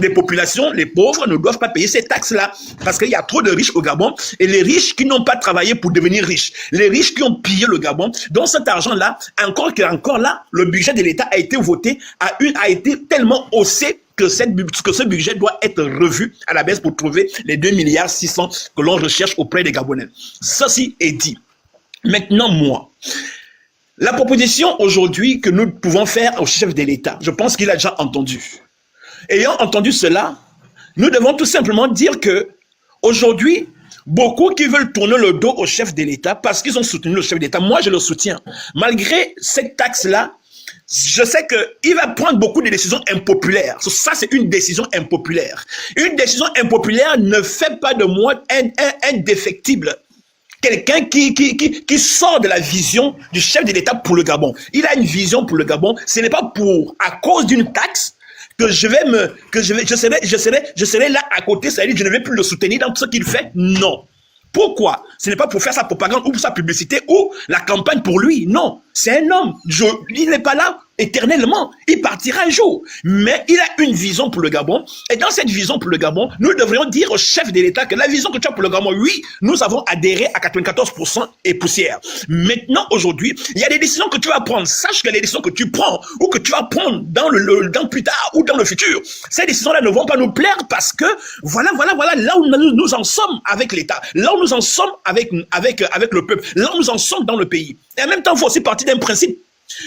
les populations, les pauvres ne doivent pas payer ces taxes-là parce qu'il y a trop de riches au Gabon et les riches qui n'ont pas travaillé pour devenir riches, les riches qui ont pillé le Gabon. Donc cet argent-là, encore là, le budget de l'État a été voté, a été tellement haussé que ce budget doit être revu à la baisse pour trouver les 2,6 milliards que l'on recherche auprès des Gabonais. Ceci est dit. Maintenant, moi, la proposition aujourd'hui que nous pouvons faire au chef de l'État, je pense qu'il a déjà entendu. Ayant entendu cela, nous devons tout simplement dire que aujourd'hui, beaucoup qui veulent tourner le dos au chef de l'État parce qu'ils ont soutenu le chef d'État, moi je le soutiens. Malgré cette taxe-là, je sais qu'il va prendre beaucoup de décisions impopulaires. Ça, c'est une décision impopulaire. Une décision impopulaire ne fait pas de moi un défectible. Quelqu'un qui sort de la vision du chef de l'État pour le Gabon. Il a une vision pour le Gabon. Ce n'est pas à cause d'une taxe que je serai là à côté, c'est-à-dire que je ne vais plus le soutenir dans ce qu'il fait. Non. Pourquoi? Ce n'est pas pour faire sa propagande ou sa publicité ou la campagne pour lui. Non. C'est un homme. Il n'est pas là éternellement. Il partira un jour. Mais il a une vision pour le Gabon. Et dans cette vision pour le Gabon, nous devrions dire au chef de l'État que la vision que tu as pour le Gabon, oui, nous avons adhéré à 94% et poussière. Maintenant, aujourd'hui, il y a des décisions que tu vas prendre. Sache que les décisions que tu prends ou que tu vas prendre dans plus tard ou dans le futur, ces décisions-là ne vont pas nous plaire parce que voilà là où nous en sommes avec l'État. Là où nous en sommes avec le peuple. Là où nous en sommes dans le pays. Et en même temps, il faut aussi partir d'un principe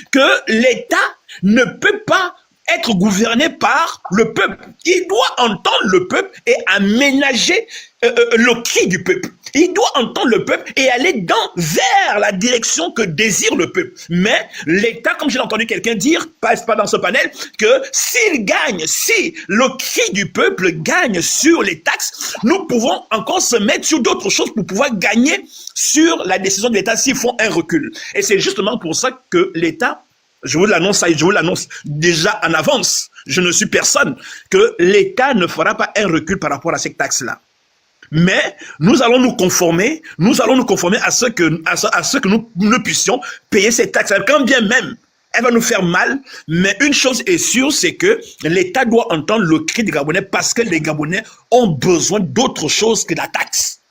que l'État ne peut pas être gouverné par le peuple. Il doit entendre le peuple et aménager le cri du peuple. Il doit entendre le peuple et aller vers la direction que désire le peuple. Mais l'État, comme j'ai entendu quelqu'un dire, pas dans ce panel, que si le cri du peuple gagne sur les taxes, nous pouvons encore se mettre sur d'autres choses pour pouvoir gagner sur la décision de l'État s'ils font un recul. Et c'est justement pour ça que l'État, je vous l'annonce déjà en avance, je ne suis personne, que l'État ne fera pas un recul par rapport à cette taxe-là. Mais nous allons nous conformer à ce que nous puissions payer cette taxe. Quand bien même elle va nous faire mal, mais une chose est sûre, c'est que l'État doit entendre le cri des Gabonais parce que les Gabonais ont besoin d'autre chose que la taxe.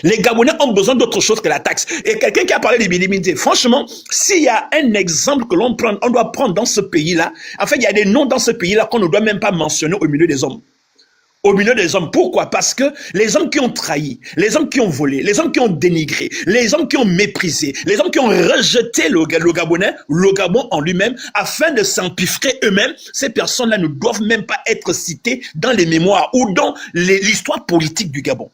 Les Gabonais ont besoin d'autre chose que la taxe. Et quelqu'un qui a parlé des bénéficiaires, franchement, s'il y a un exemple que l'on doit prendre dans ce pays-là, en fait, il y a des noms dans ce pays-là qu'on ne doit même pas mentionner au milieu des hommes. Au milieu des hommes. Pourquoi? Parce que les hommes qui ont trahi, les hommes qui ont volé, les hommes qui ont dénigré, les hommes qui ont méprisé, les hommes qui ont rejeté le Gabonais, le Gabon en lui-même, afin de s'empiffrer eux-mêmes, ces personnes-là ne doivent même pas être citées dans les mémoires ou dans l'histoire politique du Gabon.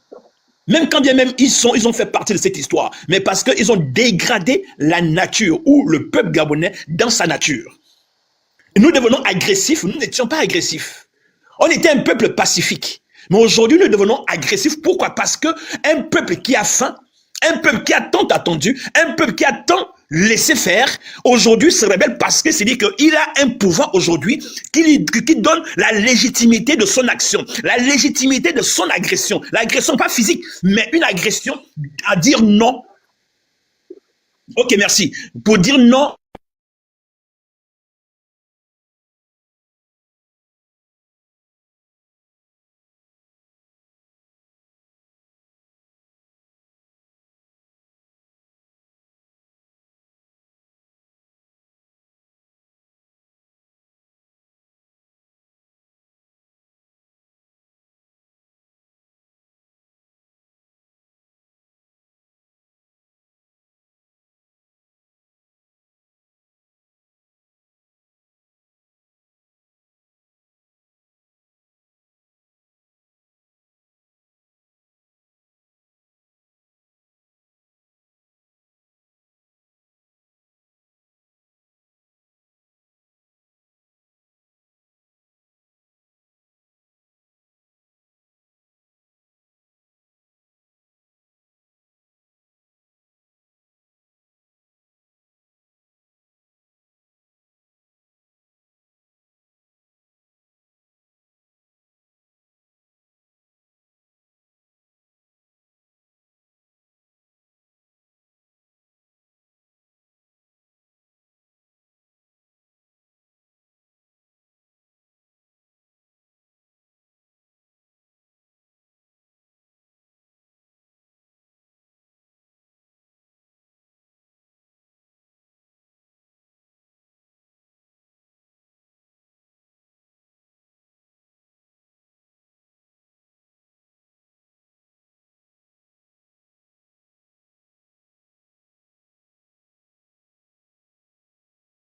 Même quand bien même ils ont fait partie de cette histoire, mais parce qu'ils ont dégradé la nature ou le peuple gabonais dans sa nature. Nous devenons agressifs, nous n'étions pas agressifs. On était un peuple pacifique. Mais aujourd'hui, nous devenons agressifs. Pourquoi? Parce que un peuple qui a faim, un peuple qui a tant attendu, un peuple qui a tant laissé faire, aujourd'hui se rebelle parce que c'est-à-dire qu'il a un pouvoir aujourd'hui qui donne la légitimité de son action, la légitimité de son agression. L'agression pas physique, mais une agression à dire non. Ok, merci. Pour dire non